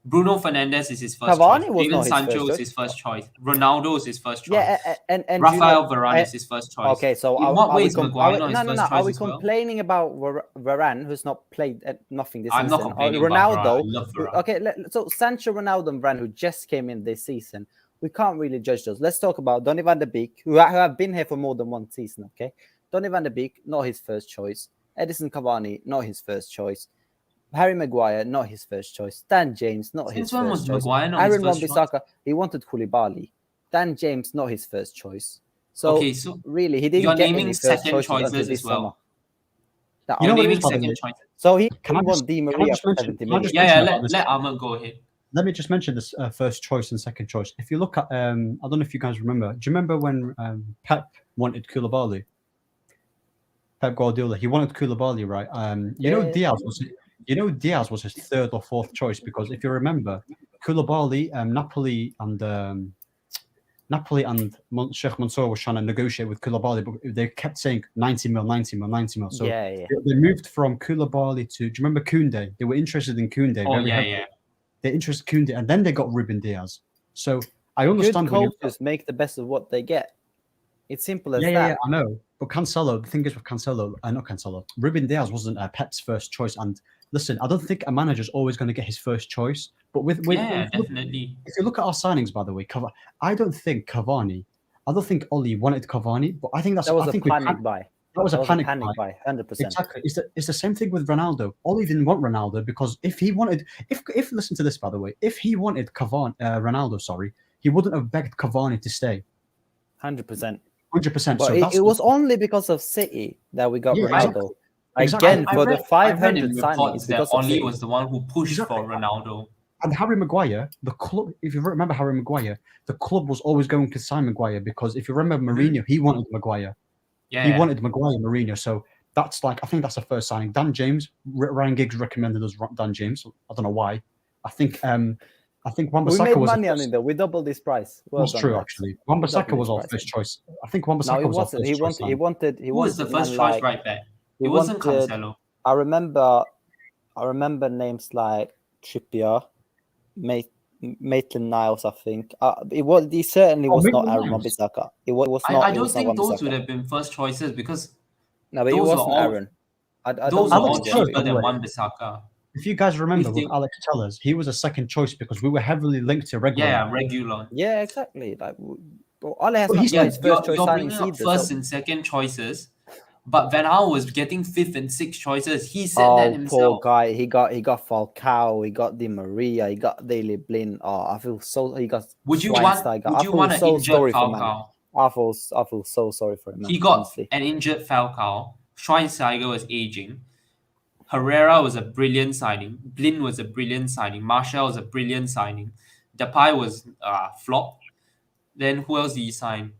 Bruno Fernandes is his first Cavani choice. was Jadon not his Sancho first is choice. his first choice. Ronaldo is his first choice. Yeah, and Rafael Varane is his first choice. Okay, so in what way is Maguire not his first choice Are we as well? complaining about Varane, who's not played at nothing this I'm season? not complaining about Varane. I Ronaldo. love Varane. Okay, so Sancho, Ronaldo, and Varane, who just came in this season, we can't really judge those. Let's talk about Donny van de Beek, who have been here for more than one season. Okay, Donny van de Beek, not his first choice. Edison Cavani, not his first choice. Harry Maguire, not his first choice. Dan James, not Since his when first was choice. Maguire not his Aaron first choice? Wan-Bissaka, he wanted Koulibaly. Dan James, not his first choice. So, Okay, so really, he didn't you're get naming any first second choices choices until as this well. summer. Now, You know what it naming is, by the second way? choice. so he Can I won just- Di can I Maria just for mention- 70 can I million. just Yeah, mention about this? let Ahmed go ahead. Let me just mention this first choice and second choice. If you look at, I don't know if you guys remember. Do you remember when Pep wanted Koulibaly? Pep Guardiola, he wanted Koulibaly, right? Diaz was his third or fourth choice because if you remember, Koulibaly, Napoli and Sheikh Mansour was trying to negotiate with Koulibaly, but they kept saying 90 mil. So yeah. they moved from Koulibaly to. Do you remember Koundé? They were interested in Koundé. Oh, very yeah, heavily. yeah. They're interested in Koundé, and then they got Ruben Diaz. So I Good understand when you coaches make the best of what they get. It's simple as yeah, that. yeah, I know. But Cancelo, the thing is with Cancelo, not Cancelo, Ruben Diaz wasn't Pep's first choice. And listen, I don't think a manager's always going to get his first choice. But Yeah, definitely. if you look at our signings, by the way, I don't think Oli wanted Cavani, but I think that's That was I think a panic buy. That was a panic buy, 100%. Exactly. It's the same thing with Ronaldo. Oli didn't want Ronaldo because if he wanted, if listen to this, by the way, if he wanted Ronaldo, he wouldn't have begged Cavani to stay. 100%. 100%. But So it was only because of City that we got Yeah, Ronaldo. exactly. Again, for the I read 500 in signings, reports it's that because of Oli City. was the one who pushed Exactly. for Ronaldo. And Harry Maguire, the club, if you remember Harry Maguire, the club was always going to sign Maguire because if you remember Mourinho, he wanted Maguire. Yeah, He yeah. wanted Maguire, Mourinho. So that's I think that's the first signing. Dan James, Ryan Giggs recommended us Dan James. I don't know why. I think Wan-Bissaka We made was money on it though. We doubled this price. Well That's done, true, lads. actually. Wan-Bissaka Double was his our price. first choice. I think No, Wan-Bissaka it was our wasn't. first He choice. wanted. He wanted. Who was the man first choice like- right back? he It wasn't wanted- Cancelo. I remember names like Trippier, Maitland Niles. I think he certainly was not Maitland Aaron Niles? Wan-Bissaka. It was I not. don't think those would Wan-Bissaka. have been first choices because No, but it those were wasn't all- Aaron. I those don't were know all Alex who it Telles, was. cheaper by the than way. Wan-Bissaka. If you guys remember If with they- Alex Tellers, he was a second choice because we were heavily linked to regular. Yeah, regular. Yeah, exactly. Like, Ole has Well, not he's- got his You're first choice bringing signings up either. first So. and second choices, but Van Gaal was getting fifth and sixth choices. He said that Oh, poor himself. guy. He got Falcao. He got Di Maria. He got Daley Blin. Oh, I feel so. He got. Would you Schweinsteiger. I feel want an so injured sorry for man. Falcao? I feel so sorry for him. Man, He got honestly. an injured Falcao. Schweinsteiger was aging. Herrera was a brilliant signing. Blin was a brilliant signing. Martial was a brilliant signing. Depay was flop. Then who else did he sign?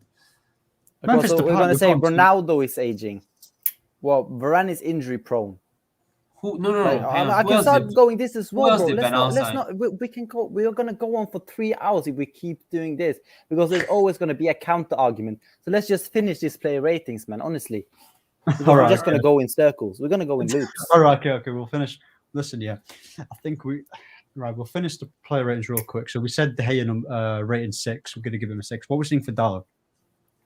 Okay, Memphis so we're Depay, gonna we say can't see- Ronaldo is aging. Well, Varane is injury prone. Who? No, no, Like, no. Hang I on. Who can else start did- going. This is who well, else bro. did Let's Van Gaal not. Let's sign? not. We can go. We are gonna go on for 3 hours if we keep doing this because there's always gonna be a counter argument. So let's just finish this player ratings, man. Honestly, because All we're right, just gonna go in circles. We're gonna go in loops. All right, okay, we'll finish. Listen, yeah, I think we'll finish the player ratings real quick. So we said De Gea rating 6. We're gonna give him a 6. What are we seeing for Dallo?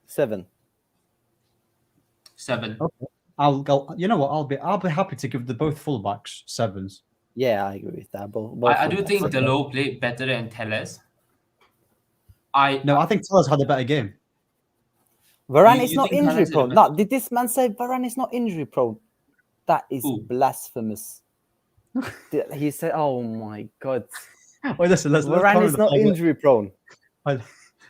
7. 7. Okay. You know what? I'll be happy to give the both fullbacks 7s. Yeah, I agree with that. Both I do fullbacks. think Dalot played better than Telles. I think Tellers had a better game. Varane You- is you not think injury Varane's prone. the No, did this man say Varane is not injury prone? That is Who? blasphemous. He said, "Oh my god, Wait, listen, let's Varane cover is the not player- injury prone."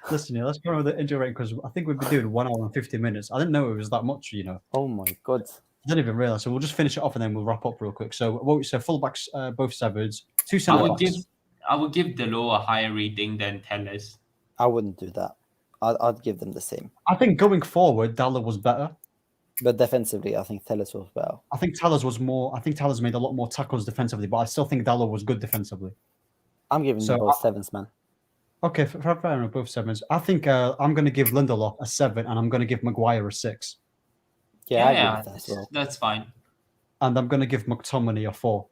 Listen, yeah, let's go over the injury rate because I think we've been doing 1 hour and 50 minutes. I didn't know it was that much, you know. Oh my god. I didn't even realize. So we'll just finish it off and then we'll wrap up real quick. So what we said, fullbacks, both 7s, 2 I centre would backs. give Dalot a higher rating than Telles. I wouldn't do that. I'd give them the same. I think going forward, Dallo was better. But defensively, I think Telles was better. I think Tellers was more. I think Tellers made a lot more tackles defensively, but I still think Dallo was good defensively. I'm giving So them both 7s, man. Okay, fair enough, both 7s. I think I'm going to give Lindelof a 7, and I'm going to give Maguire a 6, Yeah, I agree with that as well. That's fine. and I'm going to give McTominay a 4.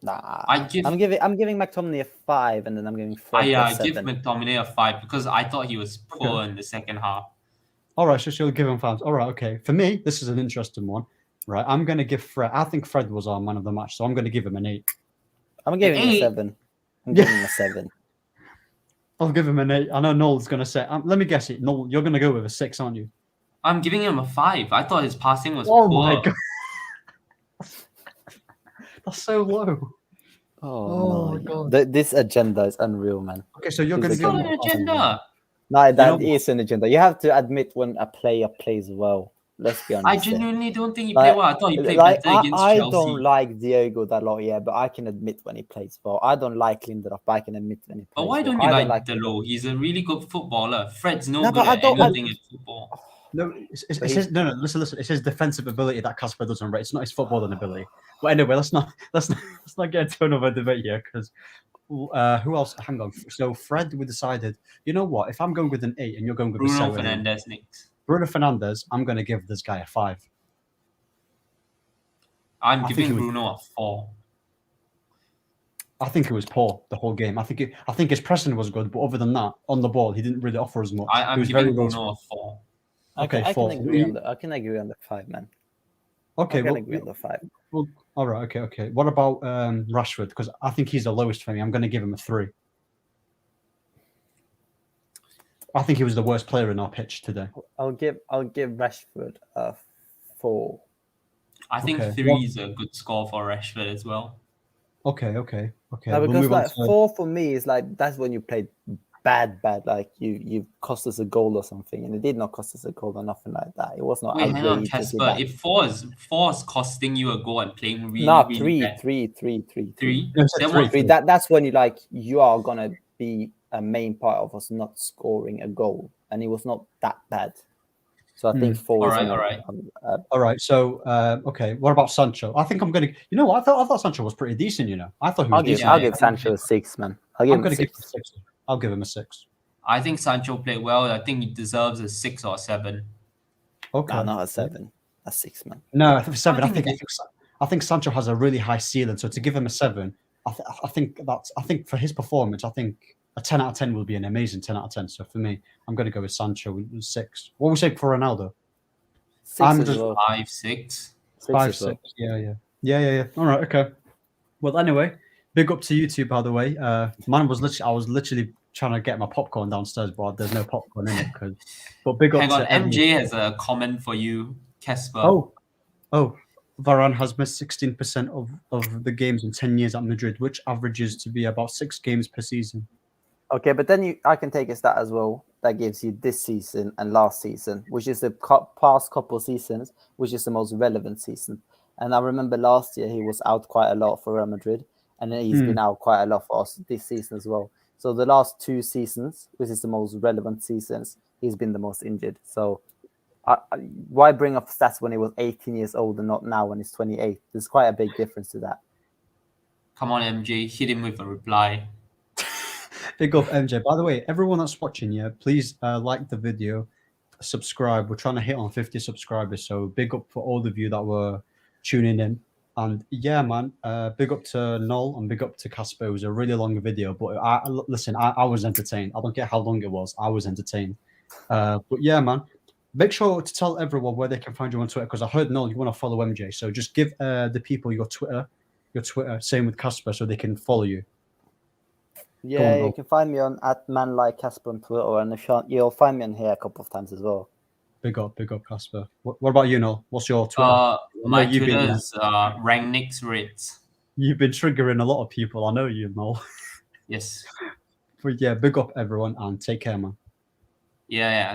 Nah, I give I'm giving McTominay a 5, and then I'm giving Fred I a give 7. McTominay a 5 because I thought he was poor Okay. in the second half. All right, so you'll give him 5. All right, okay. For me, this is an interesting one, right? I'm going to give Fred. I think Fred was our man of the match, so I'm going to give him an 8. I'm giving him a 8. 7. I'm Yeah. giving him a 7. I'll give him an 8. I know Noel's going to say. Let me guess it. Noel, you're going to go with a 6, aren't you? I'm giving him a 5. I thought his passing was Oh poor. my god, that's so low. Oh my my God. This agenda is unreal, man. Okay, so you're He's going to a give It's not him. an agenda. No, that know is an agenda. You have to admit when a player plays well. Let's be honest. I here. genuinely don't think he Like- played well. I thought he played Like, better against I Chelsea. don't like Diego that lot, yeah, but I can admit when he plays well. I don't like Lindelof, but I can admit when he plays But why well. don't you I like Dalot? He's a really good footballer. Fred's no No, good but I at don't- anything in football. No, it's his, no. Listen. It's his defensive ability that Casper doesn't rate. It's not his footballing ability. But anyway, let's not get into another debate here because who else? Hang on. So Fred, we decided. You know what? If I'm going with an 8 and you're going with a Bruno 7, Fernandes next. Bruno Fernandes, I'm going to give this guy a 5. I'm I think giving he was- Bruno a 4. I think it was poor the whole game. I think his pressing was good, but other than that, on the ball, he didn't really offer as much. He I'm was giving well- Bruno a 4. Okay, I can 4. agree on the. I can agree on the 5, man. Okay, I can well, agree on the 5. all right, okay. What about Rashford? Because I think he's the lowest for me. I'm going to give him a 3. I think he was the worst player in our pitch today. I'll give Rashford a 4. I think Okay. 3 is a good score for Rashford as well. Okay. No, We'll because move on like to- 4 for me is like that's when you played bad. Like you cost us a goal or something, and it did not cost us a goal or nothing like that. It was not. Wait, hang on, outrageously Casper. bad. If 4 is costing you a goal and playing really, No, really 3, bad. 3. 3? No, it's a Then 3. what? 3. That's when you are gonna be a main part of us not scoring a goal, and it was not that bad. So I think 4 is Alright. All right. So okay. What about Sancho? I think I'm going to. You know what? I thought Sancho was pretty decent. You know, I thought he was I'll give decent. I'll yeah, give Sancho a 6, man. I'll give I'm him a going to give 6. him a 6. I'll give him a 6. I think Sancho played well. I think he deserves a 6 or 7. Okay. No, not a 7. A 6, man. No, I think 7. I I think think Sancho has a really high ceiling. So to give him a 7, I think for his performance, I think a 10 out of 10 will be an amazing 10 out of 10. So for me, I'm going to go with Sancho with 6. What we say for Ronaldo? 6 I'm as just- well. 5, 6. 6 5, as well. 6. Yeah. All right. Okay. Well, anyway, big up to you two, by the way. Mine was I was literally trying to get my popcorn downstairs, but there's no popcorn in it. But big up Hang to on, everyone. MJ has a comment for you, Casper. Oh, Varane has missed 16% of the games in 10 years at Madrid, which averages to be about 6 games per season. Okay, but then I can take a stat as well that gives you this season and last season, which is the past couple of seasons, which is the most relevant season. And I remember last year he was out quite a lot for Real Madrid, and then he's been out quite a lot for us this season as well. So the last 2 seasons, which is the most relevant seasons, he's been the most injured. So Why bring up stats when he was 18 years old and not now when he's 28? There's quite a big difference to that. Come on, MJ, hit him with a reply. Big up MJ. By the way, everyone that's watching, yeah, please like the video, subscribe. We're trying to hit on 50 subscribers, so big up for all of you that were tuning in. And yeah, man, big up to Noel and big up to Casper. It was a really long video, but listen, I was entertained. I don't care how long it was. I was entertained. But yeah, man, make sure to tell everyone where they can find you on Twitter, because I heard, Noel, you want to follow MJ. So just give the people your Twitter, same with Casper, so they can follow you. Yeah, Noel. you can find me on @manlikecasper on Twitter, and you'll find me on here a couple of times as well. Big up, Casper. What about you, Noel? What's your Twitter? My you've Twitter been, is RankNixReds. You've been triggering a lot of people. I know you, Noel. Yes. But yeah, big up everyone and take care, man. Yeah.